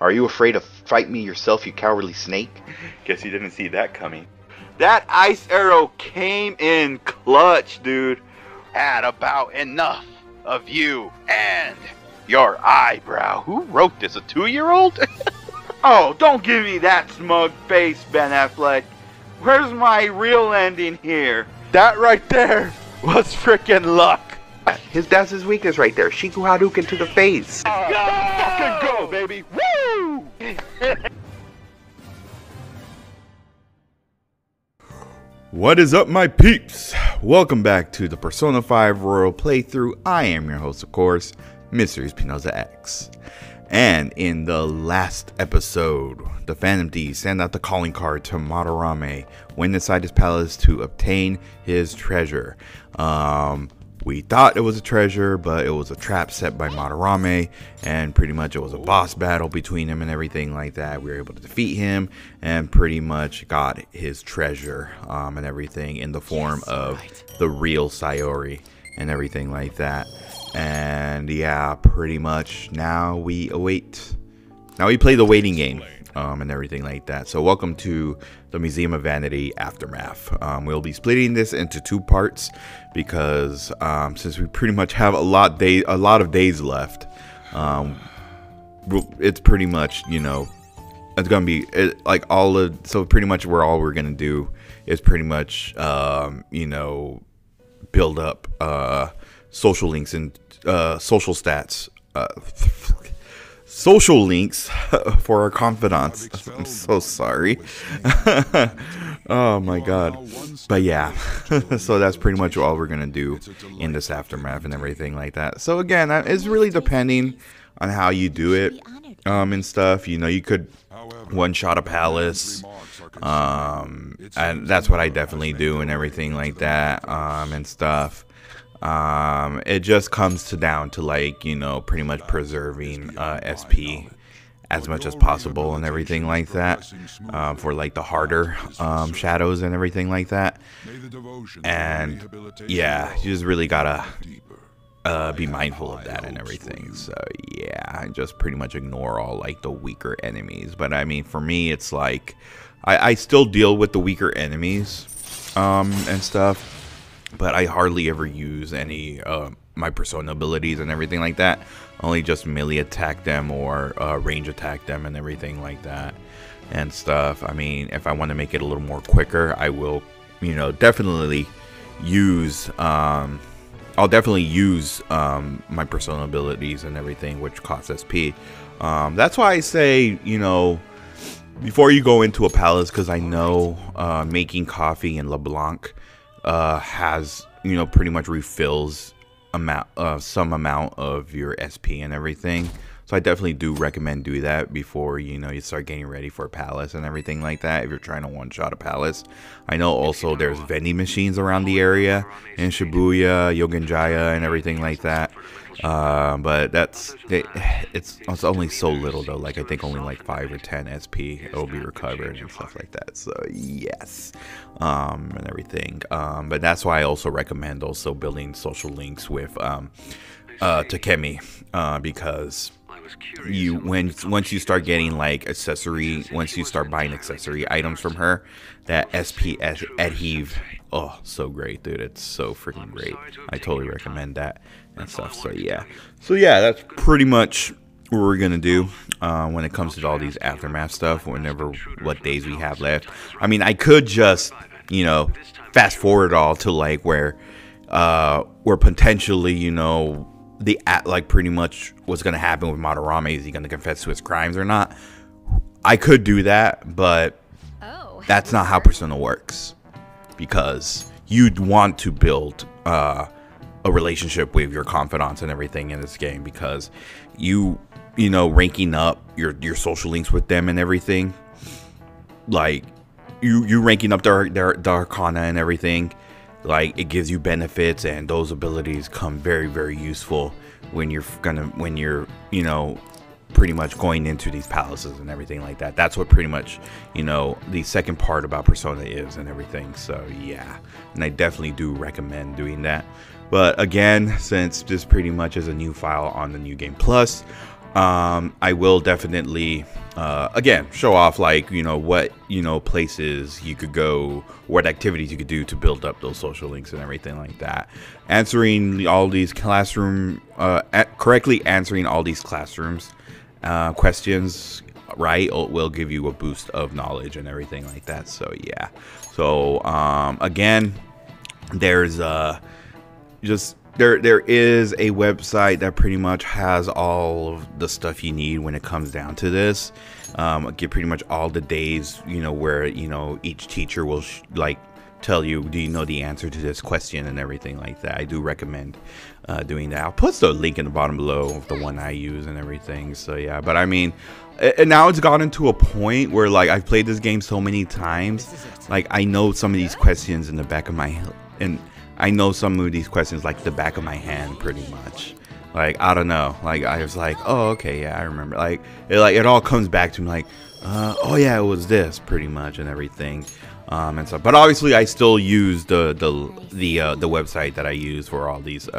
Are you afraid to fight me yourself, you cowardly snake? Guess you didn't see that coming. That ice arrow came in clutch, dude. Had about enough of you and your eyebrow. Who wrote this? A 2-year-old? Oh, don't give me that smug face, Ben Affleck. Where's my real ending here? That right there was frickin' luck. That's his weakness right there. Shiku Hadouken to the face. Fucking go, baby. Woo! What is up, my peeps? Welcome back to the Persona 5 Royal Playthrough. I am your host, of course, MrESPNozaX. And in the last episode, the Phantom Thieves send out the calling card to Madarame, went inside his palace to obtain his treasure. We thought it was a treasure, but it was a trap set by Madarame, and pretty much it was a boss battle between him and everything like that. We were able to defeat him and pretty much got his treasure and everything in the form of the real Sayori and everything like that. And yeah, pretty much now we await. Now we play the waiting game and everything like that. So welcome to the Museum of Vanity Aftermath. We'll be splitting this into 2 parts because since we pretty much have a lot of days left, it's pretty much, you know, it's gonna be like so pretty much we're gonna do is pretty much you know, build up social links and social stats, social links for our confidants. I'm so sorry. Oh my god. But yeah, so that's pretty much all we're gonna do in this aftermath and everything like that. So again, it's really depending on how you do it and stuff. You know, you could one-shot a palace, and that's what I definitely do and everything like that, and stuff. It just comes down to, like, you know, pretty much preserving SP as much as possible and everything like that, for like the harder shadows and everything like that. And yeah, you just really gotta be mindful of that and everything. So yeah, just pretty much ignore all like the weaker enemies. But I mean, for me, it's like I still deal with the weaker enemies and stuff, but I hardly ever use any my persona abilities and everything like that. Only just melee attack them or range attack them and everything like that and stuff. I mean, if I want to make it a little more quicker, I will, you know, definitely use I'll definitely use my persona abilities and everything, which costs SP. That's why I say, you know, before you go into a palace, because I know making coffee in LeBlanc has, you know, pretty much refills some amount of your SP and everything. So I definitely do recommend do that before, you know, you start getting ready for a palace and everything like that, if you're trying to one-shot a palace. I know also there's vending machines around the area in Shibuya, Yogenjaya, and everything like that. But it's only so little though. Like I think only like 5 or 10 SP will be recovered and stuff like that. So yes, and everything. But that's why I also recommend also building social links with Takemi, because once you start getting like once you start buying accessory items from her, that SP adhesive, oh, so great, dude. It's so freaking great. I totally recommend that and stuff. So yeah, that's pretty much what we're gonna do when it comes to all these aftermath stuff, what days we have left. I mean, I could just, you know, fast forward all to like where potentially, you know, like pretty much what's gonna happen with Madarame. Is he gonna confess to his crimes or not? I could do that, but that's not how Persona works, because you'd want to build a relationship with your confidants and everything in this game, because you know, ranking up your social links with them and everything, like you ranking up their arcana and everything, like it gives you benefits, and those abilities come very, very useful when you're you know, pretty much going into these palaces and everything like that. That's what pretty much, you know, the second part about Persona is and everything. So yeah, and I definitely do recommend doing that. But again, since this pretty much is a new file on the New Game Plus, I will definitely again show off, like, you know, what, you know, places you could go, what activities you could do to build up those social links and everything like that. Answering all these classroom correctly answering all these classrooms questions right will give you a boost of knowledge and everything like that. So yeah, so again, there's just there is a website that pretty much has all of the stuff you need when it comes down to this. Get pretty much all the days, you know, where, you know, each teacher will like tell you, do you know the answer to this question and everything like that. I do recommend doing that. I'll put the link in the bottom below of the one I use and everything. So yeah, but I mean, and now it's gotten to a point where, like, I've played this game so many times, like, I know some of these questions in the back of my head, and I know some of these questions like the back of my hand pretty much. Like, I don't know, like, I was like, oh, okay, yeah, I remember. Like it all comes back to me, like, oh yeah, it was this pretty much and everything. And stuff. But obviously I still use the website that I use for all these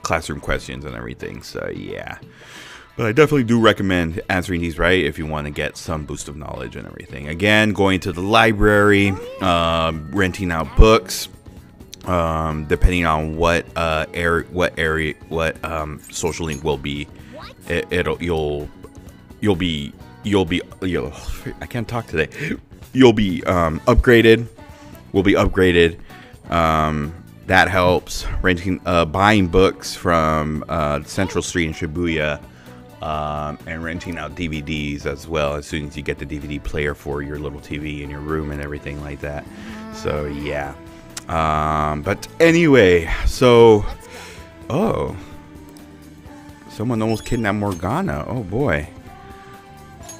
classroom questions and everything. So yeah, but I definitely do recommend answering these right if you want to get some boost of knowledge and everything. Again, going to the library, renting out books, depending on what social link will be, you'll be I can't talk today. You'll be upgraded. Will be upgraded. That helps. Renting, buying books from Central Street in Shibuya, and renting out DVDs as well. As soon as you get the DVD player for your little TV in your room and everything like that. So yeah. But anyway, so someone almost kidnapped Morgana. Oh boy.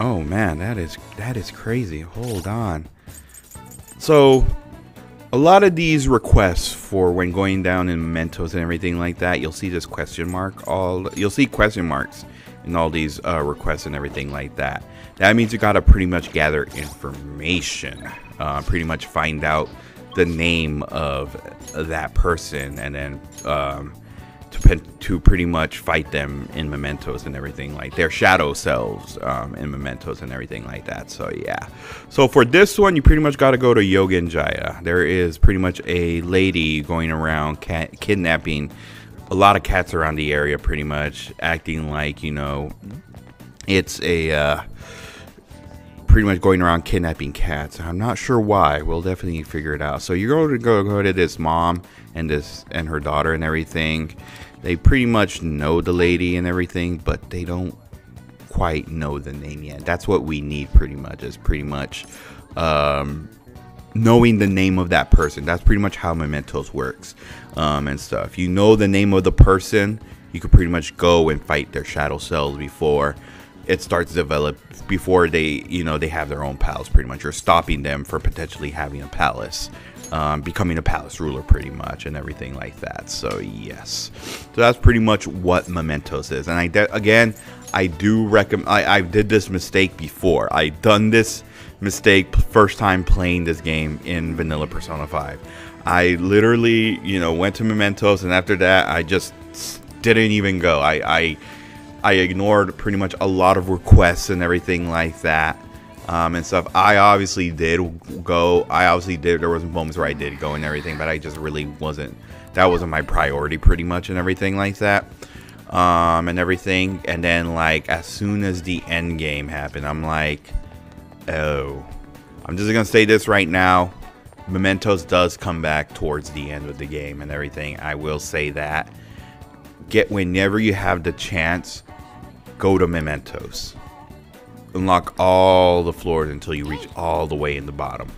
Oh man, that is crazy. Hold on. So a lot of these requests for when going down in mementos and everything like that, you'll see this question mark. You'll see question marks in all these requests and everything like that. That means you gotta pretty much gather information, pretty much find out the name of that person, and then to pretty much fight them in mementos and everything, like their shadow selves in mementos and everything like that. So yeah, so for this one, you pretty much got to go to Yogenjaya. There is pretty much a lady going around kidnapping a lot of cats around the area, pretty much acting like, you know, it's a pretty much going around kidnapping cats. I'm not sure why. We'll definitely figure it out. So you're going to go to this mom and her daughter and everything. They pretty much know the lady and everything, but they don't quite know the name yet. That's what we need pretty much, is pretty much knowing the name of that person. That's pretty much how mementos works, and stuff. You know the name of the person, you could pretty much go and fight their shadow selves before it starts to develop, before they, you know, they have their own palace. Pretty much you're stopping them from potentially having a palace, becoming a palace ruler pretty much, and everything like that. So yes, so that's pretty much what mementos is. And I do recommend, I did this mistake before. I done this mistake first time playing this game in vanilla Persona 5. I literally, you know, went to mementos, and after that I just didn't even go. I ignored pretty much a lot of requests and everything like that, and stuff. I obviously did go. There was moments where I did go and everything, but I just really wasn't. That wasn't my priority, pretty much, and everything like that, and everything. And then, like, as soon as the end game happened, I'm like, oh, I'm just gonna say this right now. Mementos does come back towards the end of the game and everything. I will say that. Whenever you have the chance, go to mementos. Unlock all the floors until you reach all the way in the bottom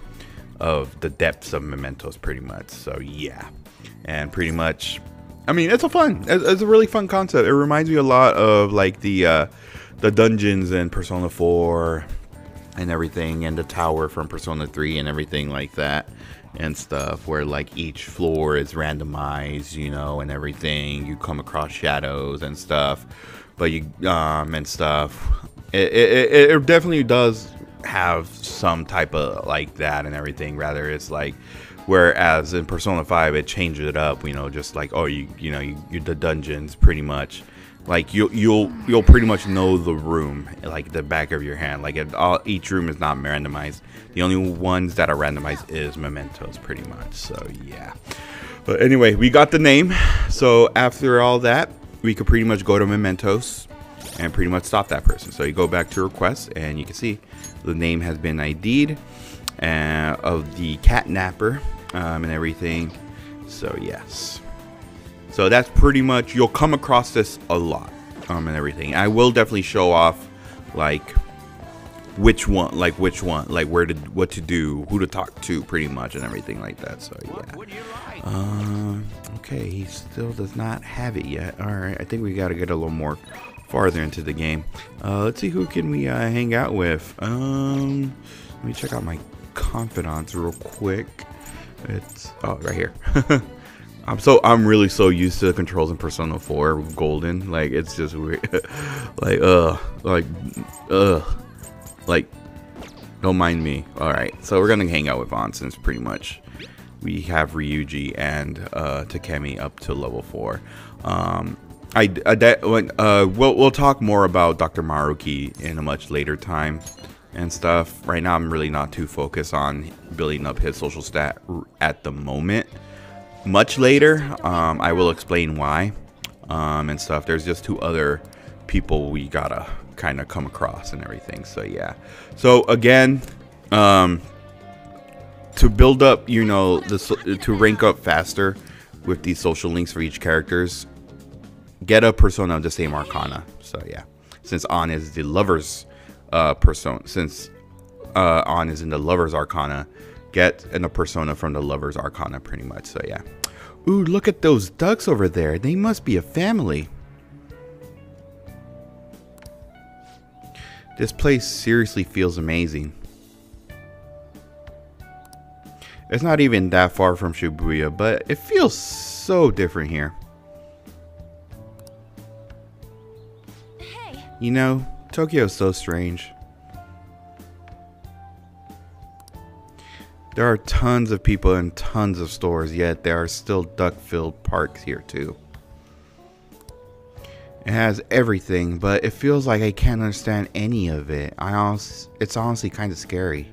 of the depths of mementos, pretty much. So yeah, and pretty much, I mean, it's a really fun concept. It reminds me a lot of like the dungeons in Persona 4 and everything, and the tower from Persona 3 and everything like that and stuff, where like each floor is randomized, you know, and everything. You come across shadows and stuff, but you and stuff. It definitely does have some type of like that and everything. Rather, it's like, whereas in Persona 5 it changed it up, you know, just like, oh, you know, the dungeons pretty much Like you'll pretty much know the room like the back of your hand. Like each room is not randomized. The only ones that are randomized is mementos, pretty much. So yeah. But anyway, we got the name. So after all that, we could pretty much go to mementos and pretty much stop that person. So you go back to requests, and you can see the name has been ID'd of the catnapper and everything. So yes. So that's pretty much, you'll come across this a lot and everything. I will definitely show off like which one, like what to do, who to talk to, pretty much, and everything like that. So yeah. Okay, he still does not have it yet. All right, I think we got to get a little more farther into the game. Let's see, who can we hang out with. Let me check out my confidants real quick. It's right here. I'm really so used to the controls in Persona 4 Golden. Like, it's just weird. like don't mind me. All right, so we're gonna hang out with Vaughn, since pretty much we have Ryuji and Takemi up to level 4. We'll talk more about Dr. Maruki in a much later time and stuff. Right now, I'm really not too focused on building up his social stat at the moment. Much later, I will explain why and stuff. There's just 2 other people we gotta kind of come across and everything. So yeah. So again, to build up, you know, to rank up faster with these social links for each characters, get a persona of the same arcana. So yeah, since On is the lover's persona, since On is in the lover's arcana, get a persona from the lover's arcana, pretty much. So yeah. Ooh, look at those ducks over there. They must be a family. This place seriously feels amazing. It's not even that far from Shibuya, but it feels so different here. Hey. You know, Tokyo's so strange. There are tons of people and tons of stores, yet there are still duck-filled parks here too. It has everything, but it feels like I can't understand any of it. It's honestly kind of scary.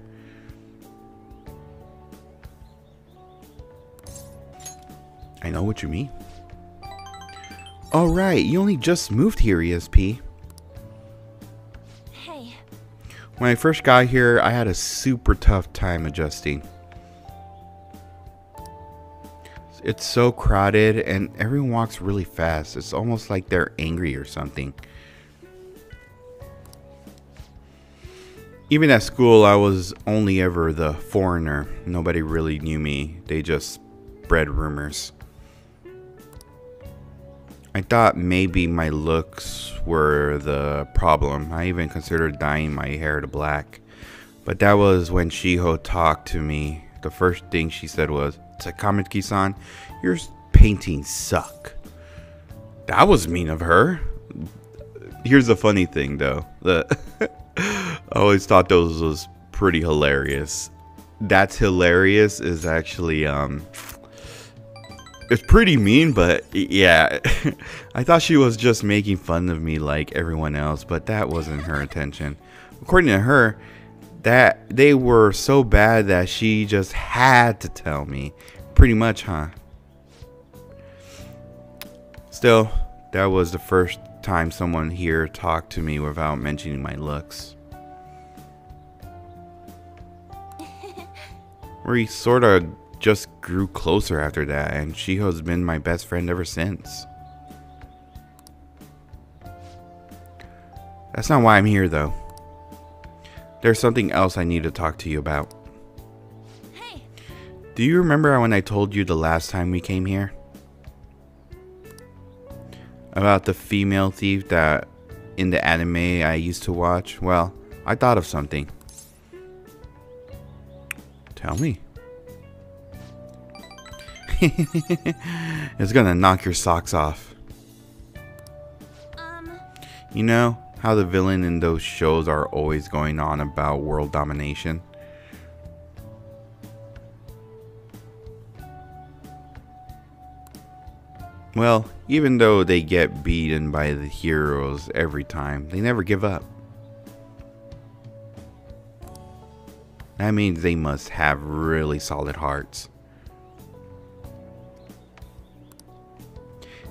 I know what you mean. Alright, you only just moved here, ESP. Hey. When I first got here, I had a super tough time adjusting. It's so crowded and everyone walks really fast. It's almost like they're angry or something. Even at school, I was only ever the foreigner. Nobody really knew me. They just spread rumors. I thought maybe my looks were the problem. I even considered dyeing my hair to black. But that was when Shiho talked to me. The first thing she said was, "Takamaki-san, your paintings suck." That was mean of her. Here's the funny thing though. I always thought those was pretty hilarious. That's hilarious is actually it's pretty mean, but yeah. I thought she was just making fun of me like everyone else, but that wasn't her intention. According to her, that they were so bad that she just had to tell me. Pretty much, huh? Still, that was the first time someone here talked to me without mentioning my looks. We sort of just grew closer after that, and Shiho's been my best friend ever since. That's not why I'm here, though. There's something else I need to talk to you about. Hey. Do you remember when I told you the last time we came here? About the female thief that in the anime I used to watch? Well, I thought of something. Tell me. It's gonna knock your socks off. You know how the villain in those shows are always going on about world domination? Well, even though they get beaten by the heroes every time, they never give up. That means they must have really solid hearts.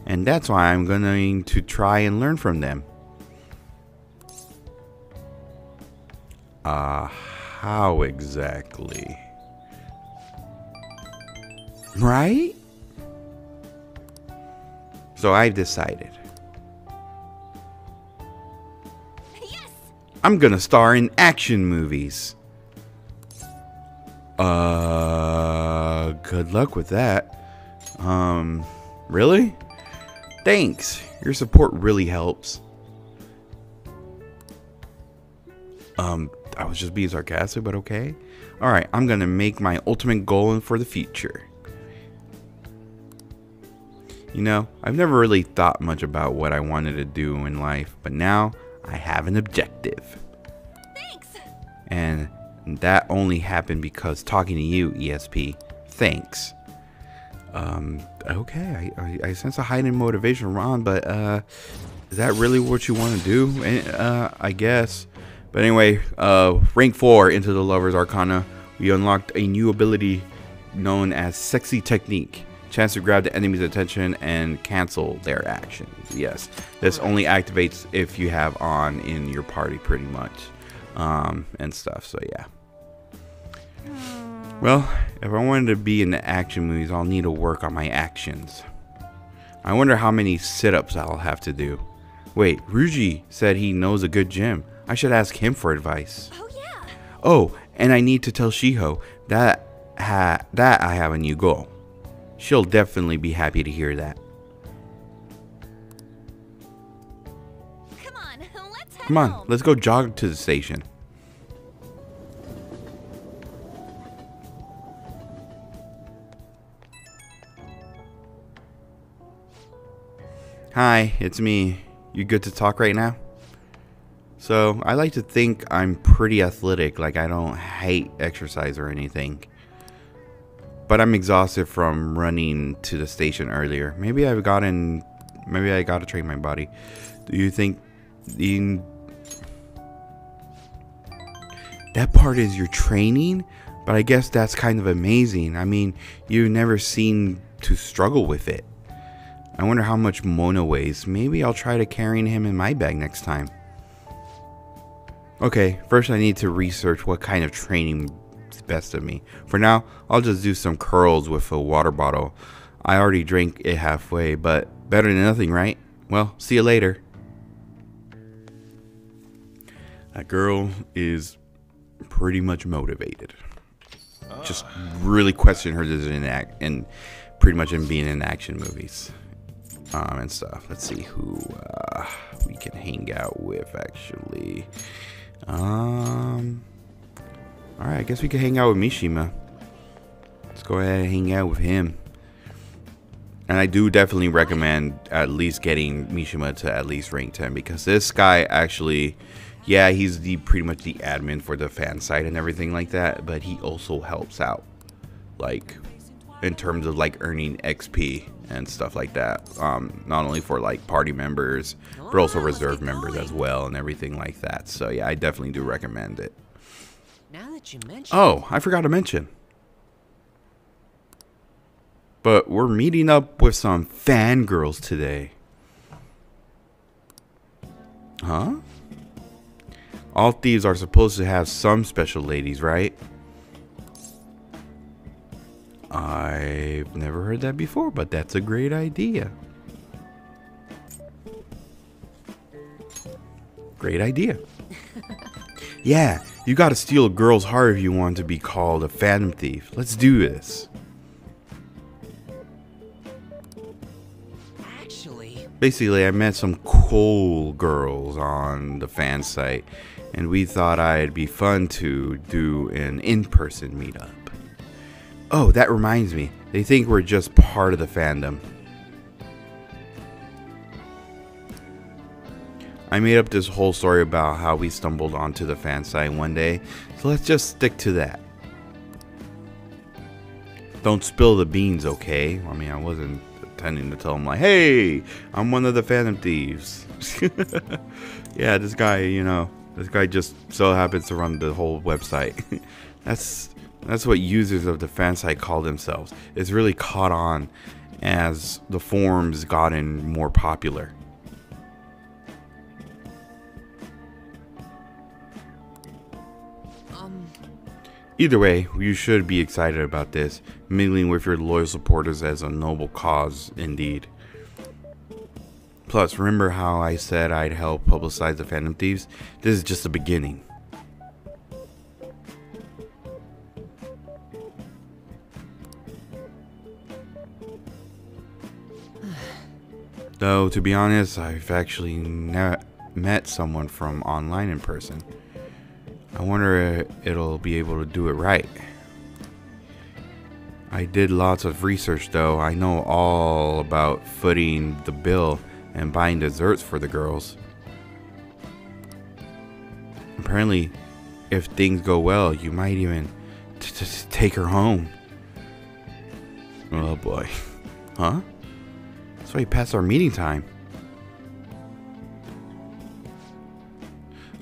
And that's why I'm going to try and learn from them. How exactly? Right? So I've decided. Yes. I'm gonna star in action movies. Good luck with that. Really? Thanks. Your support really helps. I was just being sarcastic, but okay. Alright, I'm gonna make my ultimate goal for the future. You know, I've never really thought much about what I wanted to do in life, but now I have an objective. Thanks. And that only happened because talking to you, ESP. Thanks. Okay, I sense a hidden motivation, Ron, but is that really what you want to do? I guess. But anyway, rank 4 into the Lover's Arcana, we unlocked a new ability known as Sexy Technique. Chance to grab the enemy's attention and cancel their actions. Yes, this only activates if you have on in your party pretty much. And stuff, so yeah. Well, if I wanted to be in the action movies, I'll need to work on my actions. I wonder how many sit-ups I'll have to do. Wait, Ruji said he knows a good gym. I should ask him for advice. Oh yeah. Oh, and I need to tell Shiho that I have a new goal. She'll definitely be happy to hear that. Come on, let's head Come on, home. let's go jog to the station. Hi, it's me. You good to talk right now? So, I like to think I'm pretty athletic, like I don't hate exercise or anything. But I'm exhausted from running to the station earlier. Maybe I gotta train my body. Do you think that part is your training? But I guess that's kind of amazing. I mean, you've never seemed to struggle with it. I wonder how much Mona weighs. Maybe I'll try to carry him in my bag next time. Okay, first I need to research what kind of training is best of me. For now, I'll just do some curls with a water bottle. I already drank it halfway, but better than nothing, right? Well, see you later. That girl is pretty much motivated. Just really question her decision and pretty much in being in action movies. And stuff. Let's see who we can hang out with actually. Alright, I guess we can hang out with Mishima. Let's go ahead and hang out with him. And I do definitely recommend at least getting Mishima to at least rank 10, because this guy actually, yeah, he's pretty much the admin for the fan site and everything like that, but he also helps out, like, in terms of like earning XP and stuff like that. Not only for like party members, but also reserve members as well and everything like that. So yeah, I definitely do recommend it. Now that you mention, Oh, I forgot to mention. But we're meeting up with some fangirls today. Huh? All thieves are supposed to have some special ladies, right? I've never heard that before, but that's a great idea. Great idea. Yeah, you gotta steal a girl's heart if you want to be called a Phantom Thief. Let's do this. actually, Basically, I met some cool girls on the fan site, and we thought it'd be fun to do an in-person meetup. Oh, that reminds me. They think we're just part of the fandom. I made up this whole story about how we stumbled onto the fan site one day, so let's just stick to that. Don't spill the beans, okay? I mean, I wasn't pretending to tell him like, hey, I'm one of the Phantom Thieves. Yeah, this guy, you know, this guy just so happens to run the whole website. That's what users of the fan site call themselves. It's really caught on as the forums gotten more popular. Either way, you should be excited about this. Mingling with your loyal supporters as a noble cause, indeed. Plus, remember how I said I'd help publicize the Phantom Thieves? This is just the beginning. Though, to be honest, I've actually met someone from online in person. I wonder if it'll be able to do it right. I did lots of research though. I know all about footing the bill and buying desserts for the girls. Apparently, if things go well, you might even take her home. Oh boy. Huh? That's why you passed our meeting time.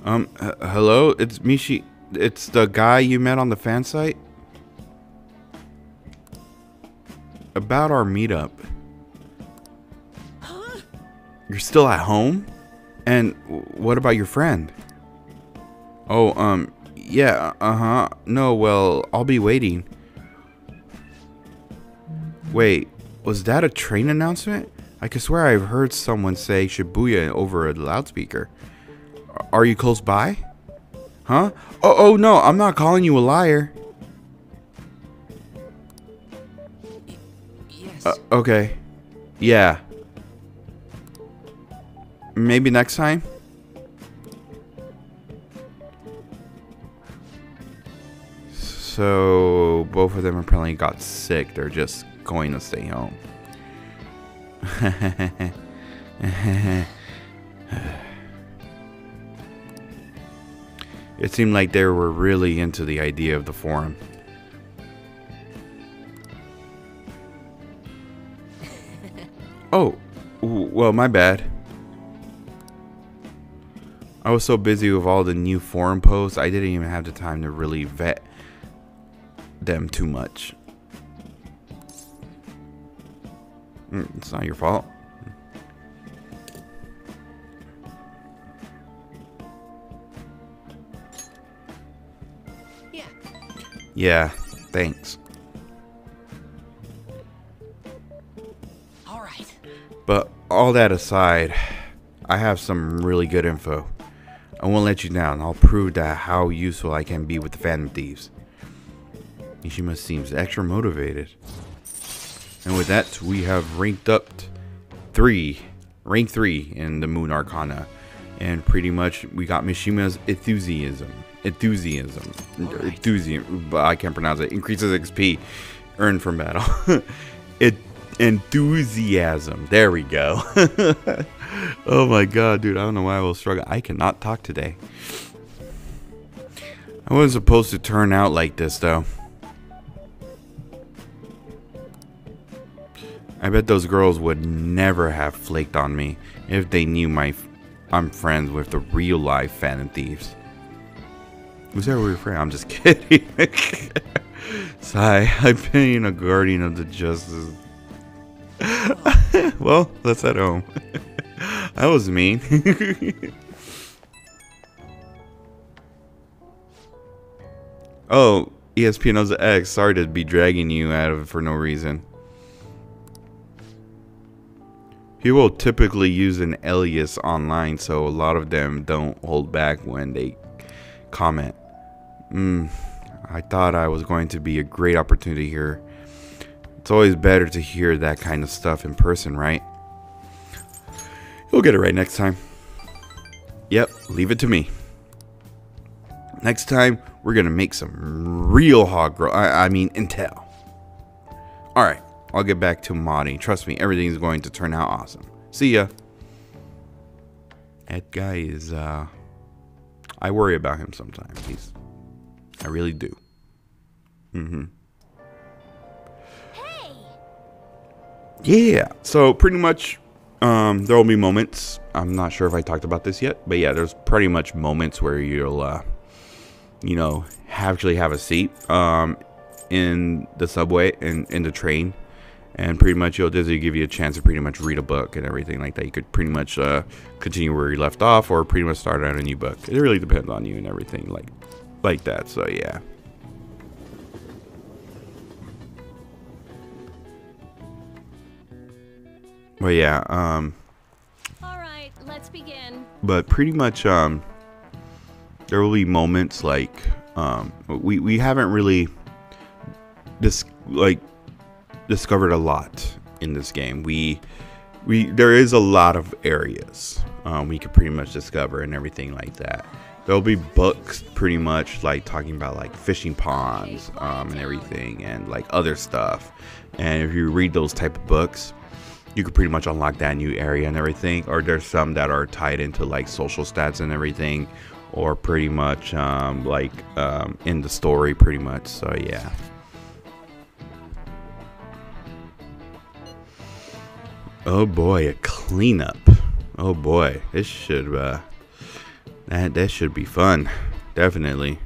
Hello? It's Mishi. It's the guy you met on the fan site? About our meetup. Huh? You're still at home? And what about your friend? Oh, yeah, no, well, I'll be waiting. Wait, was that a train announcement? I could swear I've heard someone say Shibuya over a loudspeaker. Are you close by? Huh? Oh no, I'm not calling you a liar. Yes. Okay. Yeah. Maybe next time? So, both of them apparently got sick. They're just going to stay home. It seemed like they were really into the idea of the forum. Oh, well, my bad. I was so busy with all the new forum posts, I didn't even have the time to really vet them too much. It's not your fault. Yeah, thanks. All right. But all that aside, I have some really good info. I won't let you down. I'll prove that how useful I can be with the Phantom Thieves. Mishima seems extra motivated. And with that, we have ranked up rank 3 in the Moon Arcana. And pretty much we got Mishima's enthusiasm, but I can't pronounce it. Increases XP earned from battle. Enthusiasm. There we go. Oh my god, dude. I don't know why I will struggle. I cannot talk today. I wasn't supposed to turn out like this, though. I bet those girls would never have flaked on me if they knew I'm friends with the real life Phantom Thieves. Who's that weird friend? I'm just kidding. Sigh, I'm being a guardian of the justice. Well, let's head home. That was mean. Oh, ESPNozaX, sorry to be dragging you out of it for no reason. People typically use an alias online, so a lot of them don't hold back when they comment. I thought I was going to be a great opportunity here. It's always better to hear that kind of stuff in person, right? You'll get it right next time. Yep, leave it to me. Next time, we're gonna make some real hog grow. I mean, intel. Alright, I'll get back to modding. Trust me, everything's going to turn out awesome. See ya. That guy is, I worry about him sometimes. I really do. Hey! yeah, so pretty much there will be moments. I'm not sure if I talked about this yet, but yeah, there's pretty much moments where you'll you know, actually have a seat in the subway and in the train, and pretty much it'll just give you a chance to pretty much read a book and everything like that. You could pretty much continue where you left off, or pretty much start out a new book. It really depends on you and everything like that. So yeah. But yeah, All right, let's begin. but pretty much there will be moments like we haven't really discovered a lot in this game. There is a lot of areas we could pretty much discover and everything like that. There'll be books pretty much like talking about like fishing ponds and everything, and like other stuff. And if you read those type of books, you could pretty much unlock that new area and everything. Or there's some that are tied into like social stats and everything, or pretty much in the story pretty much. So yeah. Oh boy, a cleanup. Oh boy, this should that should be fun. Definitely.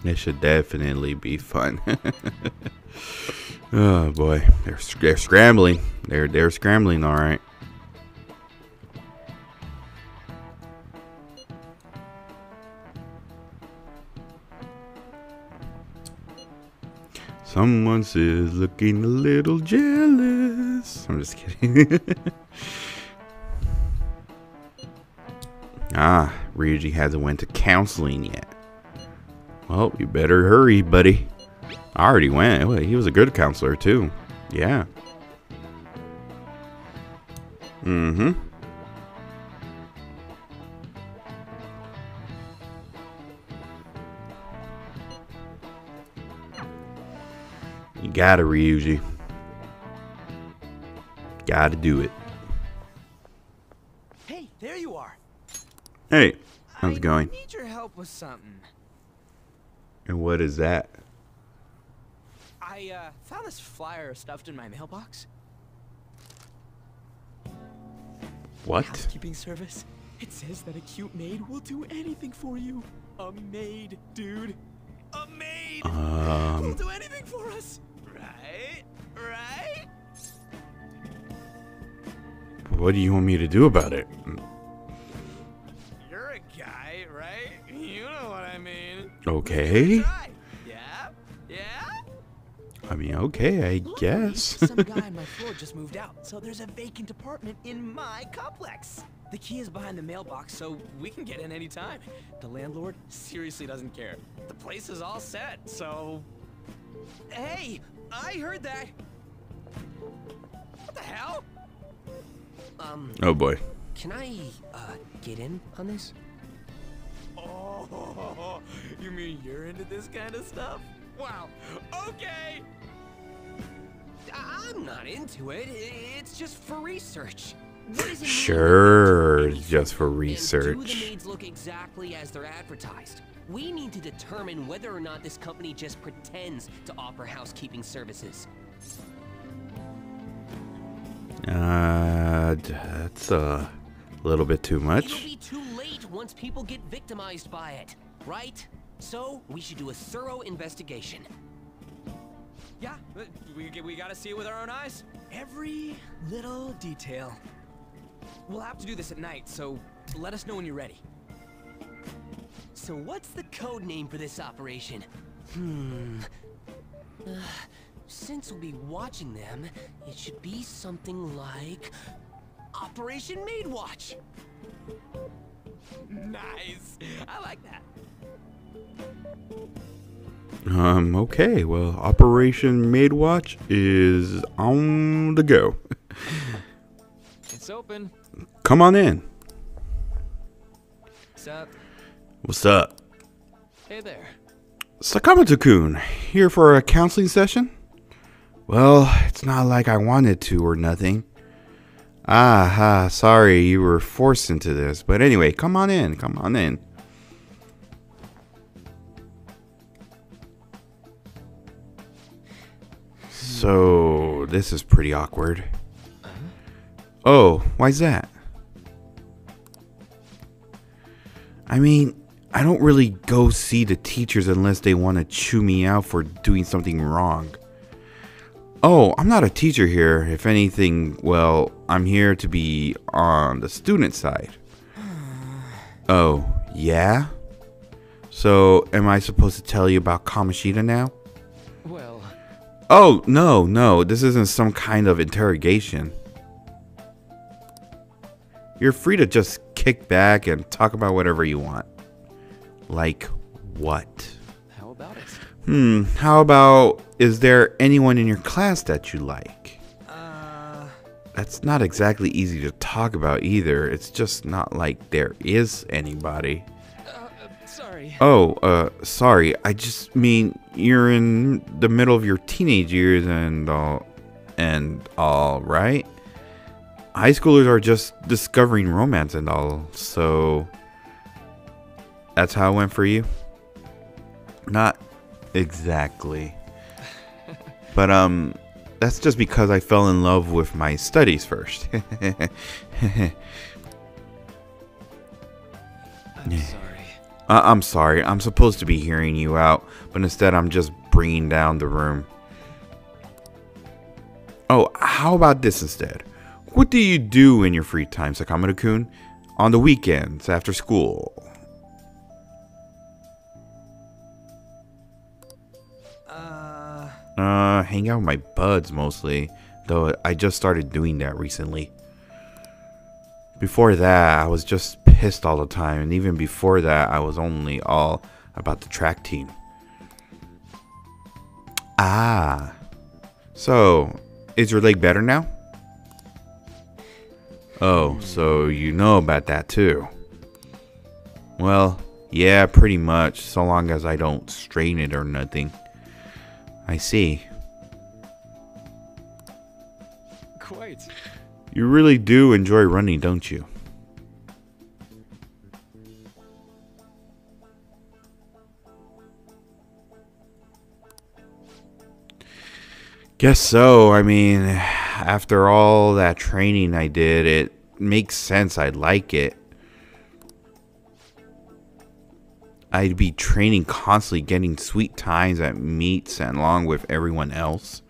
This should definitely be fun. Oh boy, they're scrambling. They're scrambling, all right. Someone says looking a little jealous. I'm just kidding. Ryuji hasn't went to counseling yet. Well, you better hurry, buddy. I already went. Well, he was a good counselor too. Yeah. Mm-hmm. You gotta, Ryuji. Gotta do it. Hey, there you are. Hey, how's it going? I need your help with something. And what is that? I found this flyer stuffed in my mailbox. What? Housekeeping service. It says that a cute maid will do anything for you. A maid, dude. A maid. Will do anything for us. Right? Right? What do you want me to do about it? You're a guy, right? You know what I mean. Okay. Right. Yeah? Yeah? I mean, okay, I guess. Some guy on my floor just moved out, so there's a vacant apartment in my complex. The key is behind the mailbox, so we can get in anytime. The landlord seriously doesn't care. The place is all set, so... Hey, I heard that. What the hell? Oh boy. Can I, get in on this? Oh, you mean you're into this kind of stuff? Wow, okay! I'm not into it. It's just for research. What does it mean? Sure, just for And do the research. maids look exactly as they're advertised? We need to determine whether or not this company just pretends to offer housekeeping services. That's a little bit too It'll much. be too late once people get victimized by it, right? So we should do a thorough investigation. Yeah, we gotta see it with our own eyes. Every little detail. We'll have to do this at night, so let us know when you're ready. So what's the code name for this operation? Since we'll be watching them, it should be something like Operation Maid Watch. Nice. I like that. Okay, well, Operation Maid Watch is on the go. It's open. Come on in. What's up? What's up? Hey there. Sakamoto-kun, here for a counseling session? Well, it's not like I wanted to or nothing. Sorry you were forced into this. But anyway, come on in, come on in. So, this is pretty awkward. Oh, why's that? I mean, I don't really go see the teachers unless they want to chew me out for doing something wrong. Oh, I'm not a teacher here. If anything, well, I'm here to be on the student side. Oh, yeah? So, am I supposed to tell you about Kamoshida now? Well... Oh, no, this isn't some kind of interrogation. You're free to just kick back and talk about whatever you want. Like what? How about it? How about, is there anyone in your class that you like? That's not exactly easy to talk about either. It's just not like there is anybody. Sorry. Oh, sorry. I just mean you're in the middle of your teenage years and all, right? High schoolers are just discovering romance and all, so that's how it went for you? Not exactly. But, that's just because I fell in love with my studies first. I'm sorry. I'm supposed to be hearing you out, but instead I'm just bringing down the room. Oh, how about this instead? What do you do in your free time, Sakamoto-kun? On the weekends, after school? Hang out with my buds mostly, though I just started doing that recently. Before that, I was just pissed all the time, and even before that, I was only all about the track team. Ah. So, is your leg better now? Oh, so you know about that too. Well, yeah, pretty much, so long as I don't strain it or nothing. I see. Quite. You really do enjoy running, don't you? Guess so. I mean, after all that training I did, it makes sense I'd like it. I'd be training constantly, getting sweet times at meets and along with everyone else.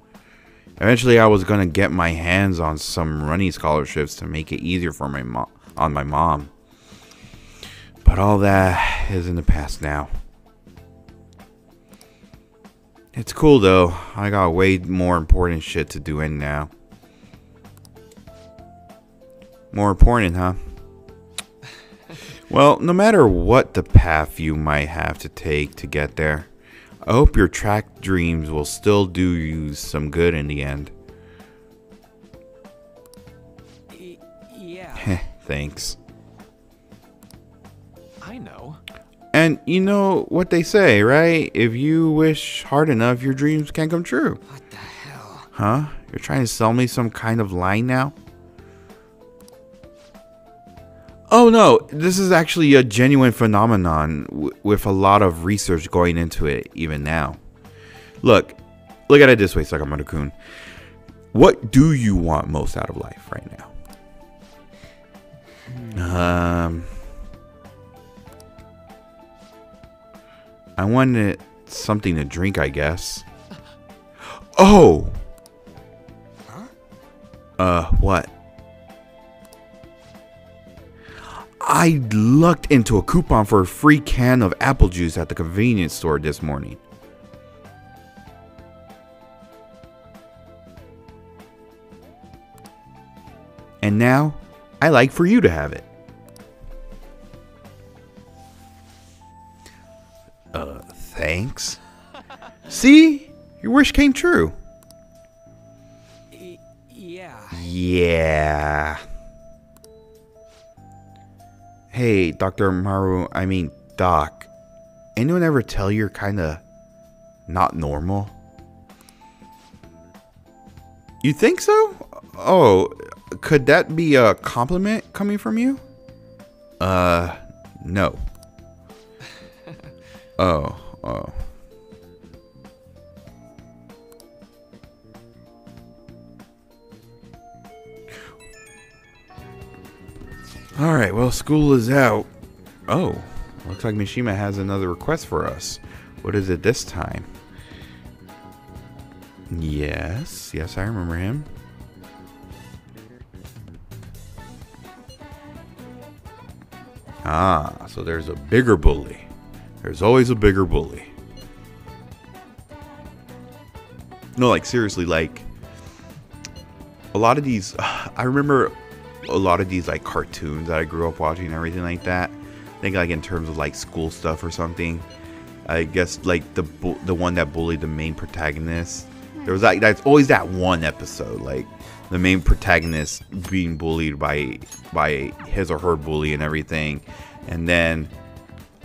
Eventually, I was gonna get my hands on some running scholarships to make it easier for my mom. But all that is in the past now. It's cool though. I got way more important shit to do in now. More important, huh? Well, no matter what the path you might have to take to get there, I hope your track dreams will still do you some good in the end. Yeah. Thanks. I know. And you know what they say, right? If you wish hard enough, your dreams can come true. What the hell? Huh? You're trying to sell me some kind of line now? Oh no, this is actually a genuine phenomenon with a lot of research going into it even now. Look at it this way, Sakamoto-kun. What do you want most out of life right now? I wanted something to drink, I guess. Oh! Huh? What? I lucked into a coupon for a free can of apple juice at the convenience store this morning. And now, I'd like for you to have it. Thanks. See? Your wish came true. Yeah. Yeah. Hey, Dr. Doc. Anyone ever tell you you're kinda not normal? You think so? Oh, could that be a compliment coming from you? No. Oh. Alright, well, school is out. Oh, looks like Mishima has another request for us. What is it this time? Yes, I remember him. Ah, so there's a bigger bully. There's always a bigger bully. No, like seriously, like a lot of these, I remember a lot of these like cartoons that I grew up watching and everything like that. I think like in terms of like school stuff or something. I guess like the one that bullied the main protagonist. There was like that's always that one episode, like the main protagonist being bullied by his or her bully and everything, and then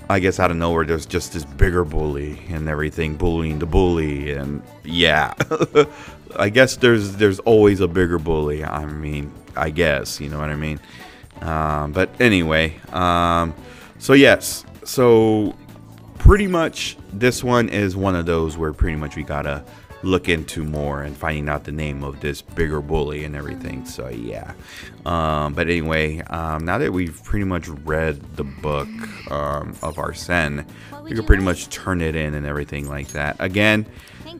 I guess out of nowhere there's just this bigger bully and everything bullying the bully, and yeah. I guess there's always a bigger bully. I mean, I guess, you know what I mean. But anyway, so yes, so pretty much this one is one of those where pretty much we gotta look into more and finding out the name of this bigger bully and everything. So yeah, but anyway, now that we've pretty much read the book of Arsene, we can pretty much turn it in and everything like that. Again,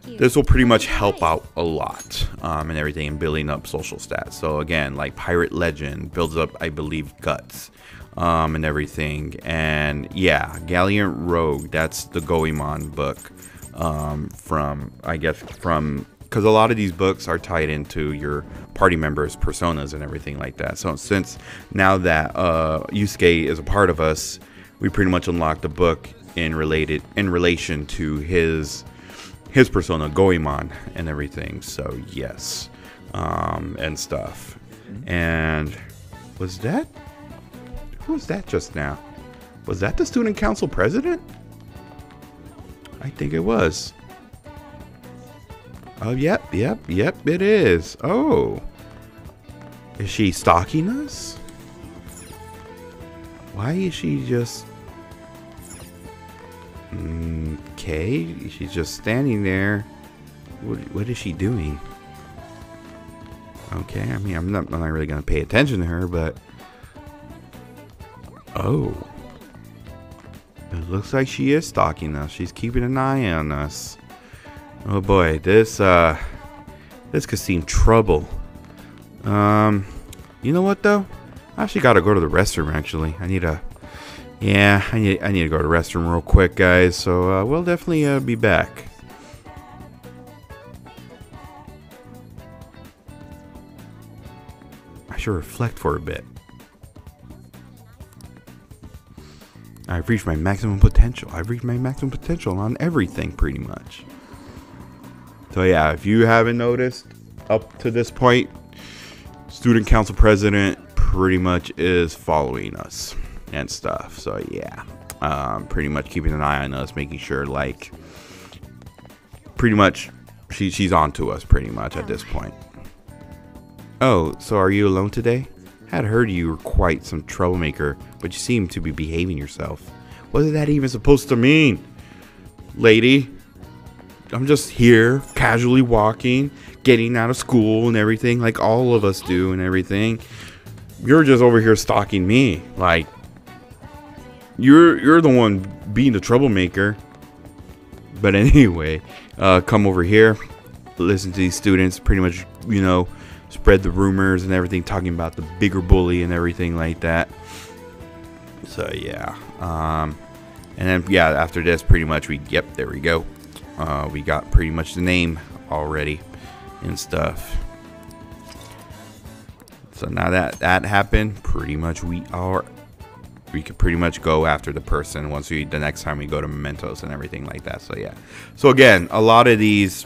this will pretty much help out a lot and everything in building up social stats. So again, like Pirate Legend builds up, I believe, guts and everything. And yeah, Gallant Rogue, that's the Goemon book from, I guess, because a lot of these books are tied into your party members' personas and everything like that. So since now that Yusuke is a part of us, we pretty much unlocked the book in relation to his persona, Goemon, and everything. So yes, and stuff. And was that, who was that just now? Was that the student council president? I think it was. Oh, yep, it is. Oh, is she stalking us? Why is she just... Okay, she's just standing there. What is she doing? Okay, I mean, I'm not really gonna pay attention to her, but oh, it looks like she is stalking us. She's keeping an eye on us. Oh boy, this could seem trouble. You know what though? I actually gotta go to the restroom. Actually, I need to go to the restroom real quick, guys. So we'll definitely be back. I should reflect for a bit. I've reached my maximum potential. I've reached my maximum potential on everything, pretty much. So yeah, if you haven't noticed up to this point, student council president pretty much is following us and stuff. So yeah, pretty much keeping an eye on us, making sure like pretty much she's on to us pretty much at this point. Oh, so are you alone today? Had heard you were quite some troublemaker, but you seem to be behaving yourself. What is that even supposed to mean, lady? I'm just here, casually walking, getting out of school and everything, like all of us do and everything. You're just over here stalking me, like you're the one being the troublemaker. But anyway, come over here, listen to these students, pretty much, you know, spread the rumors and everything, talking about the bigger bully and everything like that. So yeah, and then yeah, after this, pretty much there we go. We got pretty much the name already and stuff. So now that happened, pretty much we could pretty much go after the person the next time we go to Mementos and everything like that. So yeah, so again, a lot of these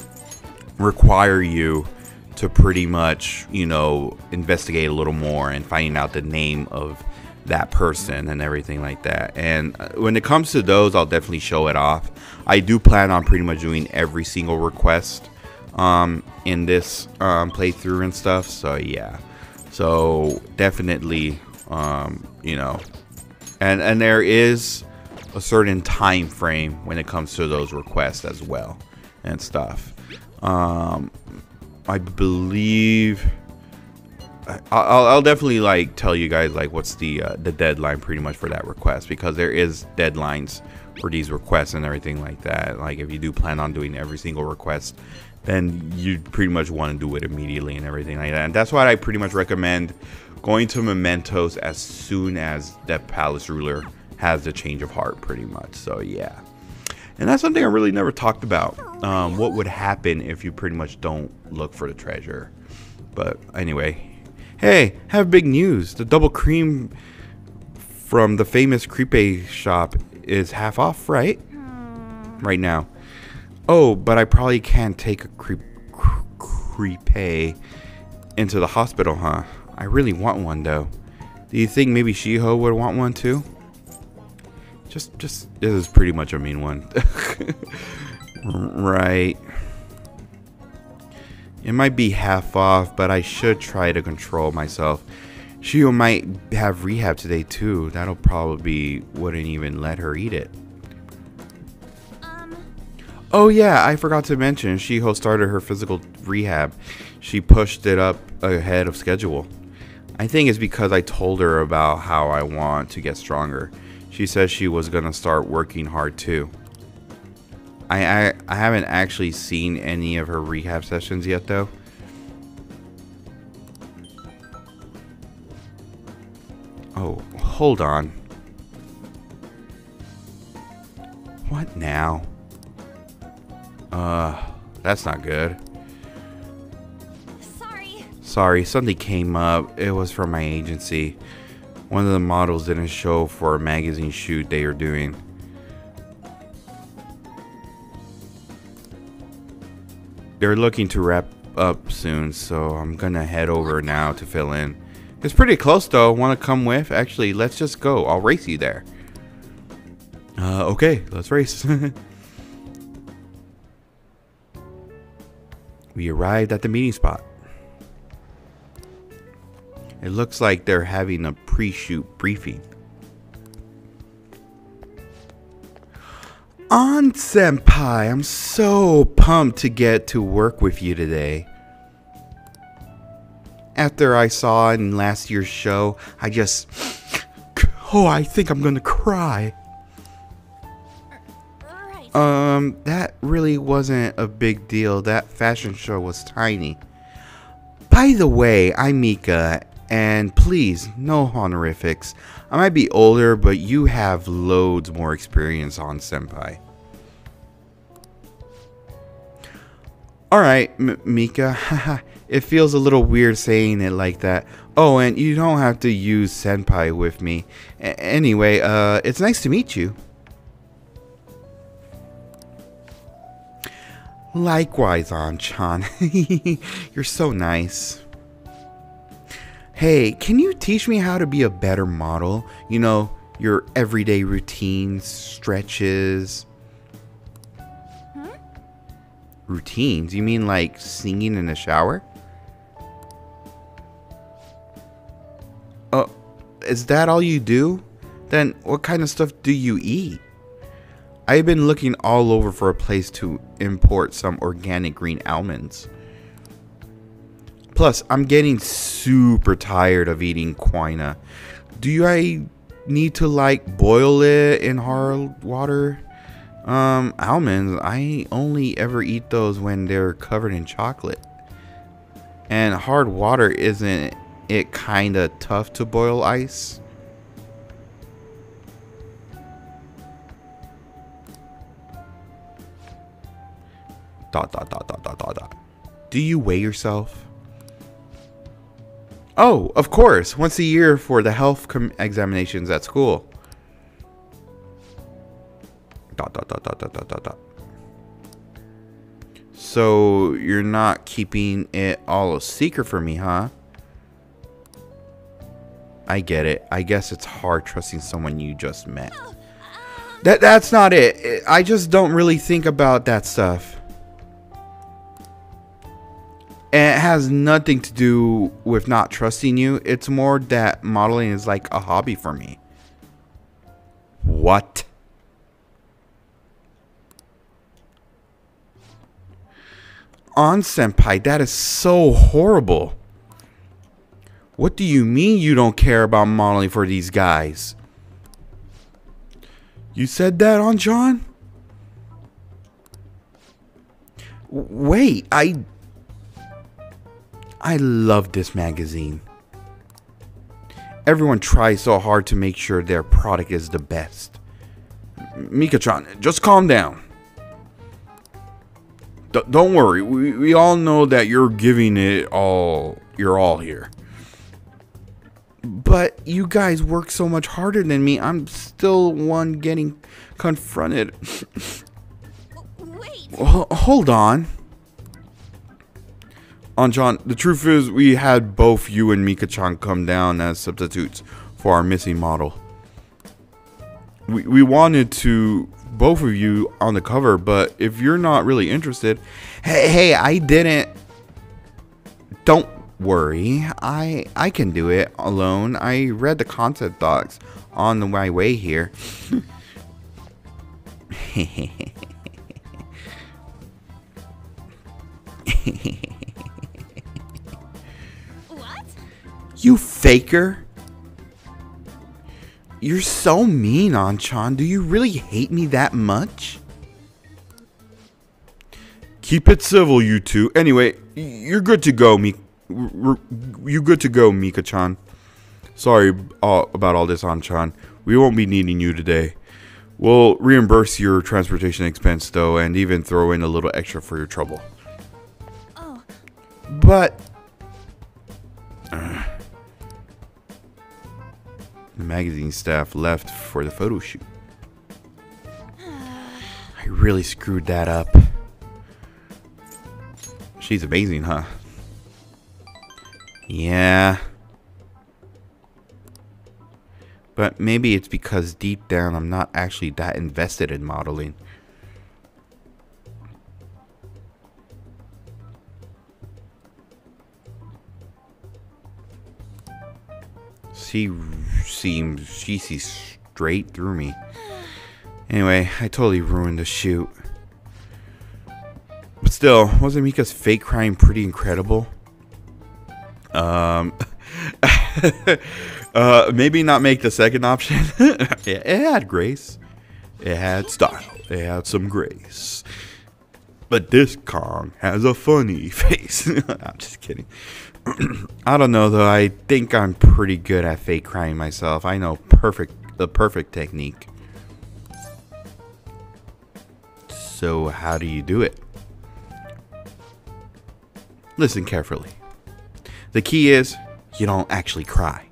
require you to pretty much, you know, investigate a little more and finding out the name of that person and everything like that. And when it comes to those, I'll definitely show it off. I do plan on pretty much doing every single request in this playthrough and stuff. So yeah, so definitely you know, and there is a certain time frame when it comes to those requests as well and stuff. I believe I'll definitely like tell you guys like what's the deadline pretty much for that request, because there is deadlines for these requests and everything like that. Like if you do plan on doing every single request, then you pretty much want to do it immediately and everything like that. And that's why I pretty much recommend going to Mementos as soon as that Palace Ruler has the change of heart, pretty much. So yeah, and that's something I really never talked about. What would happen if you pretty much don't look for the treasure? But anyway, hey, have big news. The double cream from the famous crepe shop is half off, right? Right now. Oh, but I probably can't take a crepe into the hospital, huh? I really want one though. Do you think maybe Shiho would want one too? Just this is pretty much a mean one. Right. It might be half off, but I should try to control myself. Shiho might have rehab today too. That'll probably wouldn't even let her eat it. Oh yeah, I forgot to mention, Shiho started her physical rehab. She pushed it up ahead of schedule. I think it's because I told her about how I want to get stronger. She said she was gonna start working hard too. I haven't actually seen any of her rehab sessions yet though. Oh, hold on. What now? That's not good. Sorry, something came up. It was from my agency. One of the models didn't show for a magazine shoot they are doing. They're looking to wrap up soon, so I'm gonna head over now to fill in. It's pretty close though. Want to come with? Actually, let's just go. I'll race you there. Okay, let's race. We arrived at the meeting spot. It looks like they're having a pre-shoot briefing. On Senpai, I'm so pumped to get to work with you today. After I saw in last year's show, I think I'm gonna cry. That really wasn't a big deal. That fashion show was tiny. By the way, I'm Mika, and please, no honorifics. I might be older, but you have loads more experience on Senpai. Alright, Mika. It feels a little weird saying it like that. Oh, and you don't have to use Senpai with me. Anyway, it's nice to meet you. Likewise, An-chan. You're so nice. Hey, can you teach me how to be a better model? You know, your everyday routines, stretches. Routines? You mean like singing in the shower? Oh, is that all you do? Then what kind of stuff do you eat? I've been looking all over for a place to import some organic green almonds. Plus, I'm getting super tired of eating quinoa. I need to like boil it in hard water? Almonds, I only ever eat those when they're covered in chocolate. And hard water, isn't it kinda tough to boil ice? Do you weigh yourself? Oh, of course, once a year for the health examinations at school. So you're not keeping it all a secret for me, huh? I get it. I guess it's hard trusting someone you just met. That's not it. I just don't really think about that stuff. And it has nothing to do with not trusting you. It's more that modeling is like a hobby for me. What? On Senpai, that is so horrible. What do you mean you don't care about modeling for these guys? You said that on John? Wait, I love this magazine. Everyone tries so hard to make sure their product is the best. Mika-chan, just calm down. Don't worry. We all know that you're giving it all. You're all here. But you guys work so much harder than me. I'm still one getting confronted. Wait. Hold on. John, the truth is we had both you and Mika-chan come down as substitutes for our missing model. We wanted to both of you on the cover, but if you're not really interested, hey, I didn't. Don't worry, I can do it alone. I read the concept docs on my way here. What? You faker. You're so mean, An-chan. Do you really hate me that much? Keep it civil, you two. Anyway, you're good to go, you good to go, Mika-chan. Sorry about all this, An-chan. We won't be needing you today. We'll reimburse your transportation expense, though, and even throw in a little extra for your trouble. Oh. But the magazine staff left for the photo shoot. I really screwed that up. She's amazing, huh? Yeah. But maybe it's because deep down I'm not actually that invested in modeling. She sees straight through me. Anyway, I totally ruined the shoot. But still, wasn't Mika's fake crying pretty incredible? Maybe not make the second option. It had grace. It had style. It had some grace. But this Kong has a funny face. I'm just kidding. I don't know though. I think I'm pretty good at fake crying myself. I know the perfect technique. So how do you do it? Listen carefully. The key is you don't actually cry.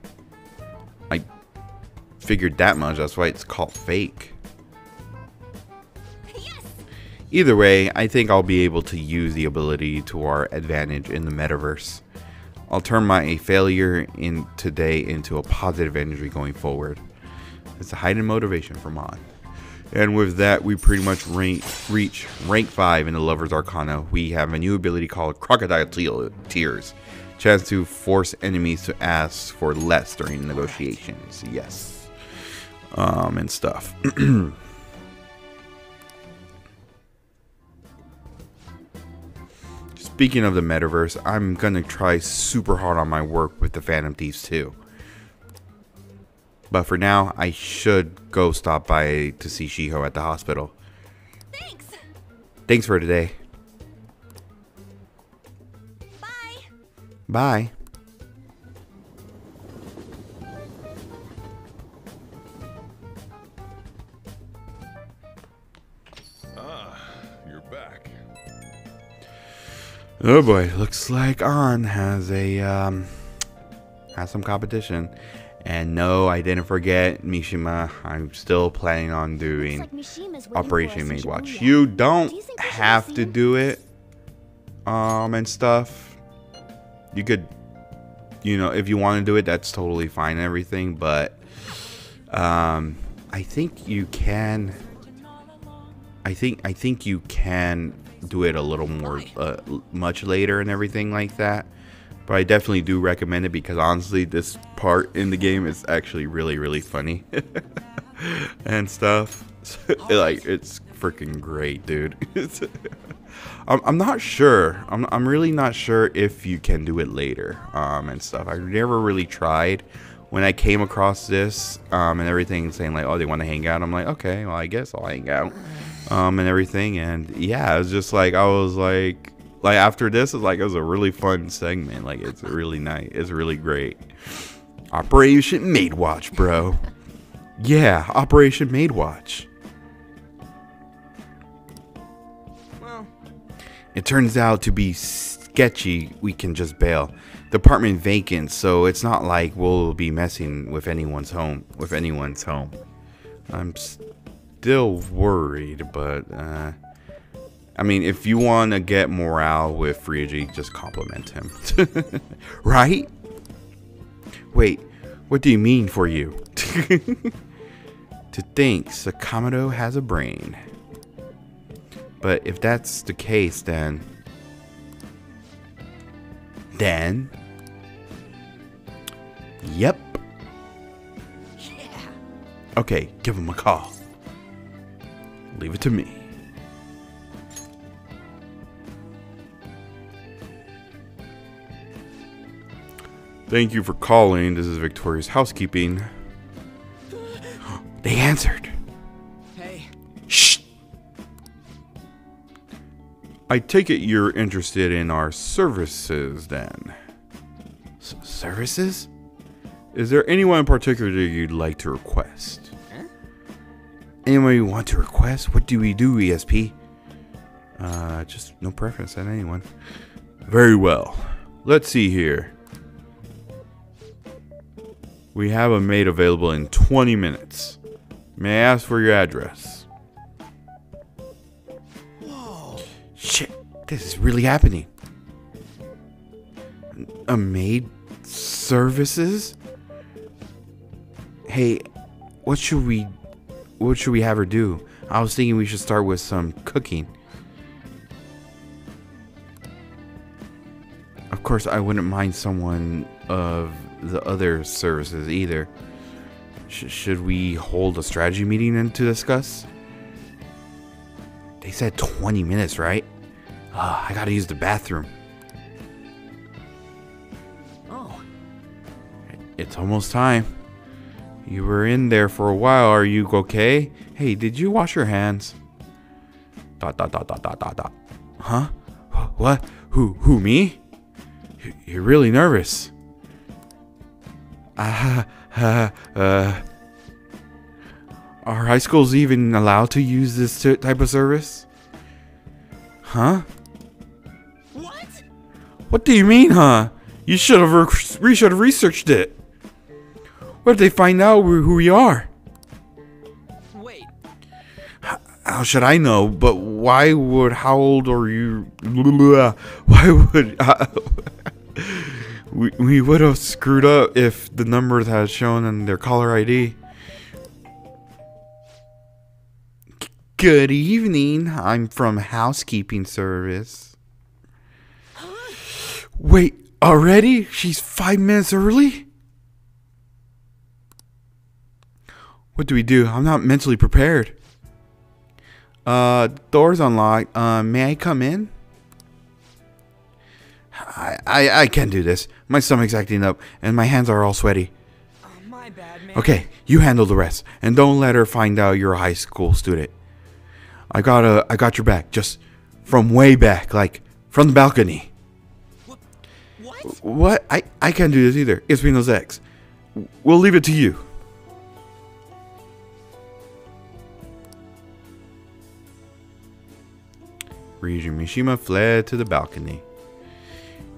I figured that much. That's why it's called fake. Yes. Either way, I think I'll be able to use the ability to our advantage in the metaverse. I'll turn my failure in today into a positive energy going forward. It's a hidden motivation for Mon. And with that, we pretty much reach rank 5 in the Lover's Arcana. We have a new ability called Crocodile Tears. Chance to force enemies to ask for less during negotiations. Yes. And stuff. Speaking of the metaverse, I'm gonna try super hard on my work with the Phantom Thieves too. But for now, I should go stop by to see Shiho at the hospital. Thanks. Thanks for today. Bye. Bye. You're back. Oh boy, looks like An has some competition. And no, I didn't forget Mishima. I'm still planning on doing Operation Maid Watch. You don't have to do it, and stuff. You could, if you want to do it, that's totally fine and everything. But, I think you can. I think you can do it a little more, much later and everything like that. But I definitely do recommend it because honestly, this part in the game is actually really, really funny and stuff. So, like, it's freaking great, dude. I'm not sure. I'm really not sure if you can do it later, and stuff. I never really tried. When I came across this, and everything saying like, oh, they want to hang out, I'm like, okay, well, I guess I'll hang out, and everything. And yeah, it was just like, I was like after this, it's like, it was a really fun segment. Like, it's really nice. It's really great. Operation Maid Watch, bro. Yeah, Operation Maid Watch. Well, It turns out to be sketchy. We can just bail. The apartment vacant, so it's not like we'll be messing with anyone's home. I'm still worried, but I mean, if you want to get morale with Ryuji, just compliment him. Right? Wait, what do you mean for you? To think Sakamoto has a brain. But if that's the case, then yep. yeah. Okay, give him a call. Leave it to me. Thank you for calling. This is Victoria's Housekeeping. They answered. Hey. Shh. I take it you're interested in our services then. Services? Is there anyone in particular you'd like to request? Huh? Anyone you want to request? What do we do, ESP? Just no preference on anyone. Very well. Let's see here. We have a maid available in 20 minutes. May I ask for your address? Whoa. Shit, this is really happening. A maid services? Hey, what should we have her do? I was thinking we should start with some cooking. Of course, I wouldn't mind someone of the other services either. Should we hold a strategy meeting then to discuss? They said 20 minutes, right? I gotta use the bathroom. Oh. It's almost time. You were in there for a while. Are you okay? Hey, did you wash your hands? ... Huh? What? Who, me? You're really nervous. Are high schools even allowed to use this type of service? Huh? What? What do you mean, huh? You should have researched it. What if they find out who we are? Wait. How should I know? But why would? How old are you? Why would? We would have screwed up if the numbers had shown in their caller ID. Good evening. I'm from housekeeping service. Wait, already? She's 5 minutes early? What do we do? I'm not mentally prepared. Door's unlocked. May I come in? I can't do this. My stomach's acting up, and my hands are all sweaty. Oh, my bad, man. Okay, you handle the rest, and don't let her find out you're a high school student. I got your back, just from way back, like from the balcony. What? What? I can't do this either. ESPNozaX. We'll leave it to you. Ryuji Mishima fled to the balcony.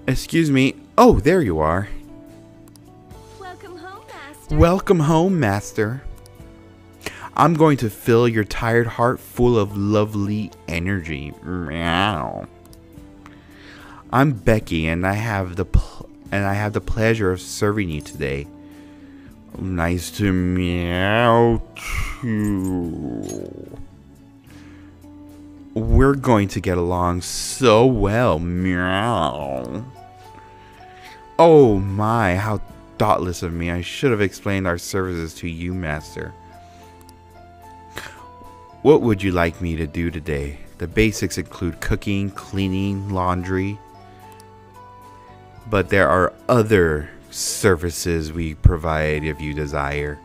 Excuse me. Oh, there you are. Welcome home, Master. Welcome home, Master. I'm going to fill your tired heart full of lovely energy. Meow. I'm Becky, and I have the pleasure of serving you today. Nice to meow too. We're going to get along so well. Meow. Oh my, how thoughtless of me. I should have explained our services to you, Master. What would you like me to do today? The basics include cooking, cleaning, laundry. But there are other services we provide if you desire.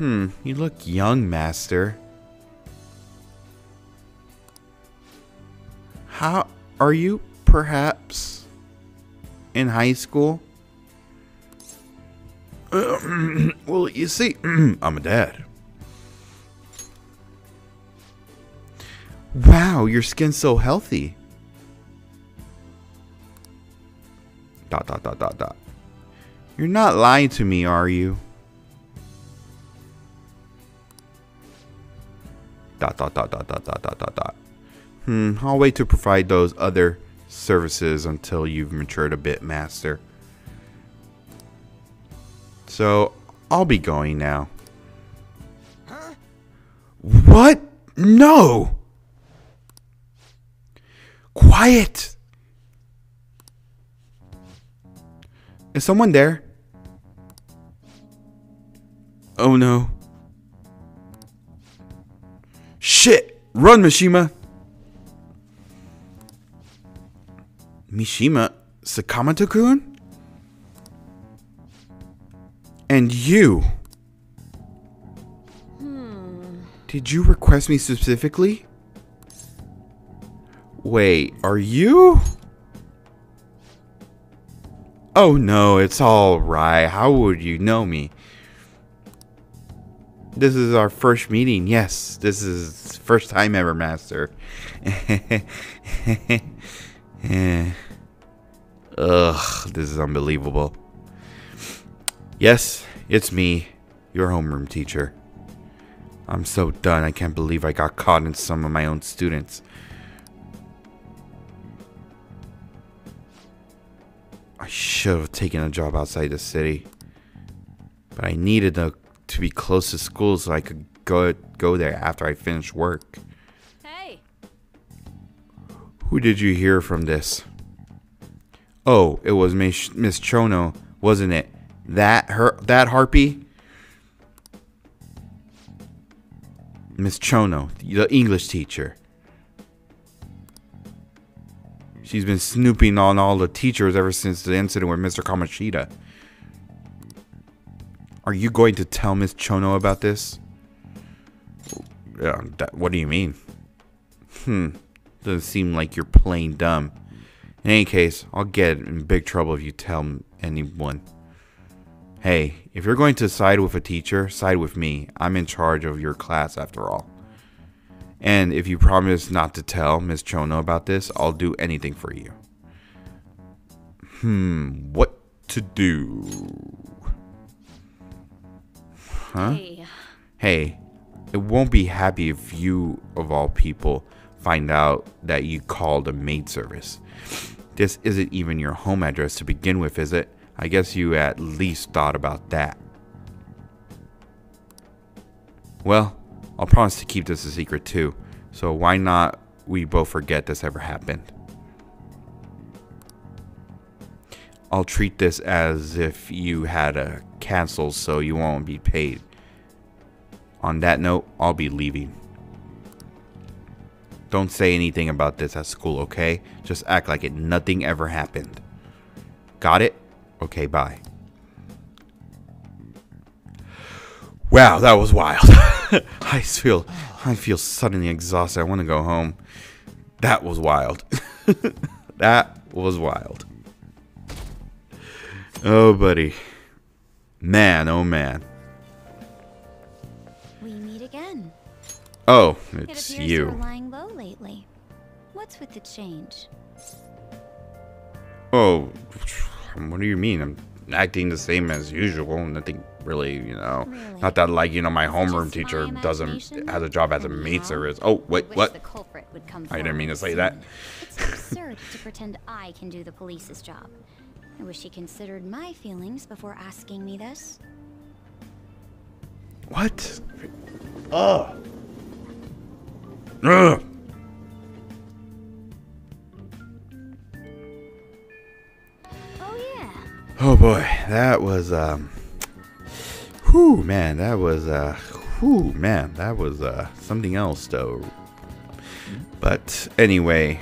You look young, Master. How are you, perhaps, in high school? Well, you see, I'm a dad. Wow, your skin's so healthy. ... You're not lying to me, are you? ... I'll wait to provide those other services until you've matured a bit, Master. So, I'll be going now. Huh? What? No! Quiet! Is someone there? Oh no. Shit! Run, Mishima! Mishima? Sakamoto-kun? And you? Did you request me specifically? Wait, are you? Oh no, it's alright. How would you know me? This is our first meeting. Yes, this is first time ever, Master. Ugh, this is unbelievable. Yes, it's me, your homeroom teacher. I'm so done. I can't believe I got caught in some of my own students. I should have taken a job outside the city. But I needed to be close to school so I could go there after I finished work. Hey. Who did you hear from this? Oh, it was Miss Chono, wasn't it? That harpy? Miss Chono, the English teacher. She's been snooping on all the teachers ever since the incident with Mr. Kamoshida. Are you going to tell Miss Chono about this? What do you mean? Doesn't seem like you're playing dumb. In any case, I'll get in big trouble if you tell anyone. Hey, if you're going to side with a teacher, side with me. I'm in charge of your class after all. And if you promise not to tell Miss Chono about this, I'll do anything for you. What to do? Huh? Hey, it won't be happy if you, of all people, find out that you called a maid service. This isn't even your home address to begin with, is it? I guess you at least thought about that. Well, I'll promise to keep this a secret too. So why not we both forget this ever happened? I'll treat this as if you had a cancel so you won't be paid. On that note, I'll be leaving. Don't say anything about this at school, okay? Just act like nothing ever happened. Got it? Okay, bye. Wow, that was wild. I feel suddenly exhausted. I want to go home. That was wild. That was wild. Oh, buddy. Man, oh man. We meet again. Oh, It it's appears you. you're lying low lately. What's with the change? Oh, what do you mean? I'm acting the same as usual. Nothing really, you know. Really? Not that, like, you know, my homeroom Just teacher my has imagination? a job as a Anyhow, maid service. Oh, wait, I wish what? the culprit would come I didn't mean to forward say that. soon. It's absurd to pretend I can do the police's job. I wish he considered my feelings before asking me this. What? Ugh. Ugh. Oh yeah. Oh boy, that was whew, man, that was Whew, man, that was something else though. But anyway,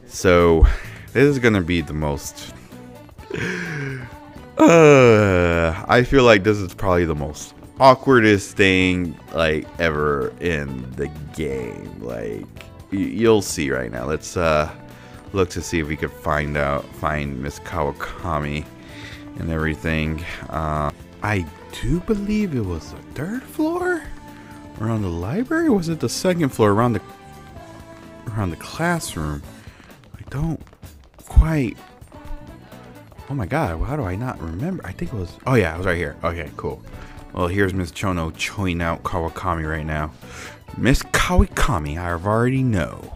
so this is gonna be the most I feel like this is probably the most awkwardest thing like ever in the game. Like you'll see right now. Let's look to see if we could find Miss Kawakami and everything. I do believe it was the 3rd floor around the library. Or was it the 2nd floor around the classroom? I don't quite. Oh my god, how do I not remember? I think it was. Oh yeah, it was right here. Okay, cool. Well, here's Miss Chono chewing out Kawakami right now. Miss Kawakami, I already know.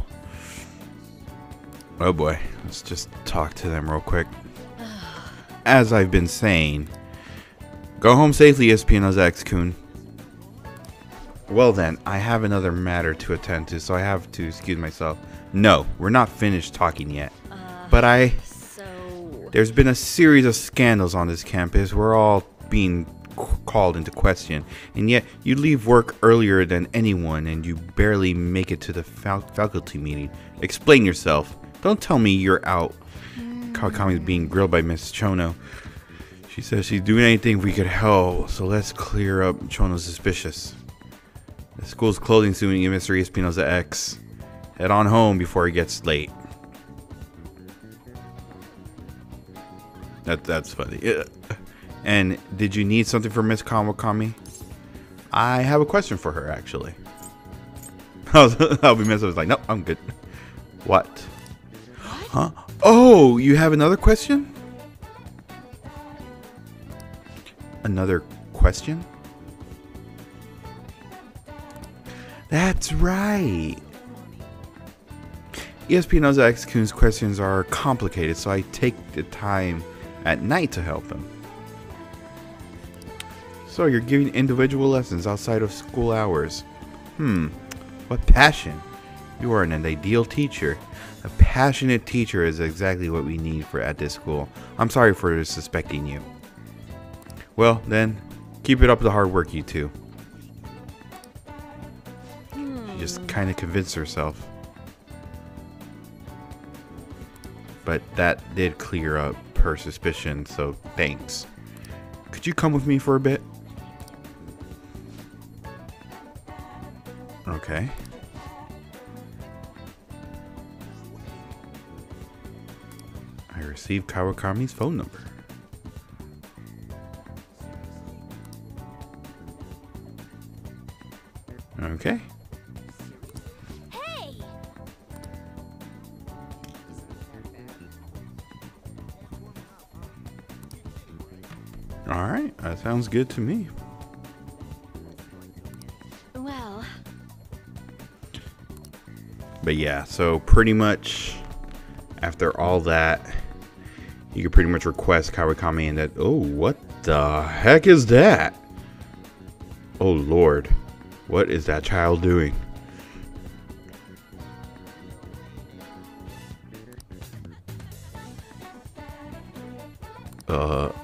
Oh boy, let's just talk to them real quick. As I've been saying, go home safely, ESPNozaX-kun. Well then, I have another matter to attend to, so I have to excuse myself. No, we're not finished talking yet. But there's been a series of scandals on this campus. We're all being called into question, and yet you leave work earlier than anyone, and you barely make it to the faculty meeting. Explain yourself. Don't tell me you're out. Kawakami is being grilled by Miss Chono. She says she's doing anything we could help, so let's clear up Chono's suspicious. The school's closing soon, Mr. ESPNozaX. Head on home before it gets late. That's funny. And did you need something for Miss Kawakami? I have a question for her, actually. I'll be messed up. I was like, nope, I'm good. What? Huh? Oh, you have another question? Another question? That's right. ESPNozaX-kun's questions are complicated, so I take the time at night to help him. So you're giving individual lessons outside of school hours. What passion. You are an ideal teacher. A passionate teacher is exactly what we need at this school. I'm sorry for suspecting you. Well, then, keep it up the hard work, you two. She just kind of convinced herself. But that did clear up her suspicion, so thanks. Could you come with me for a bit? Okay. I received Kawakami's phone number. Okay. Hey! Alright, that sounds good to me. Well. But yeah, so pretty much after all that, you can pretty much request Kawakami and that. Oh, what the heck is that? Oh Lord, what is that child doing? Oh,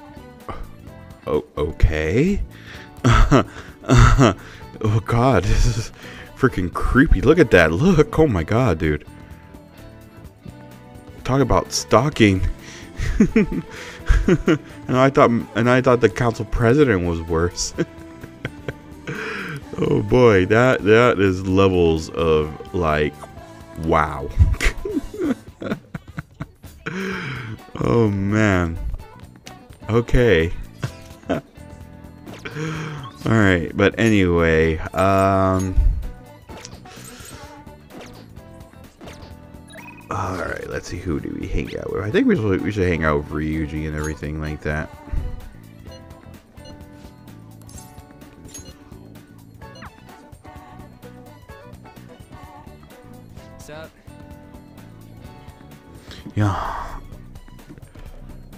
okay. Oh God, this is freaking creepy. Look at that. Look. Oh my God, dude. Talk about stalking. and I thought the council president was worse. Oh boy, that is levels of like, wow. Oh man. Okay. All right, but anyway, all right, let's see, who do we hang out with? I think we should hang out with Ryuji and everything like that. What's up? Yeah.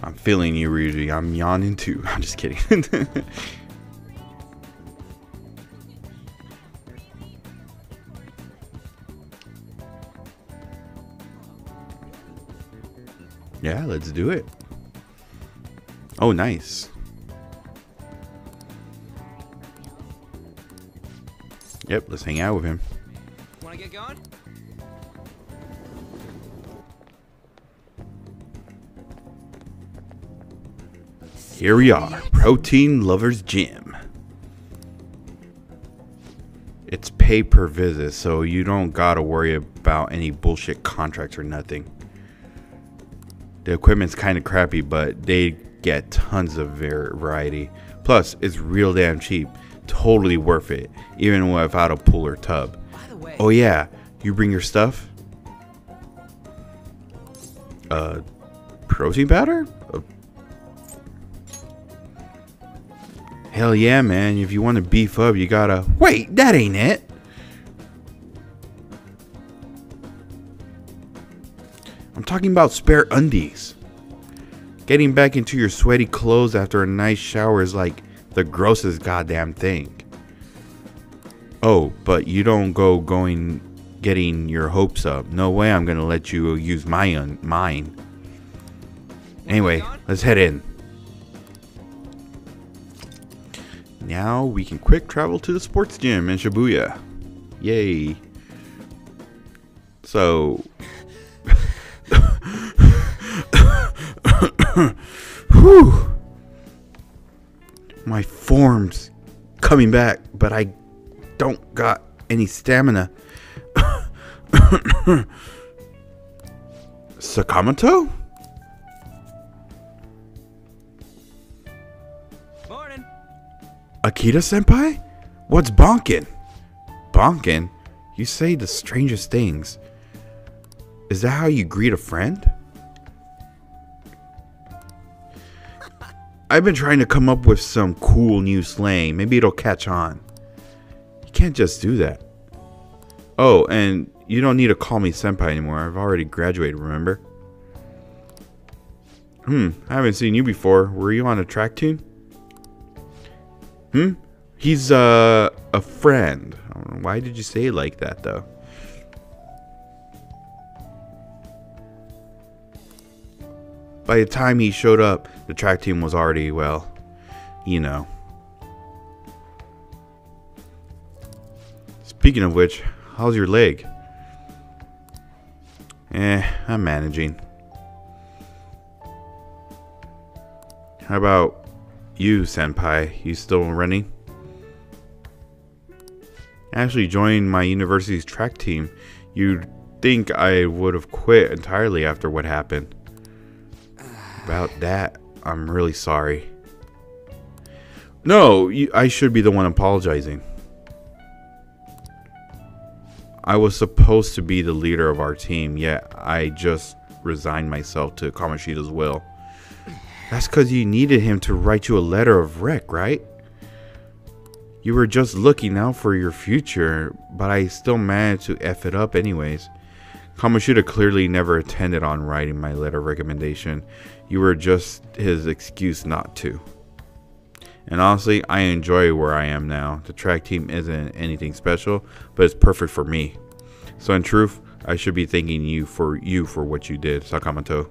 I'm feeling you, Ryuji. I'm yawning too. I'm just kidding. Yeah, let's do it. Oh, nice. Yep, let's hang out with him. Wanna get going? Here we are, Protein Lovers Gym. It's pay per visit, so you don't gotta worry about any bullshit contracts or nothing. The equipment's kinda crappy, but they get tons of variety. Plus, it's real damn cheap. Totally worth it, even without a pool or tub. By the way, Oh yeah, you bring your stuff? Protein powder? Hell yeah, man. If you want to beef up, you gotta... Wait, that ain't it. I'm talking about spare undies. Getting back into your sweaty clothes after a nice shower is like the grossest goddamn thing. Oh, but you don't going getting your hopes up. No way I'm gonna let you use mine. Anyway, let's head in. Now we can quick travel to the sports gym in Shibuya. Yay. So... Whew. My form's coming back, but I don't got any stamina. Sakamoto? morning. Akita-senpai? What's bonkin'? Bonkin'? You say the strangest things. Is that how you greet a friend? I've been trying to come up with some cool new slang. Maybe it'll catch on. You can't just do that. Oh, and you don't need to call me senpai anymore. I've already graduated, remember? I haven't seen you before. Were you on a track team? He's a friend. I don't know. Why did you say it like that, though? By the time he showed up, the track team was already, well, you know. Speaking of which, how's your leg? I'm managing. How about you, senpai? You still running? I actually joined my university's track team. You'd think I would have quit entirely after what happened. About that, I'm really sorry. No, I should be the one apologizing. I was supposed to be the leader of our team, yet I just resigned myself to Kamoshida's will. That's because you needed him to write you a letter of rec, right? You were just looking out for your future, but I still managed to F it up anyways. Kamoshida clearly never intended on writing my letter of recommendation. You were just his excuse not to. And honestly, I enjoy where I am now. The track team isn't anything special, but it's perfect for me. So in truth, I should be thanking you for what you did, Sakamoto.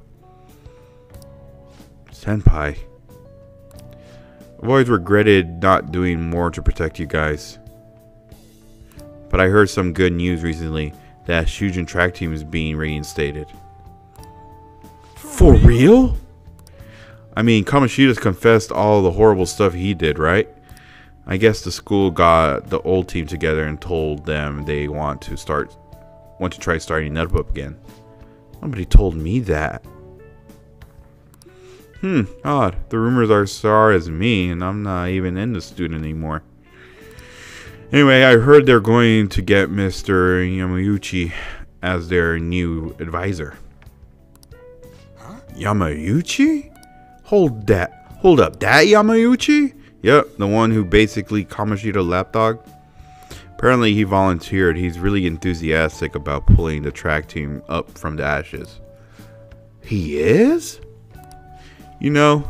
Senpai. I've always regretted not doing more to protect you guys. But I heard some good news recently that Shujin track team is being reinstated. For real? I mean, Kamoshida's confessed all the horrible stuff he did, right? I guess the school got the old team together and told them they want to try starting it up again. Nobody told me that. Odd. The rumors are sorry as me, and I'm not even in the student anymore. Anyway, I heard they're going to get Mr. Yamauchi as their new advisor. Huh? Yamauchi? Hold up, that Yamauchi? Yep, the one who basically Kamoshida lapdog. Apparently he volunteered. He's really enthusiastic about pulling the track team up from the ashes. He is? You know,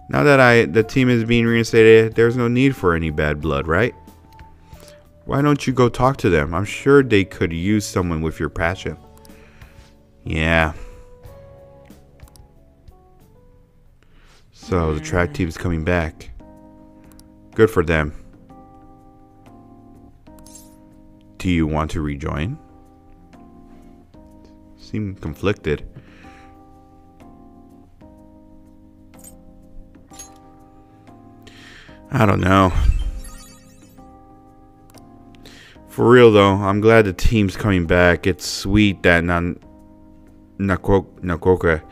now that the team is being reinstated, there's no need for any bad blood, right? Why don't you go talk to them? I'm sure they could use someone with your passion. Yeah. So the track team's coming back. Good for them. Do you want to rejoin? Seem conflicted. I don't know. For real though, I'm glad the team's coming back. It's sweet that Nakoka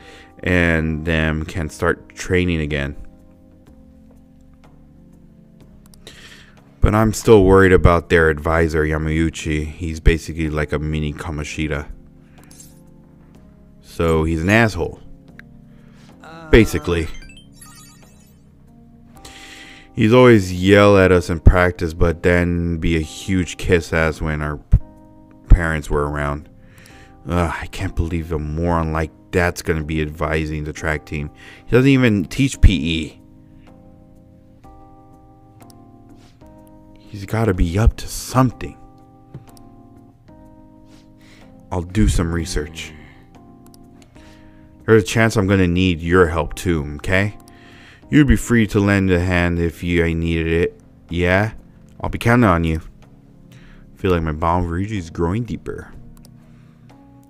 and them can start training again. But I'm still worried about their advisor, Yamauchi. He's basically like a mini Kamoshida. So he's an asshole. Basically. He's always yell at us in practice, but then be a huge kiss ass when our parents were around. I can't believe a moron like that's gonna be advising the track team. He doesn't even teach PE. He's gotta be up to something. I'll do some research. There's a chance I'm gonna need your help too, okay? You'd be free to lend a hand if I needed it. Yeah? I'll be counting on you. Feel like my bond reach is growing deeper.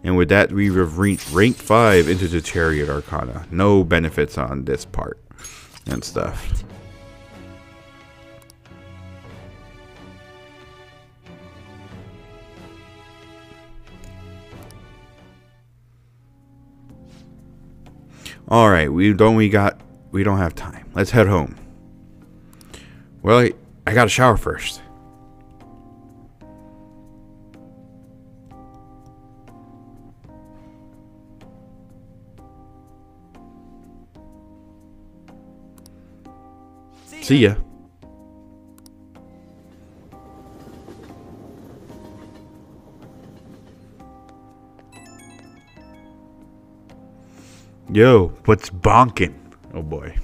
And with that, we have reached rank 5 into the Chariot Arcana. No benefits on this part and stuff. Alright, we don't have time. Let's head home. Well, I gotta shower first. See ya. Yo, what's bonking? Oh boy.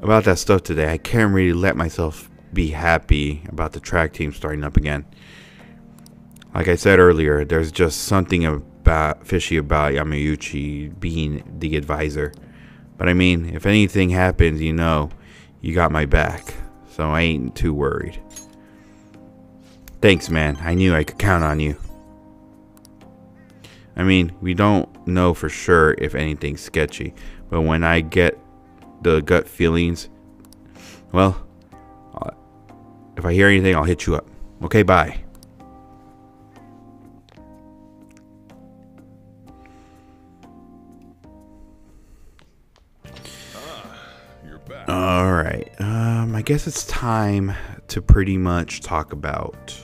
About that stuff today, I can't really let myself be happy about the track team starting up again. Like I said earlier, there's just something fishy about Yamauchi being the advisor. But I mean, if anything happens, you know, you got my back. So I ain't too worried. Thanks, man. I knew I could count on you. I mean, we don't know for sure if anything's sketchy, but when I get the gut feelings, well, if I hear anything, I'll hit you up. Okay, bye. You're back. All right. I guess it's time to pretty much talk about,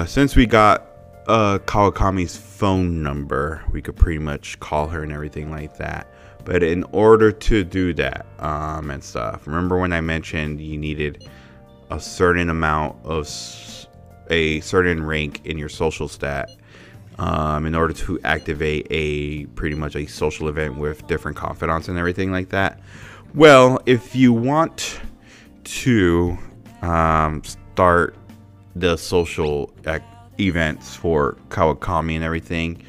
since we got Kawakami's phone number, we could pretty much call her and everything like that. But in order to do that and stuff, remember when I mentioned you needed a certain amount of a certain rank in your social stat in order to activate a pretty much a social event with different confidants and everything like that? Well, if you want to start the social events for Kawakami and everything,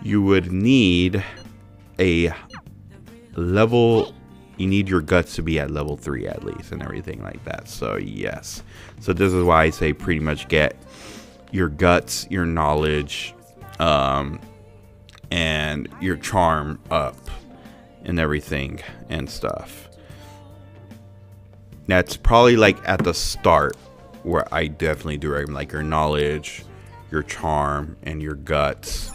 you would need a level, you need your guts to be at level 3 at least and everything like that. So yes, so this is why I say pretty much get your guts, your knowledge, and your charm up and everything and stuff. That's probably like at the start where I definitely do recommend, like your knowledge, your charm, and your guts,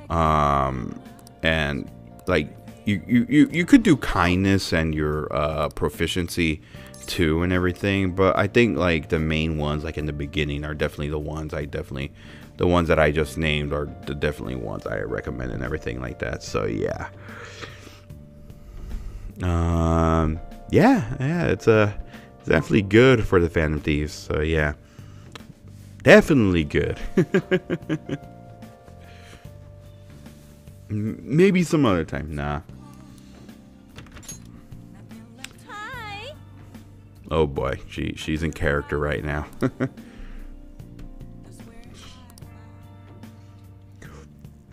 and like you could do kindness and your proficiency too and everything, but I think like the main ones like in the beginning are definitely the ones that I just named are the definitely ones I recommend and everything like that. So yeah, it's definitely good for the Phantom Thieves. So yeah, definitely good. Maybe some other time. Nah. Hi. Oh boy, she's in character right now.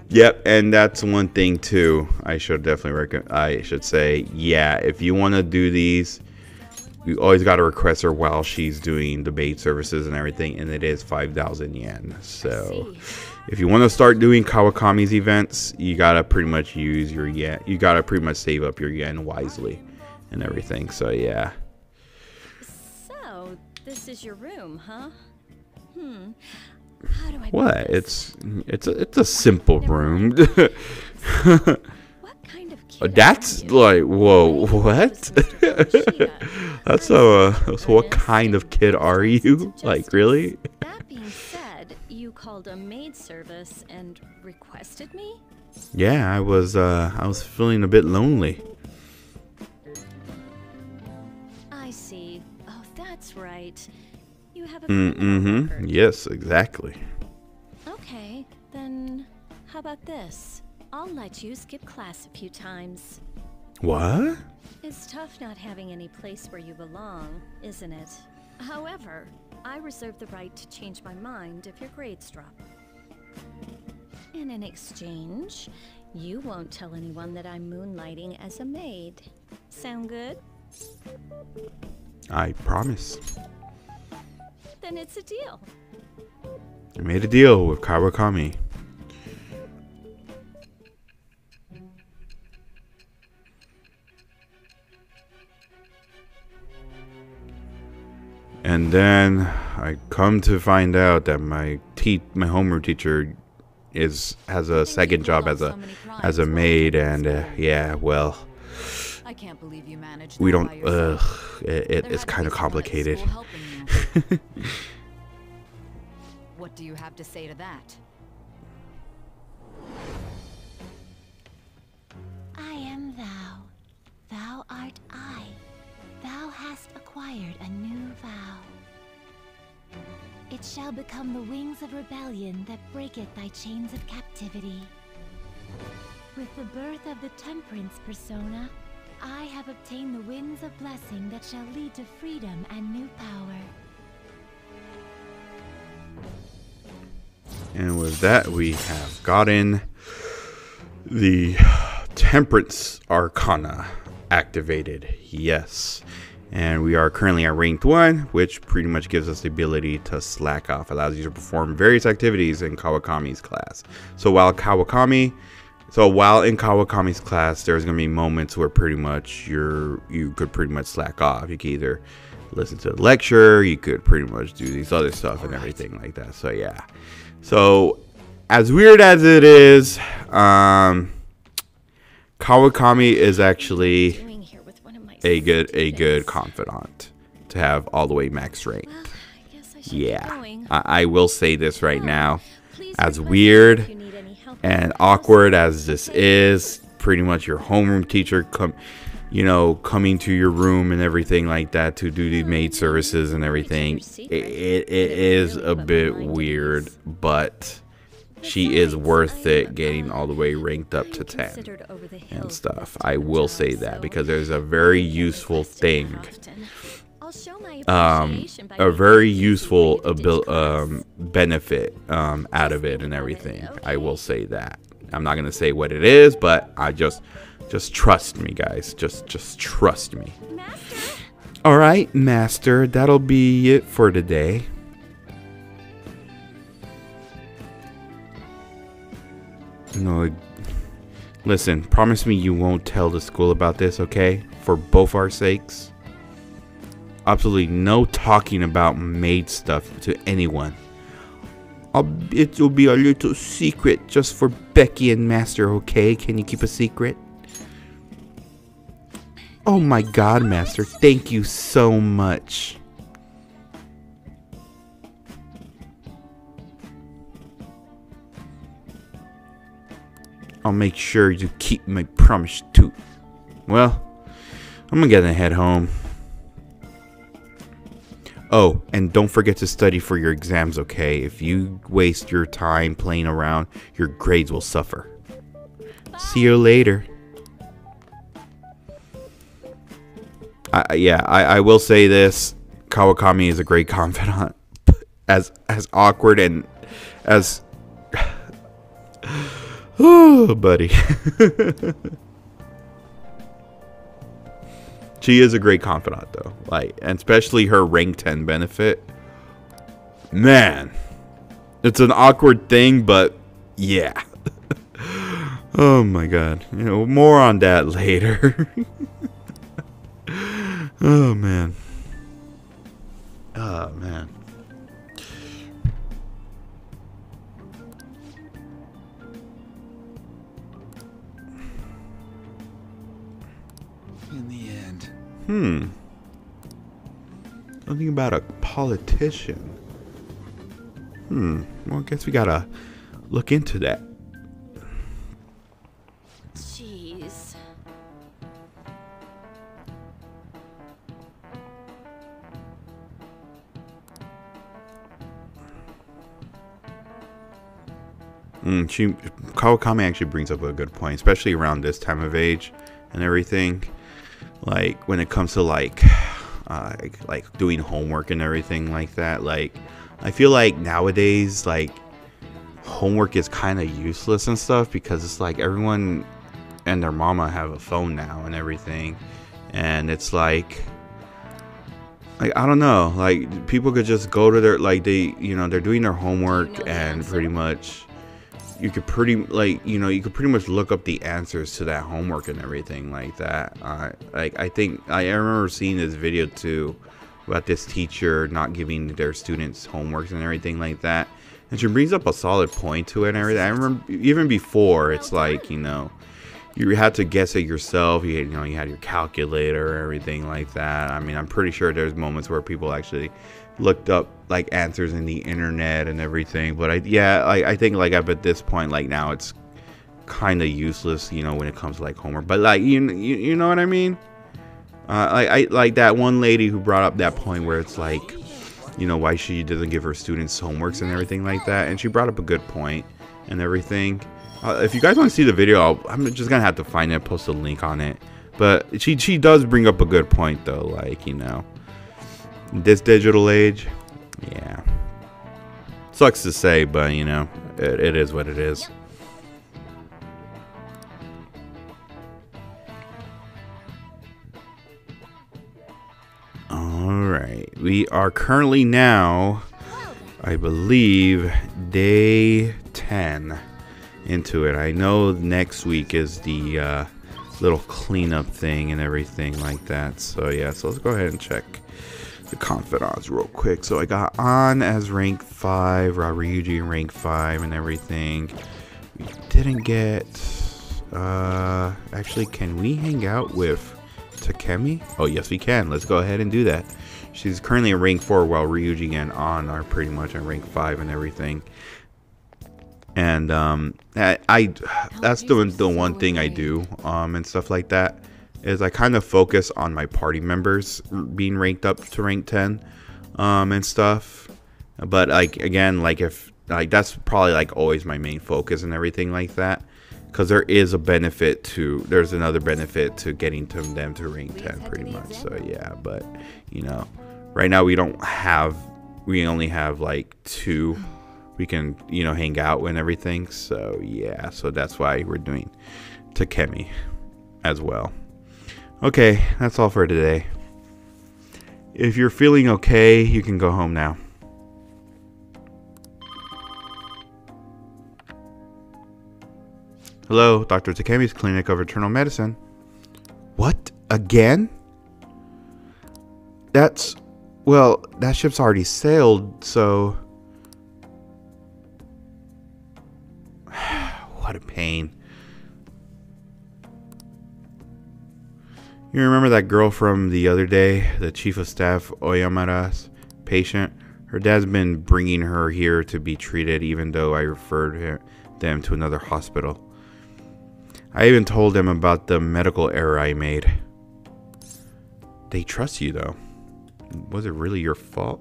Yep, and that's one thing too. I should definitely I should say, yeah, if you want to do these, you always got to request her while she's doing the maid services and everything, and it is 5,000 yen. So if you want to start doing Kawakami's events, you gotta pretty much use your yen. You gotta pretty much save up your yen wisely and everything. So yeah. So this is your room, huh? How do I What? do this? It's a simple room. What kind of kid That's are you? like, whoa, My name what? is Mr. That's Yoshida. so what kind of kid are you? Like, really? That being said, you called a maid service and requested me? Yeah, I was feeling a bit lonely. I see. Oh, that's right. You have a Mm-hmm. record. Yes, exactly. Okay, then how about this? I'll let you skip class a few times. What? It's tough not having any place where you belong, isn't it? However, I reserve the right to change my mind if your grades drop. And in exchange, you won't tell anyone that I'm moonlighting as a maid. Sound good? I promise. Then it's a deal. I made a deal with Kawakami. And then I come to find out that my homeroom teacher has a second job as a maid, and yeah, well, I can't believe you managed we that don't. by yourself. It's kind of complicated. What do you have to say to that? I am thou. Thou art I. Thou hast acquired a new vow. It shall become the wings of rebellion that breaketh thy chains of captivity. With the birth of the temperance persona, I have obtained the winds of blessing that shall lead to freedom and new power. And with that, we have gotten the Temperance Arcana activated. Yes. And we are currently at ranked 1, which pretty much gives us the ability to slack off. Allows you to perform various activities in Kawakami's class. So while in Kawakami's class, there's going to be moments where pretty much you could pretty much slack off. You could either listen to the lecture, you could pretty much do these other stuff and everything like that. So yeah. So as weird as it is, Kawakami is actually a good confidant to have all the way max ranked. Well, I guess I should Yeah, get going. I will say this right now. Please As request me weird if you need any help and with the house. awkward as this is, pretty much your homeroom teacher coming to your room and everything like that to do the maid services and everything. It is a bit weird, but she is worth it getting all the way ranked up to 10 and stuff. I will say that because there's a very useful thing, a very useful benefit out of it and everything. I will say that. I'm not gonna say what it is, but I just trust me, guys. Just trust me. All right, Master. That'll be it for today. No, listen, promise me you won't tell the school about this, okay? For both our sakes. Absolutely no talking about maid stuff to anyone. It will be a little secret just for Becky and Master, okay? Can you keep a secret? Oh my god, Master, thank you so much. I'll make sure you keep my promise too. Well, I'm gonna head home. Oh, and don't forget to study for your exams, okay? If you waste your time playing around, your grades will suffer. See you later. I will say this. Kawakami is a great confidant. As awkward and as... Oh, buddy. She is a great confidant though. Like, and especially her rank 10 benefit. Man, it's an awkward thing, but yeah. Oh my god. You know, more on that later. Oh man. Oh man. In the end. Something about a politician. Well, I guess we gotta look into that. Jeez. Kawakami actually brings up a good point, especially around this time of age and everything. Like when it comes to like doing homework and everything like that. Like I feel like nowadays, like homework is kind of useless and stuff because it's like everyone and their mama have a phone now and everything, and it's like I don't know, like people could just go to their they're doing their homework and pretty much you could pretty much look up the answers to that homework and everything like that. I think I remember seeing this video too about this teacher not giving their students homeworks and everything like that, and she brings up a solid point to it and everything. I remember even before, it's like, you had to guess it yourself. You had your calculator and everything like that. I mean, I'm pretty sure there's moments where people actually looked up like answers in the internet and everything, but I think like up at this point, like now it's kind of useless, when it comes to like homework. But like you know what I mean? I like that one lady who brought up that point where it's like, why she doesn't give her students homeworks and everything like that, and she brought up a good point and everything. If you guys want to see the video, I'm just gonna have to find it, post a link on it. But she does bring up a good point though, like this digital age, yeah, sucks to say, but it is what it is. Alright, we are currently now, I believe, day 10 into it. I know next week is the little cleanup thing and everything like that, so yeah, so let's go ahead and check the confidants real quick. So I got on as rank 5, Ryuji rank 5 and everything. We didn't get actually, can we hang out with Takemi? Oh yes we can. Let's go ahead and do that. She's currently in rank 4 while Ryuji and On are pretty much in rank 5 and everything. And that's the one thing I do and stuff like that, is I kind of focus on my party members being ranked up to rank 10 and stuff. But like again, like if like that's probably like always my main focus and everything like that, because there's another benefit to getting to them to rank 10 pretty much. So yeah, but right now we only have like 2 we can hang out and everything. So yeah, so that's why we're doing Takemi as well. Okay, that's all for today. If you're feeling okay, you can go home now. Hello, Dr. Takemi's Clinic of Eternal Medicine. What? Again? Well, that ship's already sailed, so... What a pain. You remember that girl from the other day, the Chief of Staff Oyamara's patient? Her dad's been bringing her here to be treated, even though I referred them to another hospital. I even told them about the medical error I made. They trust you, though. Was it really your fault?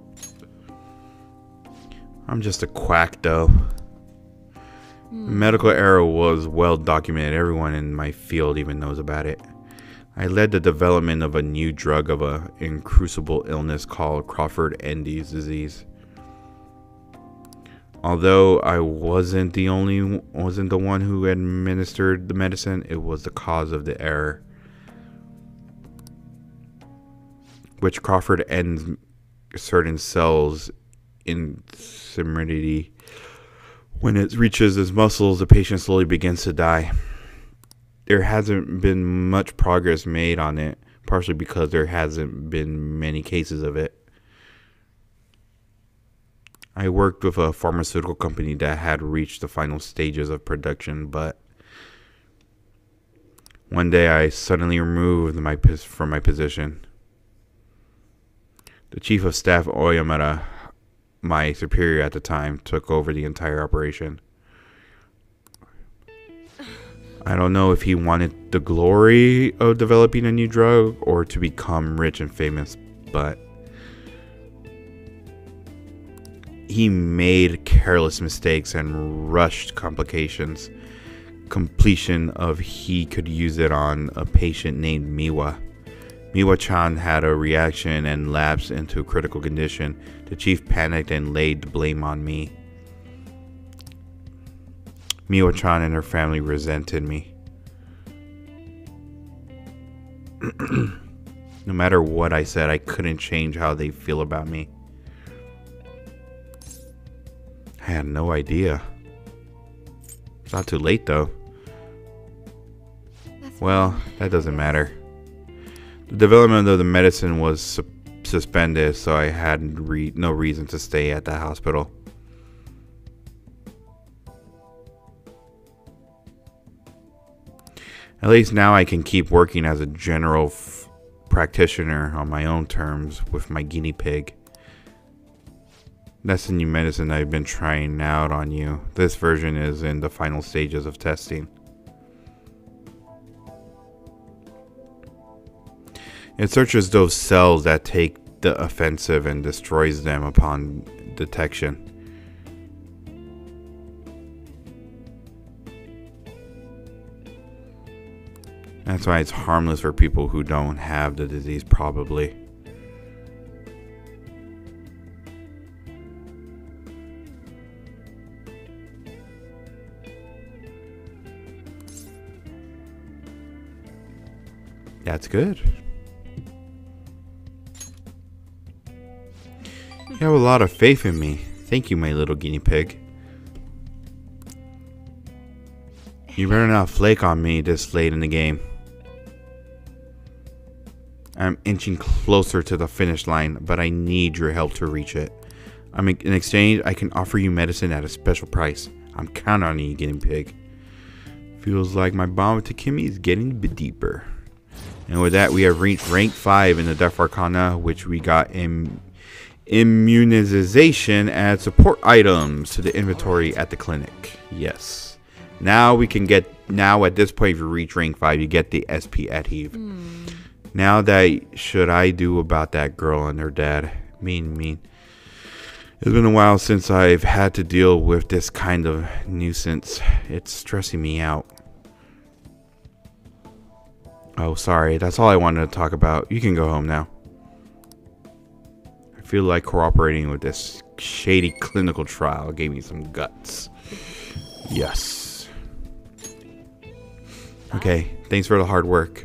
I'm just a quack, though. The medical error was well documented. Everyone in my field even knows about it. I led the development of a new drug of an incurable illness called Crawford-Endy's disease. Although I wasn't the one who administered the medicine, it was the cause of the error. which Crawford ends certain cells in similitude. When it reaches its muscles, the patient slowly begins to die. There hasn't been much progress made on it, partially because there hasn't been many cases of it. I worked with a pharmaceutical company that had reached the final stages of production, but one day I suddenly removed from my position. The chief of staff, Oyamada, my superior at the time, took over the entire operation. I don't know if he wanted the glory of developing a new drug or to become rich and famous, but he made careless mistakes and rushed completion of he could use it on a patient named Miwa. Miwa-chan had a reaction and lapsed into a critical condition. The chief panicked and laid the blame on me. Miwa-chan and her family resented me. No matter what I said, I couldn't change how they feel about me. I had no idea. It's not too late though. Well, that doesn't matter. The development of the medicine was suspended, so I had no reason to stay at the hospital. At least now I can keep working as a general practitioner on my own terms with my guinea pig. That's the new medicine I've been trying out on you. This version is in the final stages of testing. It searches those cells that take the offensive and destroys them upon detection. That's why it's harmless for people who don't have the disease, probably. That's good. You have a lot of faith in me. Thank you, my little guinea pig. You better not flake on me this late in the game. I'm inching closer to the finish line, but I need your help to reach it. In exchange, I can offer you medicine at a special price. I'm counting on you, guinea pig. Feels like my bond with Takemi is getting a bit deeper. And with that, we have reached rank 5 in the Death Arcana, which we got in immunization as support items to the inventory at the clinic. Yes. Now we can get, at this point, if you reach rank 5, you get the SP adhesive. Now that, should I do about that girl and her dad? Mean. It's been a while since I've had to deal with this kind of nuisance. It's stressing me out. Oh, sorry. That's all I wanted to talk about. You can go home now. I feel like cooperating with this shady clinical trial gave me some guts. Yes. Okay. Thanks for the hard work.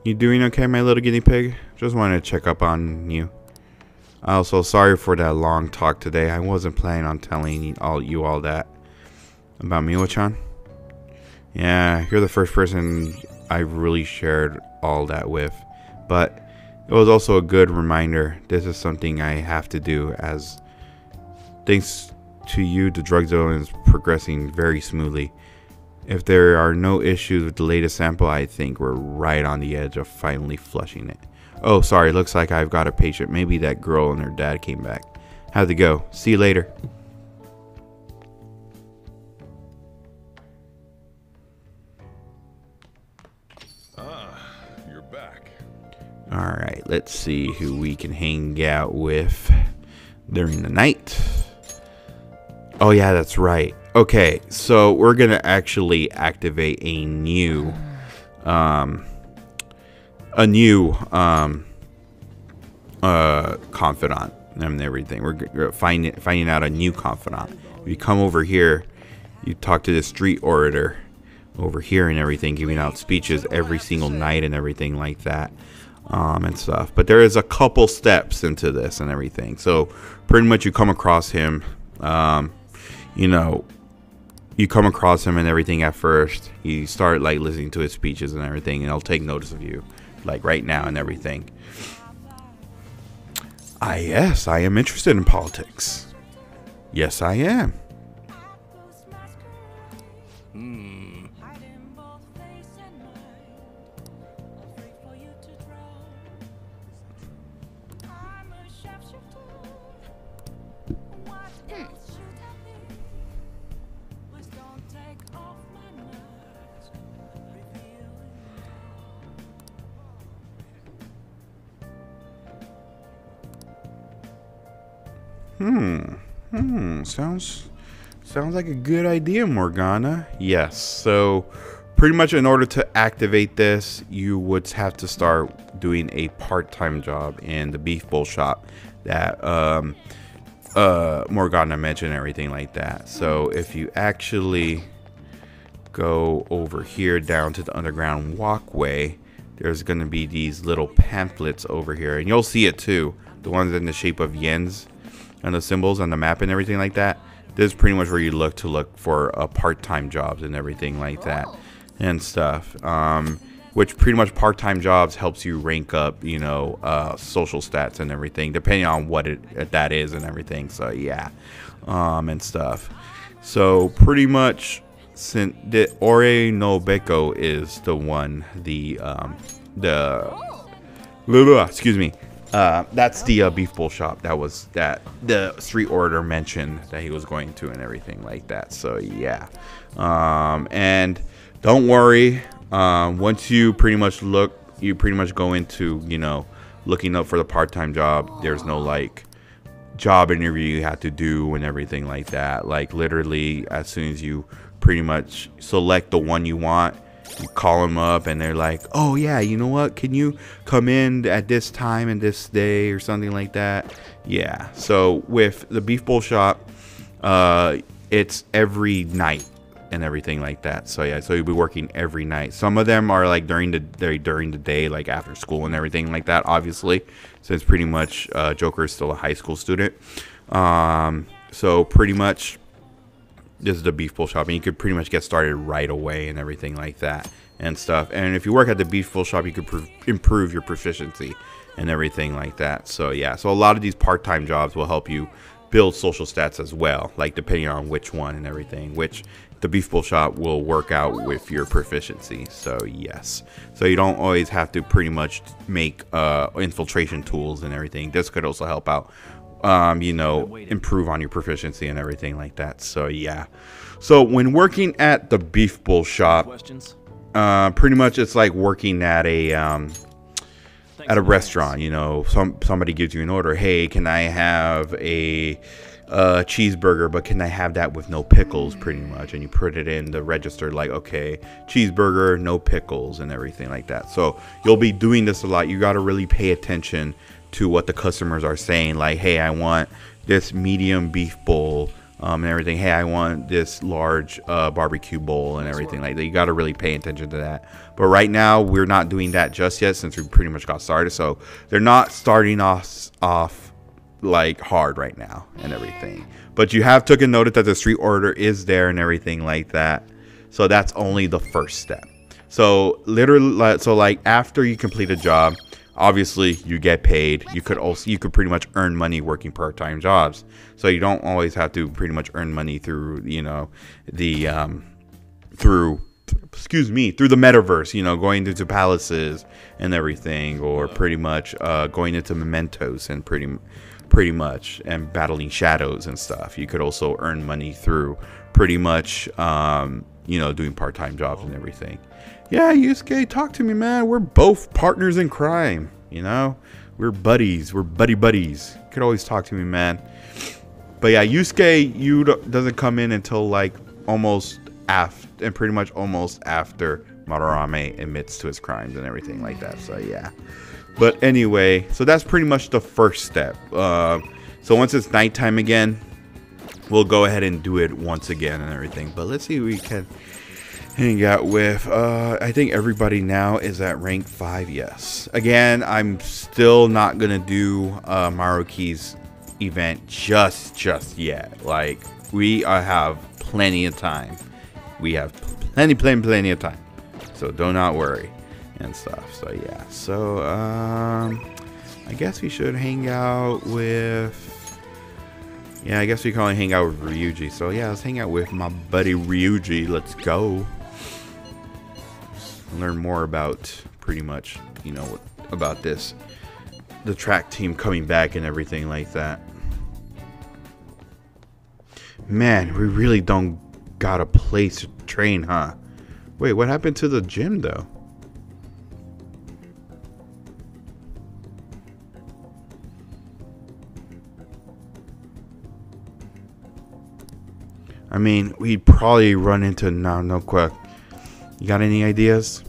You doing okay, my little guinea pig? Just wanted to check up on you. Also, sorry for that long talk today. I wasn't planning on telling you all that. About Miwa-chan? Yeah, you're the first person I've really shared all that with. But it was also a good reminder. This is something I have to do, as thanks to you, the drug zone is progressing very smoothly. If there are no issues with the latest sample, I think we're right on the edge of finally flushing it. Oh, sorry, looks like I've got a patient. Maybe that girl and her dad came back. How'd it go? See you later. You're back. Alright, let's see who we can hang out with during the night. Oh yeah, that's right. Okay, so we're gonna actually activate a new confidant and everything. We're finding out a new confidant. you come over here, you talk to the street orator over here and everything, giving out speeches every single night and everything like that, and stuff. But there is a couple steps into this and everything. So pretty much you come across him, you know, you come across him and everything at first. You start like listening to his speeches and everything, and he'll take notice of you, like right now and everything. Yes, I am interested in politics. Yes, I am. Sounds like a good idea, Morgana. Yes, so pretty much in order to activate this, you would have to start doing a part-time job in the beef bowl shop that Morgana mentioned, everything like that. So if you actually go over here down to the underground walkway, there's going to be these little pamphlets over here, and you'll see it too, the ones in the shape of yens and the symbols on the map and everything like that. This is pretty much where you look for part-time jobs and everything like that and stuff, which pretty much part-time jobs helps you rank up, you know, social stats and everything, depending on what that is and everything. So yeah, and stuff. So pretty much, since the Ore no Beko is the one, excuse me, that's the beef bowl shop that the street orator mentioned that he was going to and everything like that. So yeah, and don't worry, once you pretty much go into, you know, looking up for the part-time job, there's no like job interview you have to do and everything like that. Like literally, as soon as you pretty much select the one you want, you call them up and they're like, oh yeah, you know what, can you come in at this time and this day or something like that. Yeah, so with the beef bowl shop, it's every night and everything like that. So yeah, so you'll be working every night. Some of them are like during the day, like after school and everything like that, obviously, since pretty much Joker is still a high school student. So pretty much this is the beef bowl shop, and you could pretty much get started right away and everything like that and stuff. And if you work at the beef bowl shop, you could improve your proficiency and everything like that. So yeah, so a lot of these part-time jobs will help you build social stats as well, like depending on which one and everything, which the beef bowl shop will work out with your proficiency. So yes, so you don't always have to pretty much make infiltration tools and everything. This could also help out, you know, improve on your proficiency and everything like that. So yeah, so when working at the beef bowl shop, pretty much it's like working at a restaurant. You know, somebody gives you an order. Hey, can I have a cheeseburger, but can I have that with no pickles, pretty much? And you put it in the register like, okay, cheeseburger, no pickles and everything like that. So you'll be doing this a lot. You got to really pay attention to what the customers are saying, like, hey, I want this medium beef bowl, and everything. Hey, I want this large barbecue bowl and everything like that. You got to really pay attention to that. But right now we're not doing that just yet, since we pretty much got started. So they're not starting off like hard right now and everything. But you have taken notice that the street order is there and everything like that. So that's only the first step. So literally, so like after you complete a job, obviously you get paid. You could pretty much earn money working part-time jobs. So you don't always have to pretty much earn money through, you know, the through the metaverse, you know, going into palaces and everything, or pretty much going into mementos and pretty much and battling shadows and stuff. You could also earn money through pretty much you know, doing part-time jobs and everything. Yeah, Yusuke, talk to me, man. We're both partners in crime, you know? We're buddies. We're buddies. You could always talk to me, man. But yeah, Yusuke, doesn't come in until like almost after, and pretty much almost after Madarame admits to his crimes and everything like that. So yeah. But anyway, so that's pretty much the first step. So once it's nighttime again, we'll go ahead and do it once again and everything. But let's see who we can hang out with. I think everybody now is at rank 5. Yes. Again, I'm still not gonna do Maruki's event just yet. Like, we have plenty of time. We have plenty of time. So do not worry and stuff. So yeah. So I guess we should hang out with. Yeah, I guess we can only hang out with Ryuji. So yeah, let's hang out with my buddy Ryuji. Let's go. Learn more about pretty much, you know, about this, the track team coming back and everything like that. Man, we really don't got a place to train, huh? Wait, what happened to the gym though? I mean, we'd probably run into Nanoqua. You got any ideas?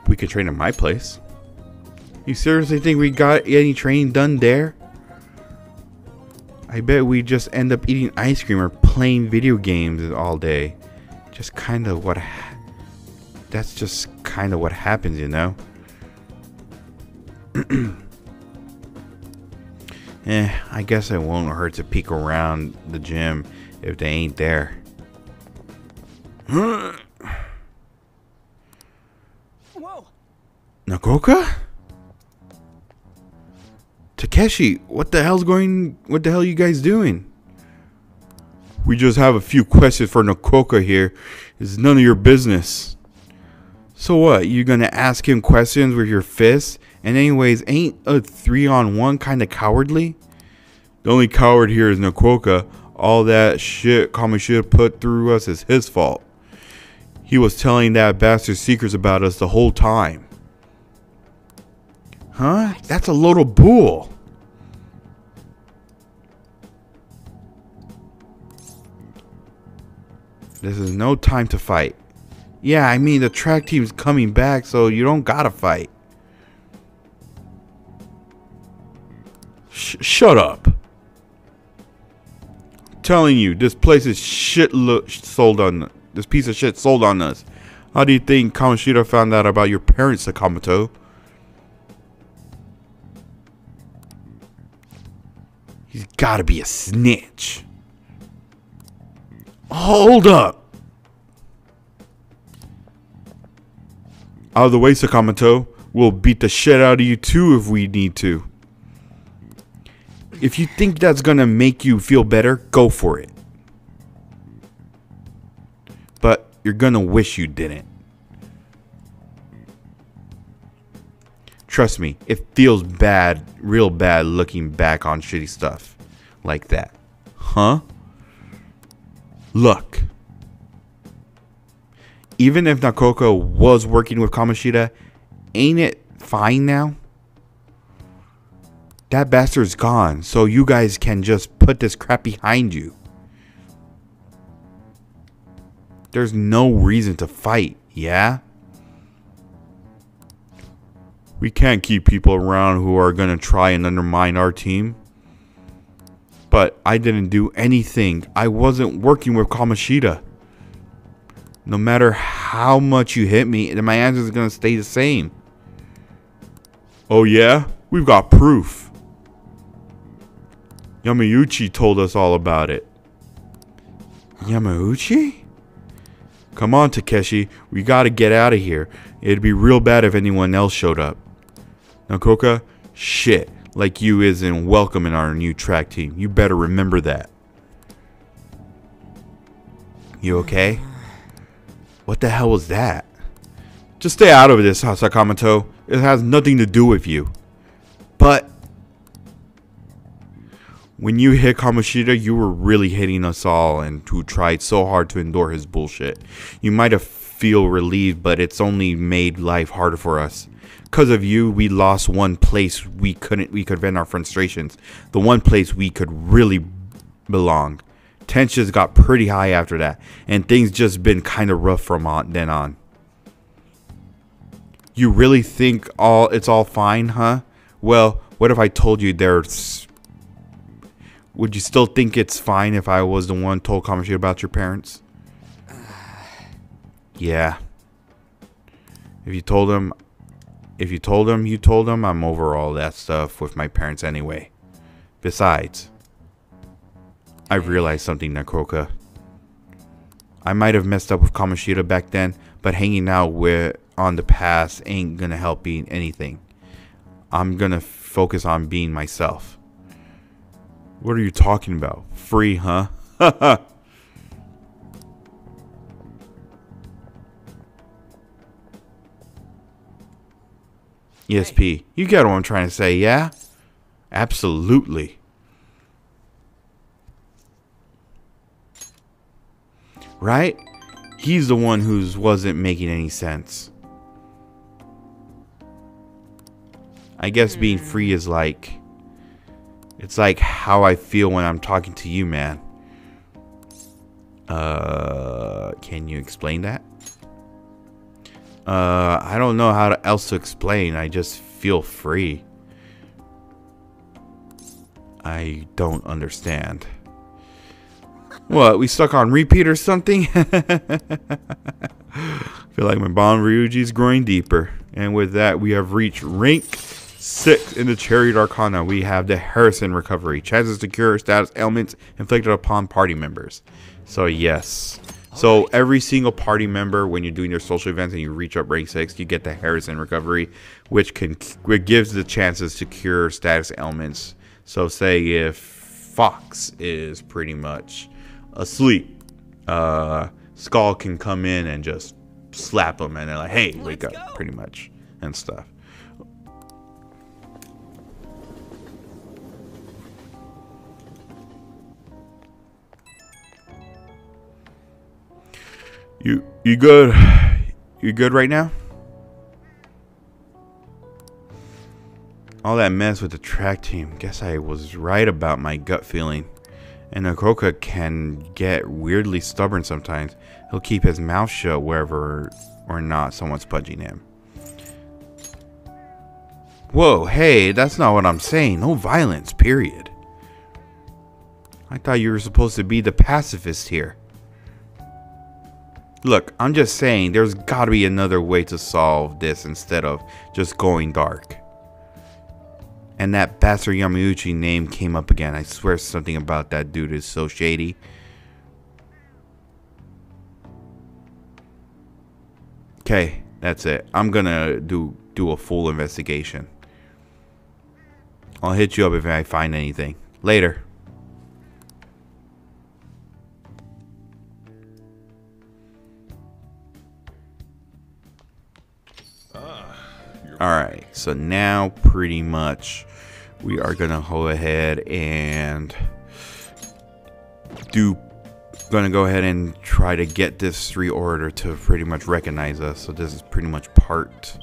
We could train at my place. You seriously think we got any training done there? I bet we just end up eating ice cream or playing video games all day. Just kind of what... That's just kind of what happens, you know? I guess it won't hurt to peek around the gym if they ain't there. Whoa! Nakoka? Takeshi, what the hell are you guys doing? We just have a few questions for Nakoka here. It's none of your business. So what, you gonna ask him questions with your fists? And anyways, ain't a 3-on-1 kind of cowardly? The only coward here is Nakoka. All that shit Kamoshida put through us is his fault. He was telling that bastard secrets about us the whole time. Huh? That's a load of bull. This is no time to fight. Yeah, I mean, the track team's coming back, so you don't gotta fight. Shut up. I'm telling you, this place is sold on. This piece of shit sold on us. How do you think Kamoshida found out about your parents, Sakamoto? He's gotta be a snitch. Hold up. Out of the way, Sakamoto. We'll beat the shit out of you too if we need to. If you think that's gonna make you feel better, go for it. But you're gonna wish you didn't. Trust me, it feels bad, real bad looking back on shitty stuff like that. Huh? Look. Even if Nakoka was working with Kamoshida, ain't it fine now? That bastard's gone, so you guys can just put this crap behind you. There's no reason to fight, yeah? We can't keep people around who are gonna try and undermine our team. But I didn't do anything. I wasn't working with Kamoshida. No matter how much you hit me, my answer is gonna stay the same. Oh yeah? We've got proof. Yamauchi told us all about it. Yamauchi? Come on, Takeshi. We gotta get out of here. It'd be real bad if anyone else showed up. Nakoka, shit like you isn't welcome in our new track team. You better remember that. You okay? What the hell was that? Just stay out of this, Sakamoto. It has nothing to do with you. But when you hit Kamoshida, you were really hitting us all and who tried so hard to endure his bullshit. You might have feel relieved, but it's only made life harder for us. Because of you, we lost one place we could vent our frustrations. The one place we could really belong. Tensions got pretty high after that, and things just been kind of rough from then on. You really think it's all fine, huh? Well, what if I told you Would you still think it's fine if I was the one told Kamoshida about your parents? Yeah. If you told him, you told him, I'm over all that stuff with my parents anyway. Besides, I've realized something, Nekroka. I might have messed up with Kamoshida back then, but hanging out with on the past ain't gonna help me anything. I'm gonna focus on being myself. What are you talking about? Free, huh? ESP, you get what I'm trying to say, yeah? Absolutely. Right? He's the one who wasn't making any sense. I guess being free is like... It's like how I feel when I'm talking to you, man. Can you explain that? I don't know how else to explain. I just feel free. I don't understand. What, we stuck on repeat or something? Feel like my bond Ryuji is growing deeper. And with that, we have reached rank 6 in the Chariot Arcana. We have the Harrison Recovery. Chances to cure status ailments inflicted upon party members. So yes. So every single party member, when you're doing your social events and you reach up rank 6, you get the Harrison Recovery, which gives the chances to cure status ailments. So say if Fox is pretty much asleep, Skull can come in and just slap him and they're like, hey, wake up, pretty much, and stuff. You good? You good right now? All that mess with the track team. Guess I was right about my gut feeling. And Nekroka can get weirdly stubborn sometimes. He'll keep his mouth shut wherever or not someone's pudging him. Whoa, hey, that's not what I'm saying. No violence, period. I thought you were supposed to be the pacifist here. Look, I'm just saying there's got to be another way to solve this instead of just going dark. And that bastard Yamauchi name came up again. I swear something about that dude is so shady. Okay, that's it. I'm gonna do a full investigation. I'll hit you up if I find anything. Later. Alright, so now pretty much we are gonna go ahead and go ahead and try to get this reorder to pretty much recognize us. So this is pretty much part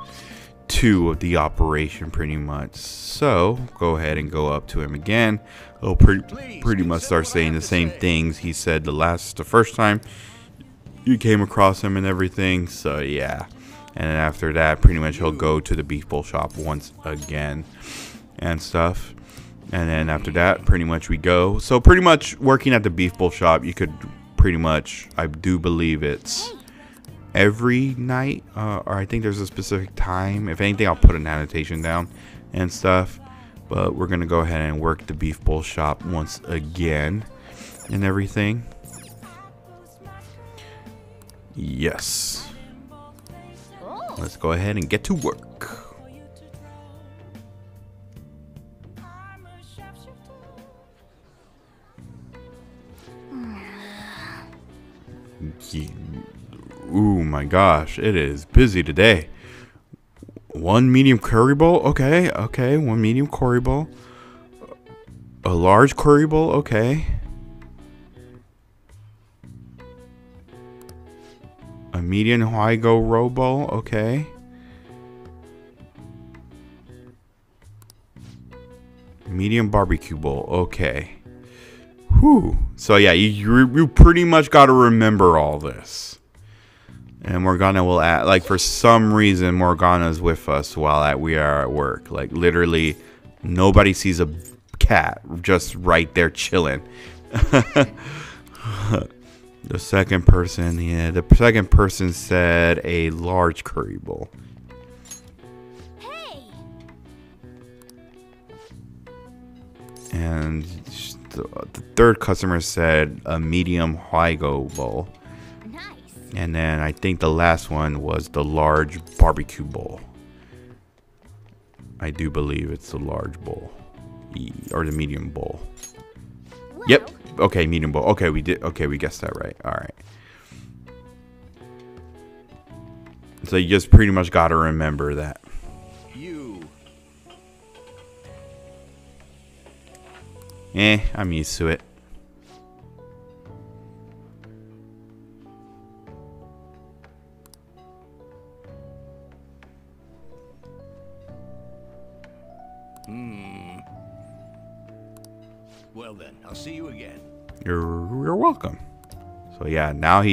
2 of the operation pretty much. So go ahead and go up to him again. He'll pretty much start saying the same things he said the first time you came across him and everything. So yeah. And then after that, pretty much he'll go to the beef bowl shop once again and stuff. And then after that, pretty much we go. So pretty much working at the beef bowl shop, you could pretty much, I do believe it's every night. Or I think there's a specific time. If anything, I'll put an annotation down and stuff. But we're going to go ahead and work the beef bowl shop once again and everything. Yes. Let's go ahead and get to work. Ooh my gosh, it is busy today. One medium curry bowl, okay, okay. One medium curry bowl. A large curry bowl, okay. A medium Huigo roe bowl, okay. Medium barbecue bowl, okay. Whew. So yeah, you pretty much got to remember all this. And Morgana will add, like for some reason Morgana's with us while we are at work. Like literally nobody sees a cat just right there chilling. The second person, yeah, the second person said a large curry bowl. Hey. And the third customer said a medium Huaygo bowl. Nice. And then I think the last one was the large barbecue bowl. I do believe it's the large bowl. Or the medium bowl. Well, Yep. Okay, medium bowl. Okay, we did. Okay, we guessed that right. All right. So you just pretty much got to remember that. You. I'm used to it. Well then, I'll see you again. You're welcome. So yeah, now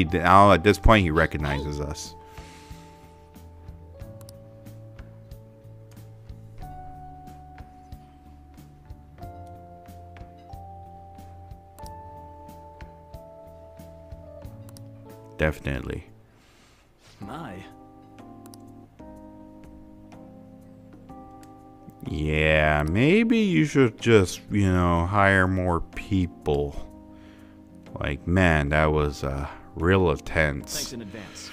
at this point he recognizes us. Definitely. My. Yeah, maybe you should just, hire more people. Like, man, that was real intense. Thanks in advance.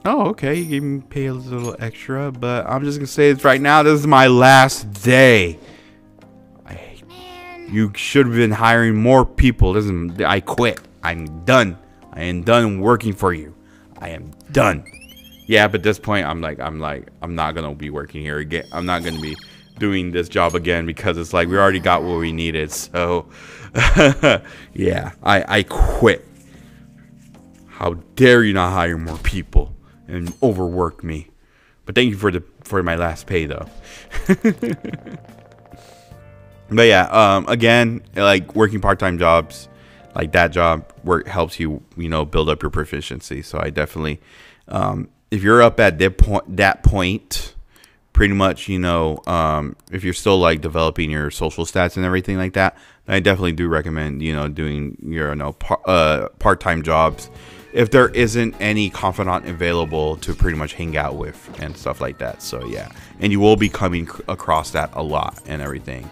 Oh, okay, you gave me pay a little extra, but I'm just gonna say this right now, this is my last day. You should have been hiring more people. I quit. I'm done. I am done working for you. I am done. Yeah, but at this point, I'm not gonna be working here again. I'm not gonna be doing this job again because it's like we already got what we needed. So, yeah, I quit. How dare you not hire more people and overwork me? But thank you for my last pay though. But yeah, again, like working part-time jobs, like that job helps you, build up your proficiency. So I definitely, if you're up at that point, pretty much, if you're still like developing your social stats and everything like that, then I definitely do recommend, doing your, part-time jobs if there isn't any confidant available to pretty much hang out with and stuff like that. So yeah, and you will be coming across that a lot and everything.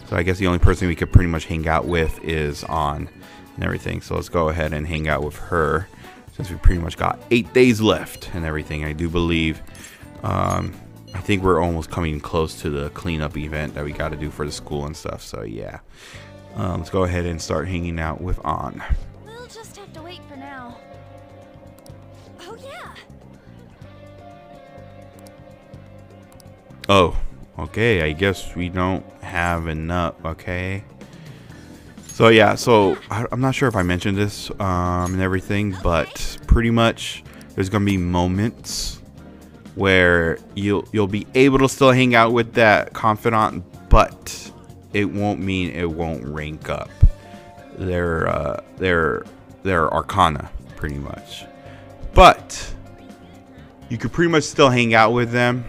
So I guess the only person we could pretty much hang out with is On and everything. So let's go ahead and hang out with her since we pretty much got 8 days left and everything. I do believe, I think we're almost coming close to the cleanup event that we got to do for the school and stuff. So yeah, let's go ahead and start hanging out with On. We'll just have to wait for now. Oh yeah. Oh, okay. I guess we don't have enough. Okay. So yeah, so I'm not sure if I mentioned this and everything, but pretty much there's gonna be moments where you'll be able to still hang out with that confidant, but it won't mean it won't rank up. They're arcana pretty much, but you could pretty much still hang out with them.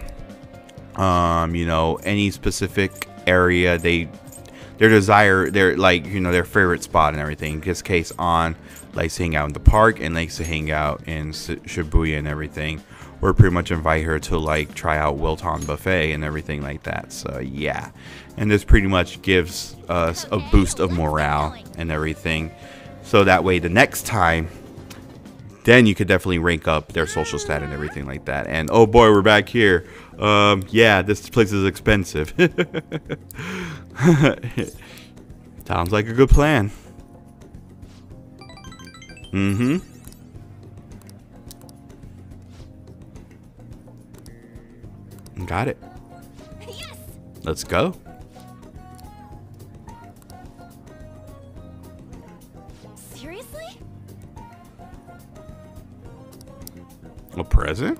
Any specific area their favorite spot and everything. In this case, On likes to hang out in the park and likes to hang out in Shibuya and everything. Or pretty much invite her to like try out Wilton Buffet and everything like that. So yeah, and this pretty much gives us a boost of morale and everything. So that way the next time, then you could definitely rank up their social stat and everything like that. And oh boy, we're back here. Yeah, this place is expensive. Sounds like a good plan. Mm-hmm. Got it. Yes. Let's go. Seriously? A present?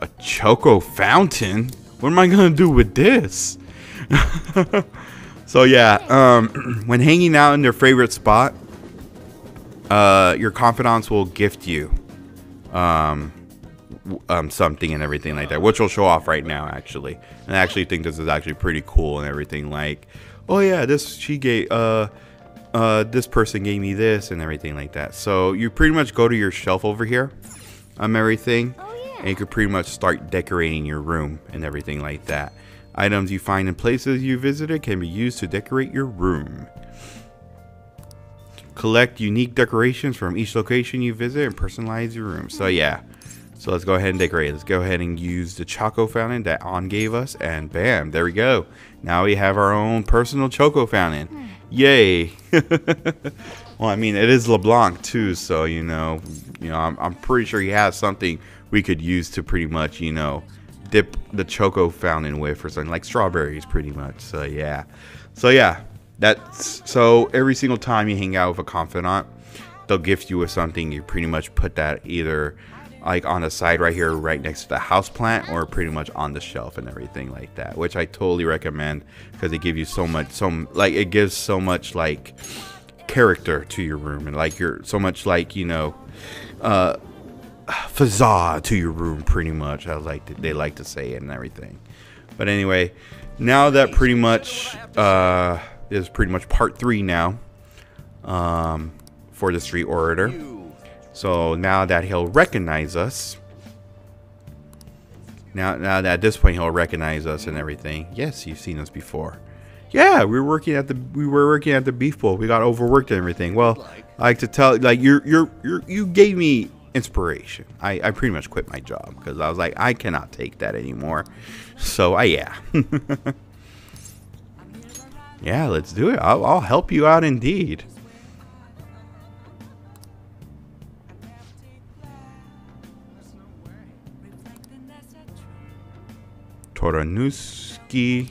A choco fountain? What am I gonna do with this? So yeah, when hanging out in their favorite spot, your confidants will gift you something and everything like that, which we'll show off right now actually. And I actually think this is actually pretty cool and everything. Like, oh yeah, this person gave me this and everything like that. So you pretty much go to your shelf over here, everything, and you could pretty much start decorating your room and everything like that. Items you find in places you visited can be used to decorate your room. Collect unique decorations from each location you visit and personalize your room. So yeah, so let's go ahead and decorate. Let's go ahead and use the Choco Fountain that On gave us, and bam, there we go. Now we have our own personal Choco Fountain. Yay. Well, I mean, it is LeBlanc too, so you know, I'm pretty sure he has something we could use to pretty much, you know, dip the Choco Fountain with, or something like strawberries, pretty much. So yeah, so every single time you hang out with a confidant, they'll gift you with something. You pretty much put that either like on the side right here, right next to the house plant, or pretty much on the shelf and everything like that, which I totally recommend because they give you so much, it gives so much like character to your room, and like so much like, you know, facade to your room, pretty much. They like to say it and everything. But anyway, now that pretty much is pretty much part 3 now for the street orator. So now that he'll recognize us, now that at this point he'll recognize us and everything. Yes, you've seen us before. Yeah, we were working at the beef bowl. We got overworked and everything. Well, I like to tell, like, you gave me inspiration. I pretty much quit my job because I was like, I cannot take that anymore. So yeah. Yeah, let's do it. I'll help you out indeed. Toranuski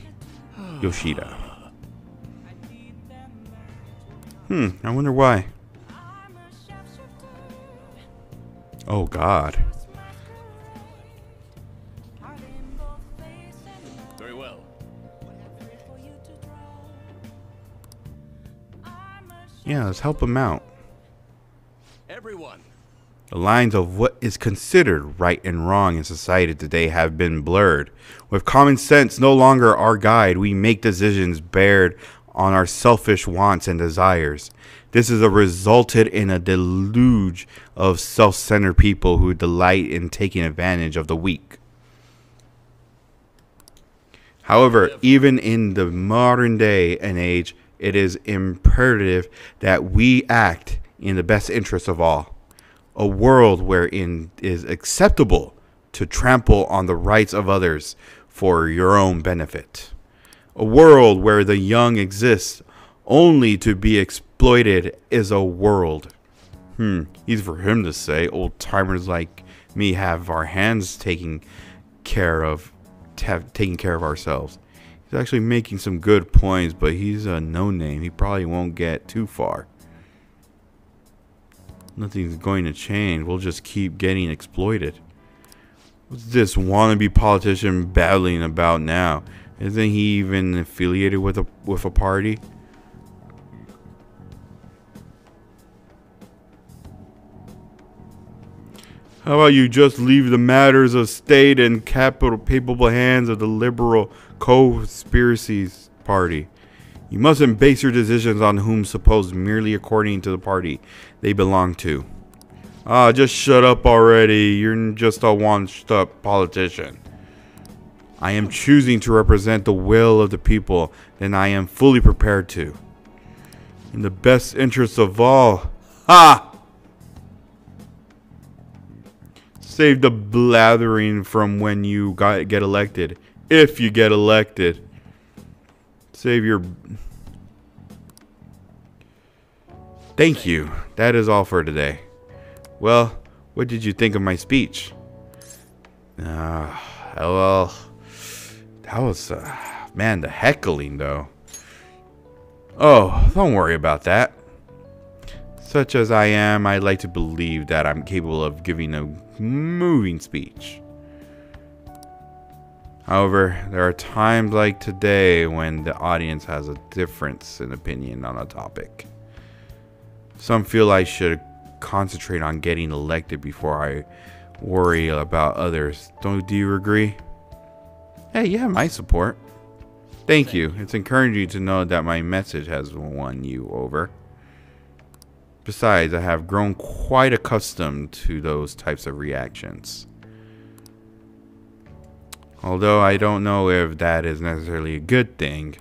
Yoshida. I wonder why. Oh God. Very well. Yeah, let's help him out. Everyone. The lines of what is considered right and wrong in society today have been blurred. With common sense no longer our guide, we make decisions based on our selfish wants and desires. This has resulted in a deluge of self-centered people who delight in taking advantage of the weak. However, even in the modern day and age, it is imperative that we act in the best interest of all. A world wherein it is acceptable to trample on the rights of others for your own benefit. A world where the young exist only to be exploited is a world. Easy for him to say. Old timers like me have our hands taking care of ourselves. He's actually making some good points, but he's a no-name. He probably won't get too far. Nothing's going to change. We'll just keep getting exploited. What's this wannabe politician battling about now? Isn't he even affiliated with a party? How about you just leave the matters of state and capital capable hands of the liberal conspiracies party? You mustn't base your decisions on whom supposed merely according to the party they belong to. Just shut up already. You're just a washed-up politician. I am choosing to represent the will of the people, and I am fully prepared to. In the best interest of all. Save the blathering from when you get elected. If you get elected. Save your... Thank you. That is all for today. Well, what did you think of my speech? Well, that was... man, the heckling, though. Oh, don't worry about that. Such as I am, I like to believe that I'm capable of giving a moving speech. However, there are times like today when the audience has a difference in opinion on a topic. Some feel I should concentrate on getting elected before I worry about others. Do you agree? Hey, you have my support. Thank you. It's encouraging to know that my message has won you over. Besides, I have grown quite accustomed to those types of reactions. Although I don't know if that is necessarily a good thing.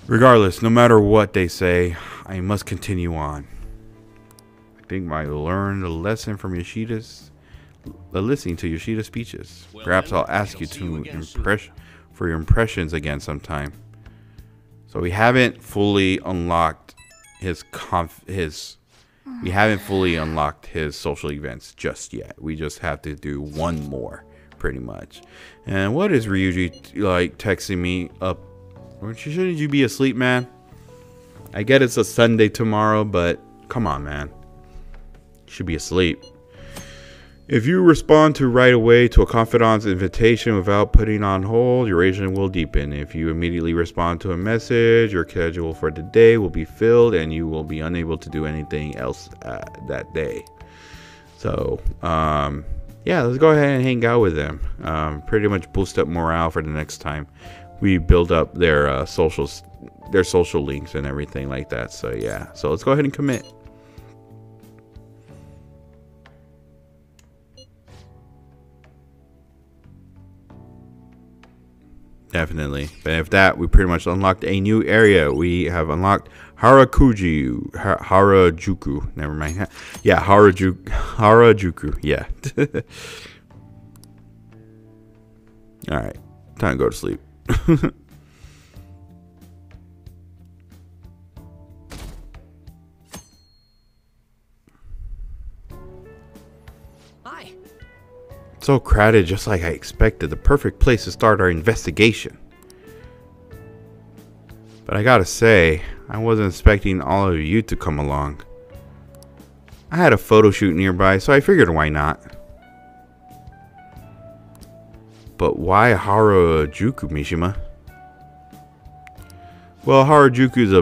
Regardless, no matter what they say, I must continue on. I think I learned a lesson from listening to Yoshida's speeches. Perhaps I'll ask you to for your impressions again sometime. So we haven't fully unlocked his social events just yet. We just have to do one more, pretty much. And what is Ryuji like texting me up? Shouldn't you be asleep, man? I get it's a Sunday tomorrow, but come on, man. You should be asleep. If you respond to right away to a confidant's invitation without putting on hold, your agent will deepen. If you immediately respond to a message, your schedule for the day will be filled and you will be unable to do anything else that day. So, yeah, let's go ahead and hang out with them. Pretty much boost up morale for the next time we build up their social links and everything like that. So yeah, so let's go ahead and commit. Definitely. But if that, we pretty much unlocked a new area. We have unlocked Harajuku. Never mind. Yeah, Harajuku. Yeah. All right, time to go to sleep. Hi. So crowded, just like I expected. The perfect place to start our investigation. But I gotta say, I wasn't expecting all of you to come along. I had a photo shoot nearby, so I figured why not. But why Harajuku, Mishima? Well, Harajuku is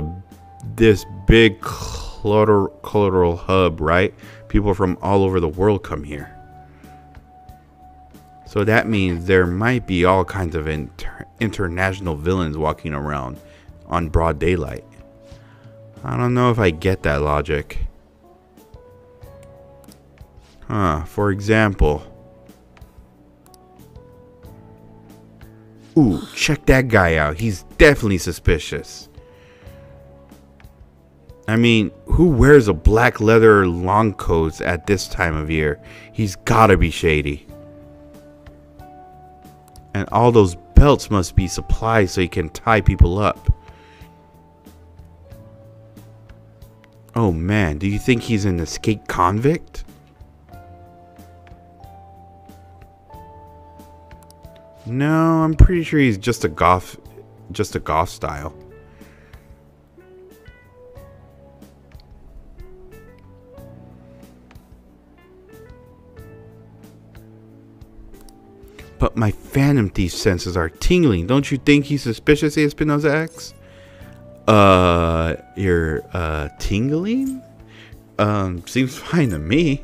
this big cultural hub, right? People from all over the world come here. So that means there might be all kinds of international villains walking around on broad daylight. I don't know if I get that logic. For example... Ooh, check that guy out. He's definitely suspicious. I mean, who wears a black leather long coat at this time of year? He's gotta be shady. And all those belts must be supplies so he can tie people up. Oh man, do you think he's an escaped convict? No, I'm pretty sure he's just a goth style. But my Phantom Thief senses are tingling. Don't you think he's suspicious, ESPNozaX? You're tingling? Seems fine to me.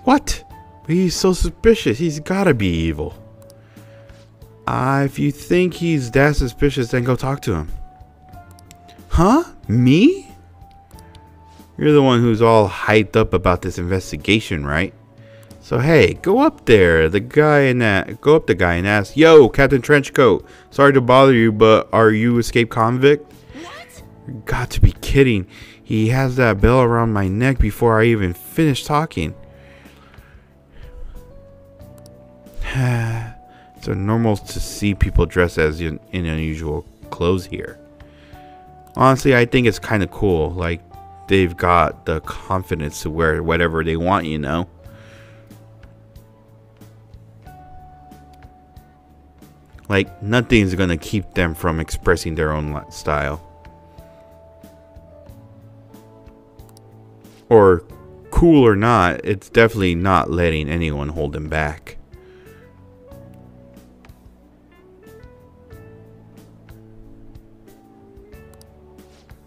What? He's so suspicious. He's gotta be evil. If you think he's that suspicious, then go talk to him. Huh? Me? You're the one who's all hyped up about this investigation, right? So hey, go up there, go up the guy and ask, "Yo, Captain Trenchcoat, sorry to bother you, but are you escaped convict?" What? You got to be kidding. He has that bell around my neck before I even finish talking. It's normal to see people dressed as in unusual clothes here. Honestly, I think it's kind of cool. Like, they've got the confidence to wear whatever they want, you know? Like, nothing's gonna keep them from expressing their own style. Or, cool or not, it's definitely not letting anyone hold them back.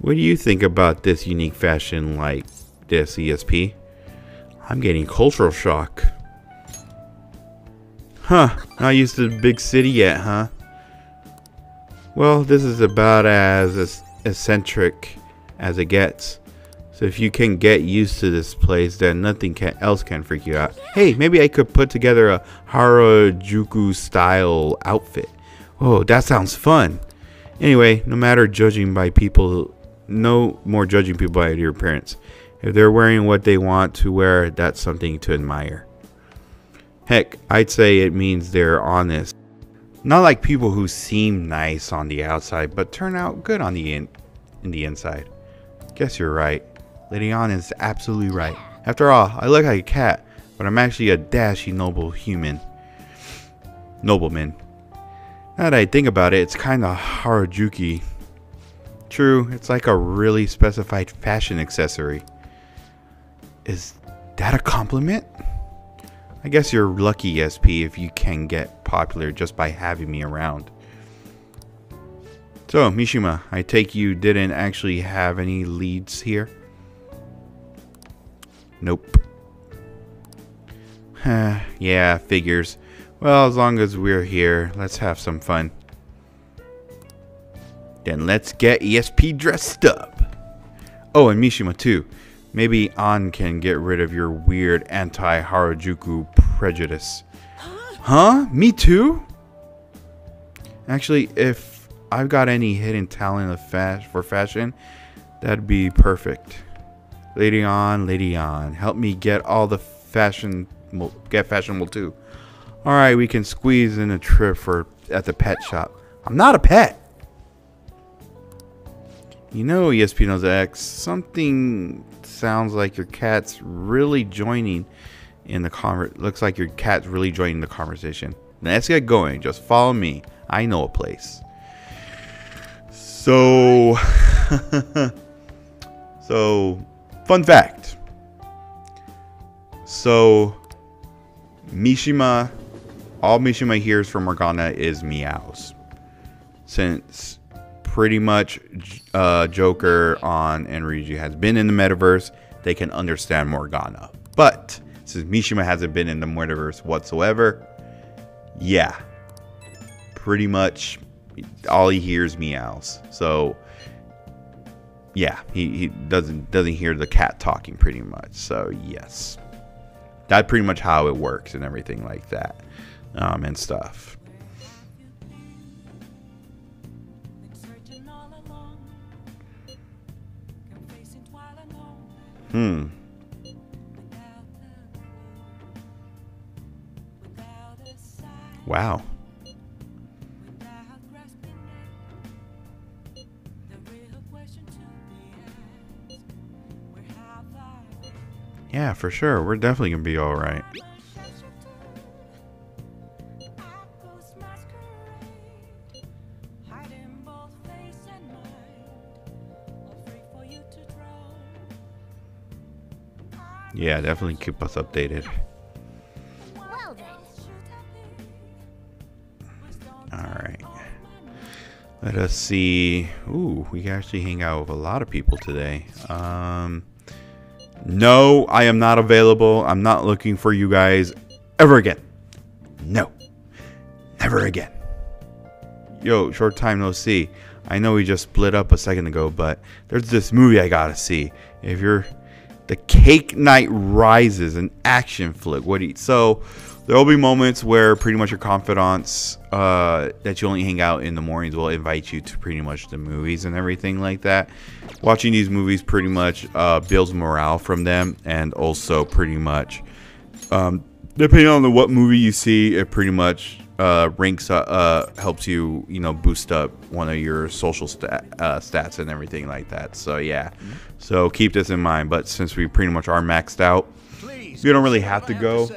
What do you think about this unique fashion, like this, ESP. I'm getting cultural shock. Huh, not used to the big city yet, huh? Well, this is about as eccentric as it gets. So if you can get used to this place, then nothing else can freak you out. Hey, maybe I could put together a Harajuku style outfit. Oh, that sounds fun. Anyway, no more judging people by your appearance. If they're wearing what they want to wear, that's something to admire. Heck, I'd say it means they're honest. Not like people who seem nice on the outside, but turn out good on in the inside. Guess you're right. Lady Ann is absolutely right. After all, I look like a cat, but I'm actually a dashing nobleman. Now that I think about it, it's kinda Harajuku. True, it's like a really specified fashion accessory. Is that a compliment? I guess you're lucky, ESP, if you can get popular just by having me around. So, Mishima, I take you didn't actually have any leads here? Nope. Yeah, figures. Well, as long as we're here, let's have some fun. Then let's get ESP dressed up. Oh, and Mishima too. Maybe An can get rid of your weird anti-Harajuku prejudice. Huh? Me too? Actually, if I've got any hidden talent for fashion, that'd be perfect. Lady Ann, help me get all the fashionable too. Alright, we can squeeze in a trip at the pet shop. I'm not a pet! You know, ESPNozaX, something sounds like your cat's really joining in the looks like your cat's really joining the conversation. Let's get going. Just follow me. I know a place. So, fun fact. So, Mishima, all Mishima hears from Morgana is meows. Since pretty much Joker and Ryuji has been in the metaverse, they can understand Morgana. But since Mishima hasn't been in the metaverse whatsoever, yeah, pretty much all he hears meows. So yeah, he doesn't hear the cat talking pretty much. So yes, that's pretty much how it works and everything like that, and stuff. Wow. Yeah, for sure. We're definitely gonna be all right. Yeah, definitely keep us updated. Well then. Alright. Let us see. Ooh, we can actually hang out with a lot of people today. No, I am not available. I'm not looking for you guys ever again. No. Never again. Yo, short time no see. I know we just split up a second ago, but there's this movie I gotta see. If you're... The Cake Night Rises, an action flick. So there will be moments where pretty much your confidants that you only hang out in the mornings will invite you to pretty much the movies and everything like that. Watching these movies pretty much builds morale from them, and also pretty much depending on what movie you see, it pretty much ranks helps you boost up one of your social stats and everything like that. So yeah, so keep this in mind. But since we pretty much are maxed out, you don't really have to go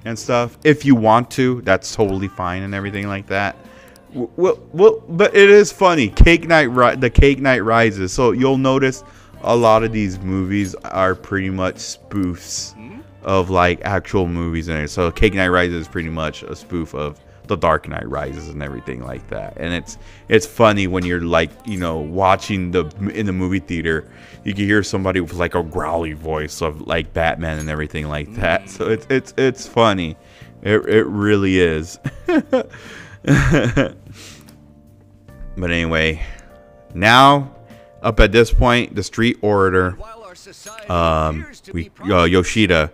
and stuff. If you want to, that's totally fine and everything like that. Well, but it is funny. The Cake Night Rises. So you'll notice a lot of these movies are pretty much spoofs of like actual movies in it. So Cake Night Rises is pretty much a spoof of The Dark Knight Rises and everything like that. And it's funny when you're like, you know, watching in the movie theater, you can hear somebody with like a growly voice of like Batman and everything like that. So it's funny. It really is. But anyway, now up at this point, the street orator, Yoshida,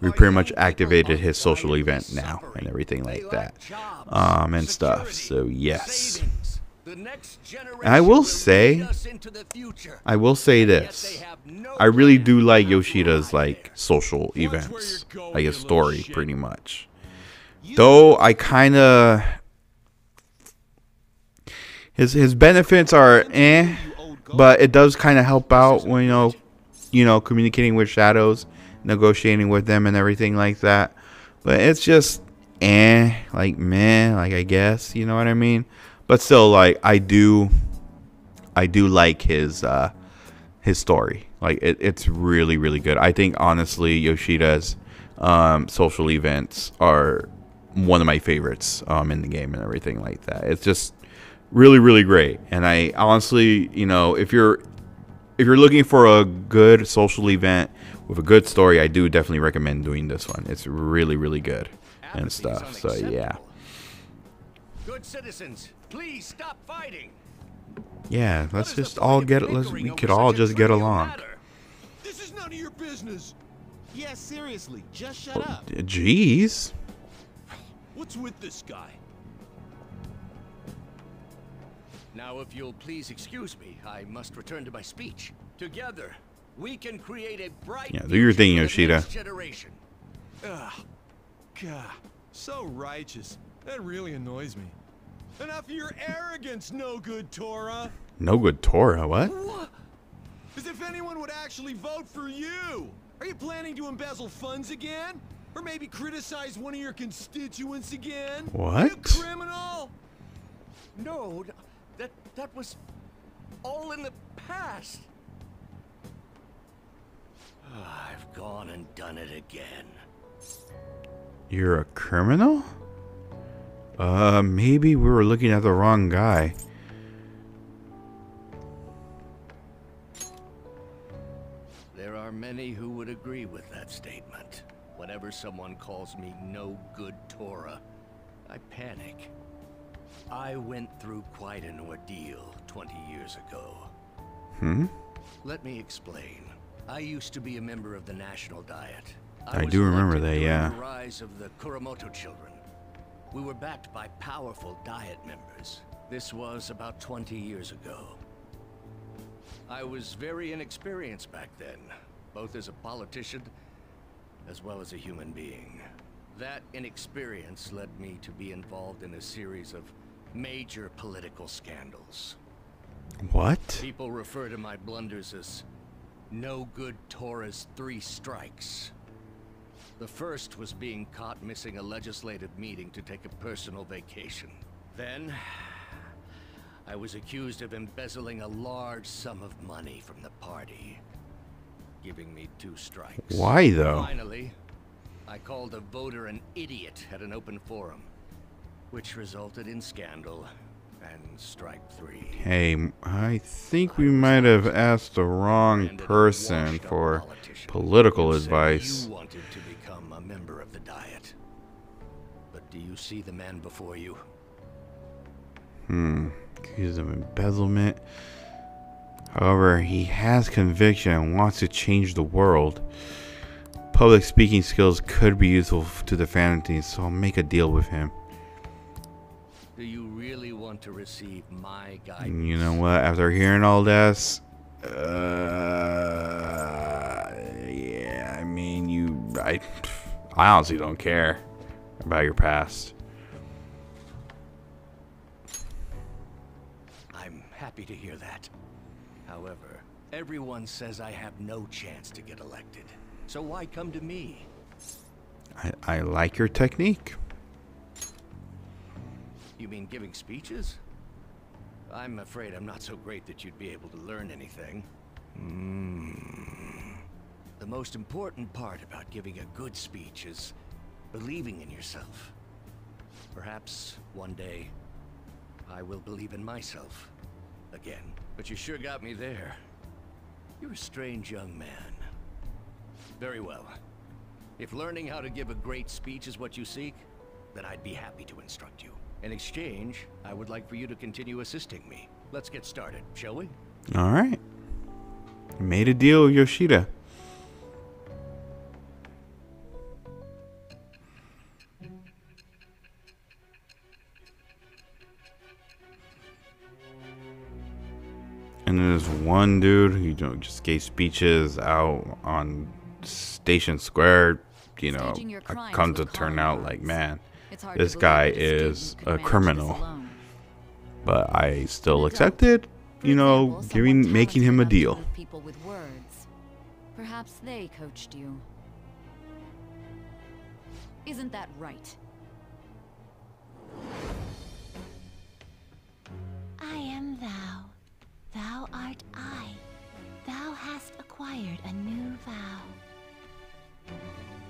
we pretty much activated his social event now and everything like that, and stuff. So yes, and I will say this: I really do like Yoshida's like social events, like his story, pretty much. Though I kind of his benefits are but it does kind of help out when you know, communicating with shadows, negotiating with them and everything like that. But it's just like meh, like I guess, you know what I mean? But still, like I do like his story. Like it's really, really good. I think honestly Yoshida's social events are one of my favorites in the game and everything like that. It's just really, really great. And I honestly, you know, if you're looking for a good social event with a good story, I do definitely recommend doing this one. It's really, really good and stuff. So yeah. Good citizens, please stop fighting. Yeah, we could all just get along. This is none of your business. Yeah, seriously, just shut up. Jeez. What's with this guy? Now, if you'll please excuse me, I must return to my speech. Together, we can create a bright do your thing, Yoshida. Generation. Ugh. God, so righteous. That really annoys me. Enough of your arrogance, no good Torah. No good Torah, what? As if anyone would actually vote for you. Are you planning to embezzle funds again? Or maybe criticize one of your constituents again? What? You criminal! No, that was all in the past. I've gone and done it again. You're a criminal? Maybe we were looking at the wrong guy. There are many who would agree with that statement. Whenever someone calls me no good Torah, I panic. I went through quite an ordeal 20 years ago. Let me explain. I used to be a member of the National Diet. I do remember that, yeah. The rise of the Kuromoto children. We were backed by powerful Diet members. This was about 20 years ago. I was very inexperienced back then, both as a politician as well as a human being. That inexperience led me to be involved in a series of major political scandals. What? People refer to my blunders as no good Torah's 3 strikes. The first was being caught missing a legislative meeting to take a personal vacation. Then, I was accused of embezzling a large sum of money from the party, giving me 2 strikes. Why though? Finally, I called a voter an idiot at an open forum, which resulted in scandal and strike 3. Hey, I think we might have asked the wrong person for political advice. You wanted to become a member of the Diet. But do you see the man before you? Accused of embezzlement. However, he has conviction and wants to change the world. Public speaking skills could be useful to the Vanity, so I'll make a deal with him. Do you really want to receive my guidance? You know what? After hearing all this, yeah, I mean, I honestly don't care about your past. I'm happy to hear that. However, everyone says I have no chance to get elected. So why come to me? I like your technique. You mean giving speeches? I'm afraid I'm not so great that you'd be able to learn anything. The most important part about giving a good speech is believing in yourself. Perhaps one day I will believe in myself again. But you sure got me there. You're a strange young man. Very well. If learning how to give a great speech is what you seek, then I'd be happy to instruct you. In exchange, I would like for you to continue assisting me. Let's get started, shall we? All right. Made a deal with Yoshida. And there's one dude who just gave speeches out on Station Square. You know, I come to turn out like, man, this guy is a criminal. But I still accepted, you know, making him a deal. People with words. Perhaps they coached you. Isn't that right? I am thou. Thou art I. Thou hast acquired a new vow.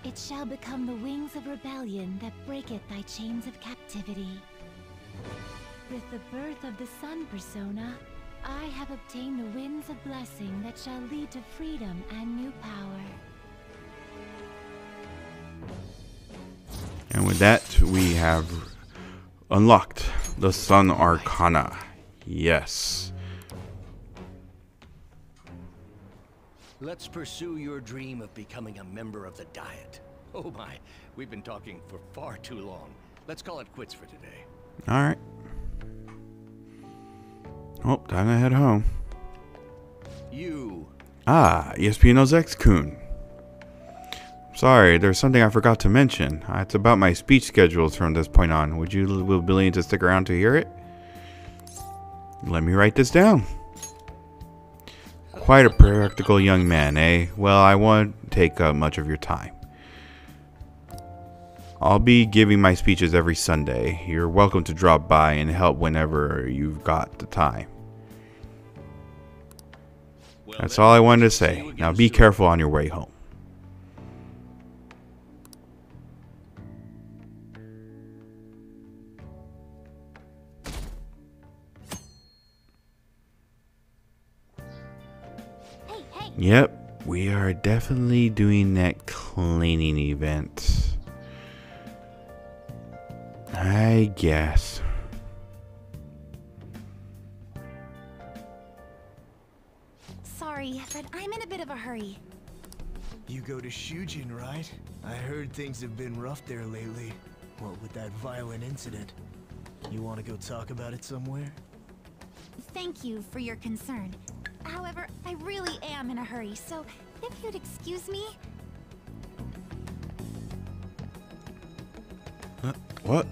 It shall become the wings of rebellion that breaketh thy chains of captivity. With the birth of the sun persona, I have obtained the winds of blessing that shall lead to freedom and new power. And with that, we have unlocked the Sun Arcana. Yes. Let's pursue your dream of becoming a member of the Diet. Oh my, we've been talking for far too long. Let's call it quits for today. All right. Oh, time to head home. You. Ah, ESPNozaX-kun. Sorry, there's something I forgot to mention. It's about my speech schedules from this point on. Would you be willing to stick around to hear it? Let me write this down. Quite a practical young man, eh? Well, I won't take up much of your time. I'll be giving my speeches every Sunday. You're welcome to drop by and help whenever you've got the time. That's all I wanted to say. Now be careful on your way home. Yep, we are definitely doing that cleaning event. I guess. Sorry, but I'm in a bit of a hurry. You go to Shujin, right? I heard things have been rough there lately. What with that violent incident? You want to go talk about it somewhere? Thank you for your concern. However, I really am in a hurry, so if you'd excuse me... What?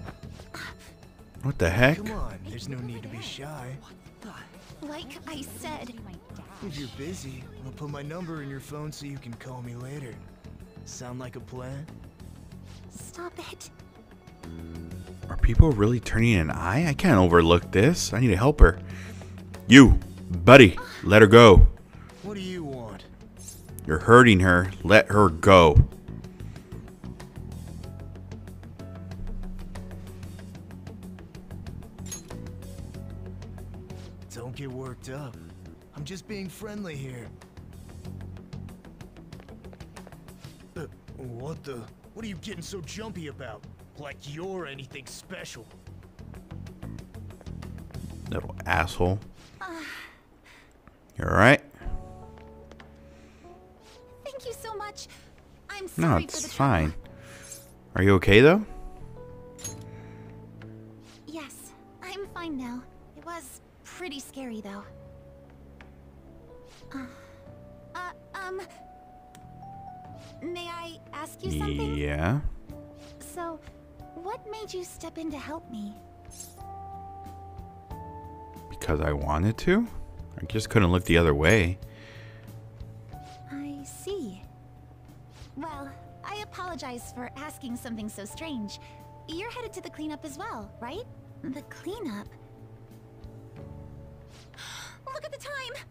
What the heck? Come on, there's no need to be shy. Like I said... If you're busy, I'll put my number in your phone so you can call me later. Sound like a plan? Stop it. Are people really turning an eye? I can't overlook this. I need to help her. You, buddy, let her go. What do you want? You're hurting her. Let her go. Don't get worked up. I'm just being friendly here. What the? What are you getting so jumpy about? Like you're anything special. Little asshole. You alright? Thank you so much. I'm No, sorry it's for the fine. trouble. Are you okay though? Yes, I'm fine now. It was pretty scary though. May I ask you something? Yeah. So, what made you step in to help me? Because I wanted to? I just couldn't look the other way. I see. Well, I apologize for asking something so strange. You're headed to the cleanup as well, right? The cleanup? Look at the time!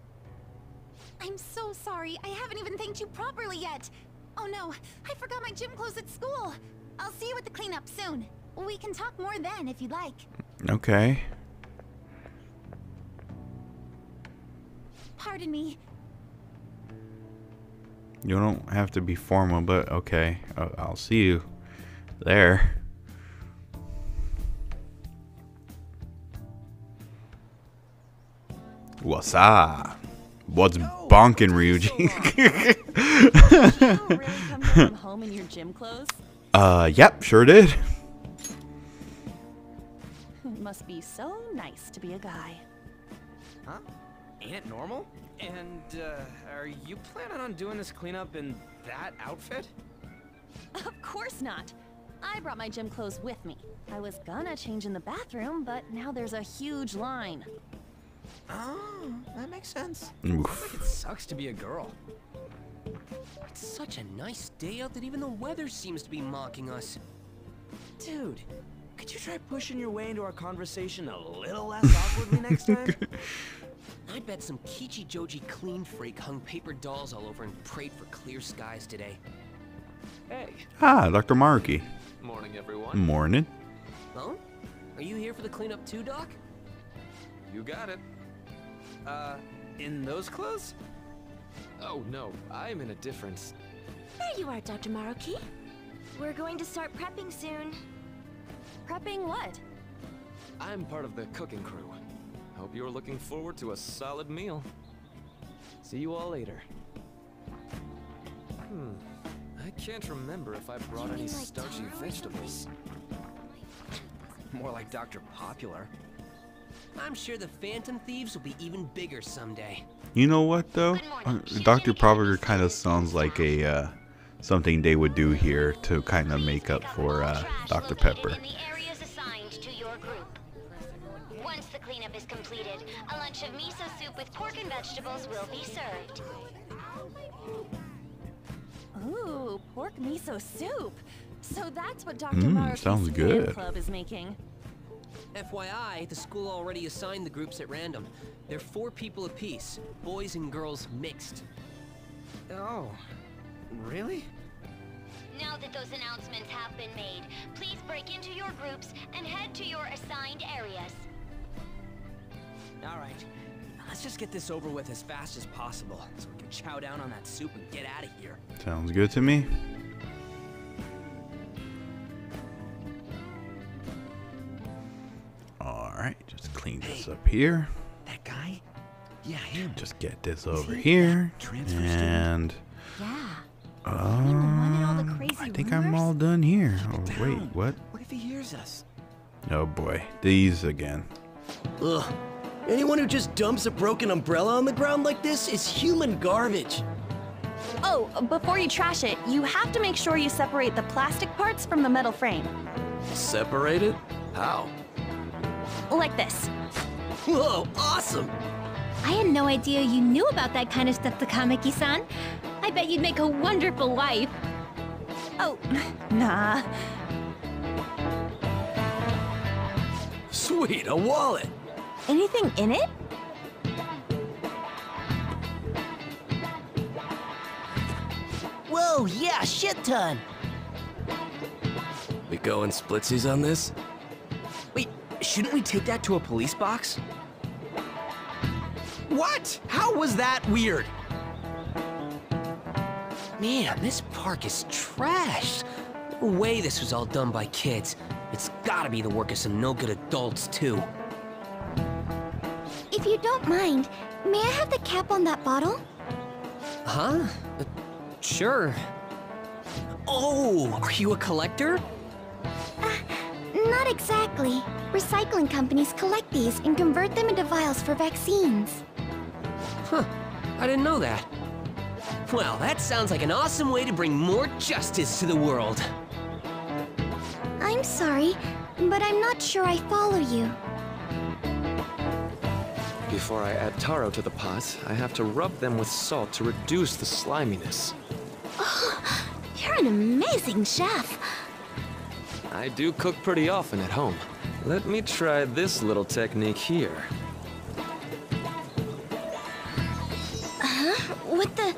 I'm so sorry. I haven't even thanked you properly yet. Oh no, I forgot my gym clothes at school. I'll see you at the cleanup soon. We can talk more then if you'd like. Okay. Pardon me. You don't have to be formal, but okay. I'll see you there. What's up? What's bonking, Ryuji? Did you really come here from home in your gym clothes? Yep, sure did. It must be so nice to be a guy. Huh? Ain't it normal? And, are you planning on doing this cleanup in that outfit? Of course not. I brought my gym clothes with me. I was gonna change in the bathroom, but now there's a huge line. Oh, that makes sense. Oof. Like it sucks to be a girl. It's such a nice day out that even the weather seems to be mocking us. Dude, could you try pushing your way into our conversation a little less awkwardly next time? I bet some Kichi Joji clean freak hung paper dolls all over and prayed for clear skies today. Hey. Ah, Dr. Maruki. Morning, everyone. Morning. Oh? Are you here for the cleanup too, Doc? You got it. In those clothes? Oh, no, I'm in a different... There you are, Dr. Maruki. We're going to start prepping soon. Prepping what? I'm part of the cooking crew. Hope you're looking forward to a solid meal. See you all later. I can't remember if I brought any starchy vegetables. More like Dr. Popular. I'm sure the Phantom Thieves will be even bigger someday. You know what though? Dr. Popular kind of sounds like a something they would do here to kind of make up for Dr. Pepper. Once the cleanup is completed, a lunch of miso soup with pork and vegetables will be served. Ooh, pork miso soup. So that's what Dr. Maruki's sounds good. fan club is making. FYI, the school already assigned the groups at random. They're 4 people apiece, boys and girls mixed. Oh, really? Now that those announcements have been made, please break into your groups and head to your assigned areas. All right, let's just get this over with as fast as possible so we can chow down on that soup and get out of here. Sounds good to me. Alright, just clean this up here. That guy? Yeah, him. Just get this over here. And Yeah. I think I'm all done here. Oh wait, what? What if he hears us? Oh boy, these again. Ugh. Anyone who just dumps a broken umbrella on the ground like this is human garbage. Oh, before you trash it, you have to make sure you separate the plastic parts from the metal frame. Separate it? How? Like this. Whoa, awesome! I had no idea you knew about that kind of stuff, Takamaki-san. I bet you'd make a wonderful wife. Oh, nah. Sweet, a wallet! Anything in it? Whoa, yeah, shit ton! We going splitsies on this? Wait, shouldn't we take that to a police box? What? How was that weird? Man, this park is trashed. No way this was all done by kids. It's gotta be the work of some no-good adults, too. If you don't mind, may I have the cap on that bottle? Huh? Sure. Oh, are you a collector? Not exactly. Recycling companies collect these and convert them into vials for vaccines. Huh, I didn't know that. Well, that sounds like an awesome way to bring more justice to the world. I'm sorry, but I'm not sure I follow you. Before I add taro to the pot, I have to rub them with salt to reduce the sliminess. Oh, you're an amazing chef. I do cook pretty often at home. Let me try this little technique here. Huh? What the...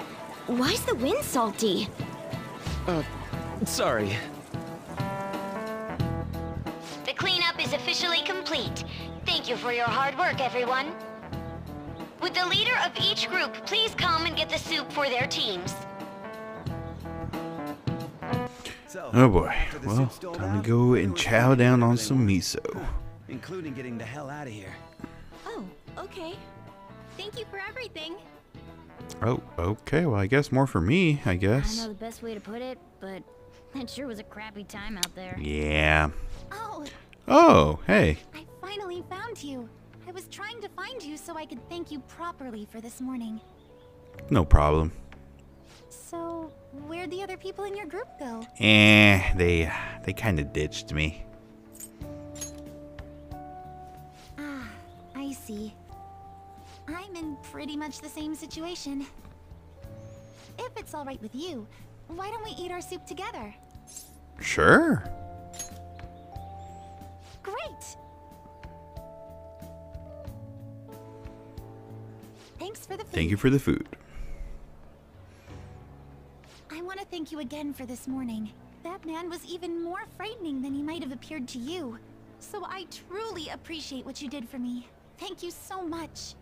Why's the wind salty? Sorry. officially complete. Thank you for your hard work, everyone. Would the leader of each group please come and get the soup for their teams? Oh boy. Well, time to go and chow down on some miso. Including getting the hell out of here. Oh, okay. Thank you for everything. Oh, okay. Well, I guess more for me, I I guess. know the best way to put it, but it sure was a crappy time out there. Yeah. Oh, Oh, hey. I finally found you. I was trying to find you so I could thank you properly for this morning. No problem. So, where'd the other people in your group go? They kind of ditched me. Ah, I see. I'm in pretty much the same situation. If it's all right with you, why don't we eat our soup together? Sure. Great! Thanks for the food. Thank you for the food. I want to thank you again for this morning. That man was even more frightening than he might have appeared to you. So I truly appreciate what you did for me. Thank you so much.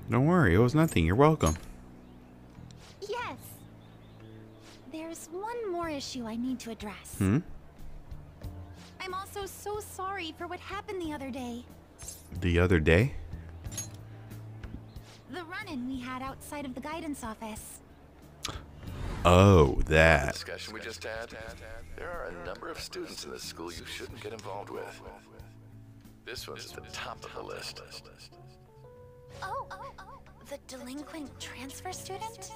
Don't worry, it was nothing. You're welcome. Yes. There's one more issue I need to address. Hmm? I'm also so sorry for what happened the other day. The other day? The run-in we had outside of the guidance office. Oh, that. Discussion we just had. There are a number of students in this school you shouldn't get involved with. This one's at the top of the list. Oh, the delinquent transfer student?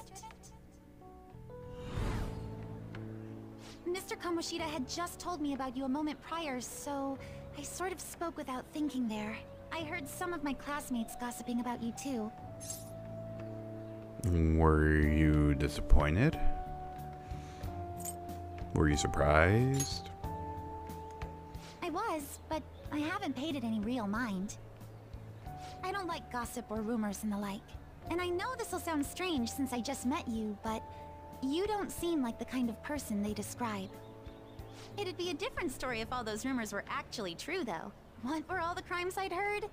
Mr. Kamoshida had just told me about you a moment prior, so I sort of spoke without thinking there. I heard some of my classmates gossiping about you too. Were you disappointed? Were you surprised? I was, but I haven't paid it any real mind. I don't like gossip or rumors and the like. And I know this will sound strange since I just met you, but you don't seem like the kind of person they describe. It'd be a different story if all those rumors were actually true, though. What were all the crimes I'd heard?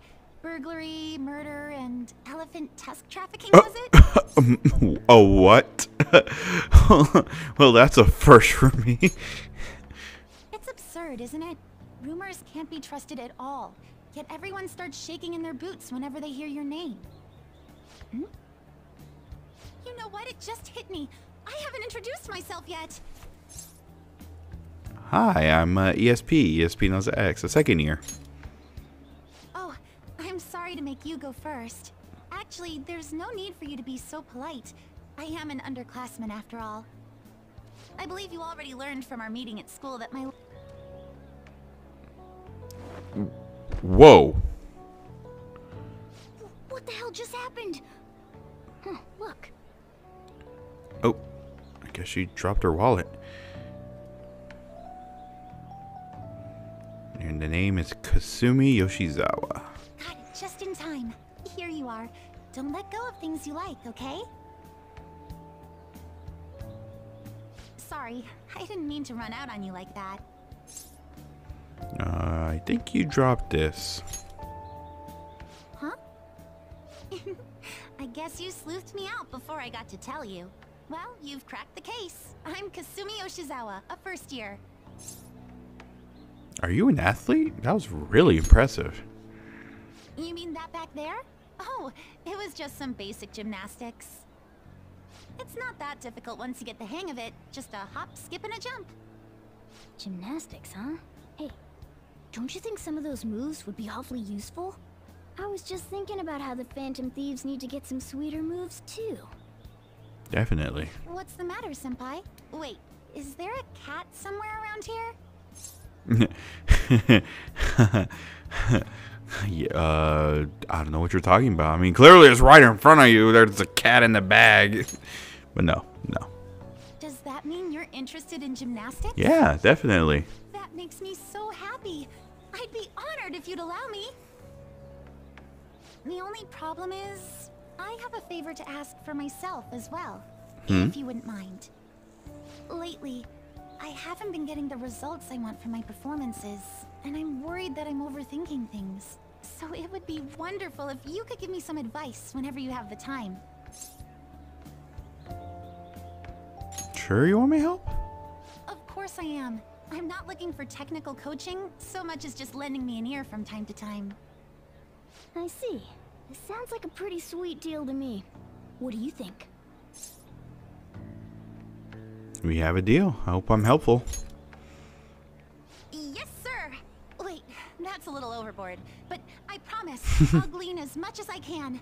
Burglary, murder, and elephant tusk trafficking, was it? Oh, what? Well, that's a first for me. It's absurd, isn't it? Rumors can't be trusted at all. Yet everyone starts shaking in their boots whenever they hear your name. Hmm? You know what? It just hit me. I haven't introduced myself yet. Hi, I'm ESP, a second year. Oh, I'm sorry to make you go first. Actually, there's no need for you to be so polite. I am an underclassman after all. I believe you already learned from our meeting at school that my... Whoa. What the hell just happened? Huh, look. Oh, I guess she dropped her wallet. And the name is Kasumi Yoshizawa. Got it just in time. Here you are. Don't let go of things you like, okay? Sorry, I didn't mean to run out on you like that. I think you dropped this. Huh? I guess you sleuthed me out before I got to tell you. Well, you've cracked the case. I'm Kasumi Yoshizawa, a first year. Are you an athlete? That was really impressive. You mean that back there? Oh, it was just some basic gymnastics. It's not that difficult once you get the hang of it. Just a hop, skip, and a jump. Gymnastics, huh? Hey, don't you think some of those moves would be awfully useful? I was just thinking about how the Phantom Thieves need to get some sweeter moves, too. Definitely. What's the matter, senpai? Wait, is there a cat somewhere around here? Yeah, I don't know what you're talking about. I mean, clearly it's right in front of you. There's a cat in the bag. But no. Does that mean you're interested in gymnastics? Yeah, definitely. That makes me so happy. I'd be honored if you'd allow me. The only problem is, I have a favor to ask for myself as well, if you wouldn't mind. Lately, I haven't been getting the results I want from my performances, and I'm worried that I'm overthinking things. So it would be wonderful if you could give me some advice whenever you have the time. Sure you want me to help? Of course I am. I'm not looking for technical coaching so much as just lending me an ear from time to time. I see. This sounds like a pretty sweet deal to me. What do you think? We have a deal. I hope I'm helpful. Yes, sir. Wait, that's a little overboard, but I promise I'll glean as much as I can.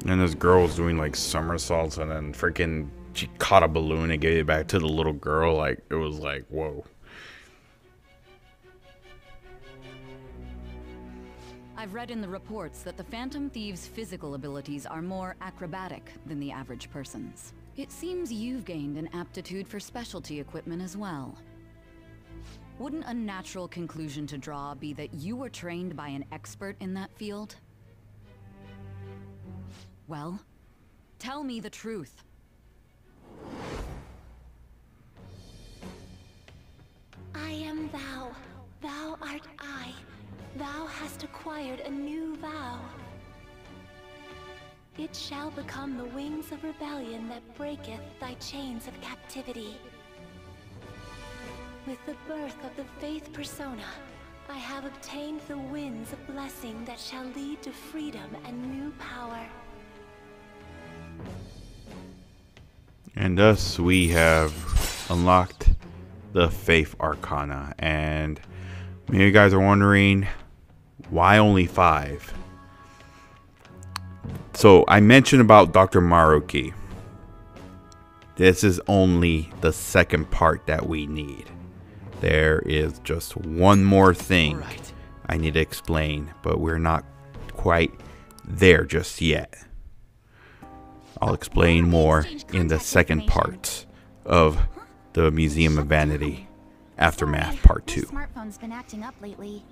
And this girl was doing like somersaults, and then freaking she caught a balloon and gave it back to the little girl. Like, it was like, whoa. I've read in the reports that the Phantom Thieves' physical abilities are more acrobatic than the average person's. It seems you've gained an aptitude for specialty equipment as well. Wouldn't a natural conclusion to draw be that you were trained by an expert in that field? Well, tell me the truth. I am thou. Thou art I. Thou hast acquired a new vow. It shall become the wings of rebellion that breaketh thy chains of captivity. With the birth of the faith persona, I have obtained the winds of blessing that shall lead to freedom and new power. And thus we have unlocked the Faith Arcana. And maybe you guys are wondering, why only 5? So I mentioned about Dr. Maruki. This is only the second part that we need. There is just one more thing I need to explain, but we're not quite there just yet. I'll explain more in the second part of the Museum of Vanity Aftermath Part 2. My smartphone's been acting up lately.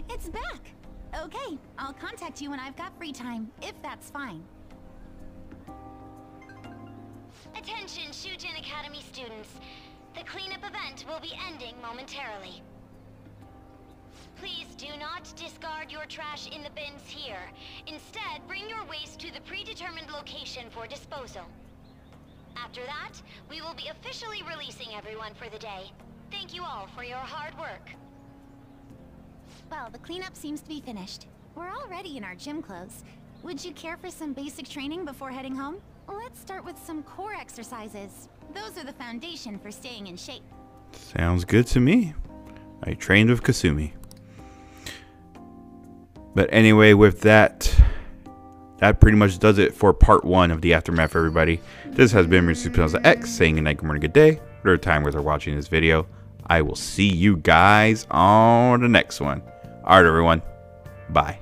It's back! Okay, I'll contact you when I've got free time, if that's fine. Attention, Shujin Academy students. The cleanup event will be ending momentarily. Please do not discard your trash in the bins here. Instead, bring your waste to the predetermined location for disposal. After that, we will be officially releasing everyone for the day. Thank you all for your hard work. Well, the cleanup seems to be finished. We're already in our gym clothes. Would you care for some basic training before heading home? Let's start with some core exercises. Those are the foundation for staying in shape. Sounds good to me. I trained with Kasumi. But anyway, with that pretty much does it for part 1 of the Aftermath, everybody. This has been MrESPNozaX saying good night, good morning, good day, whatever time you are watching this video. I will see you guys on the next one. Alright, everyone. Bye.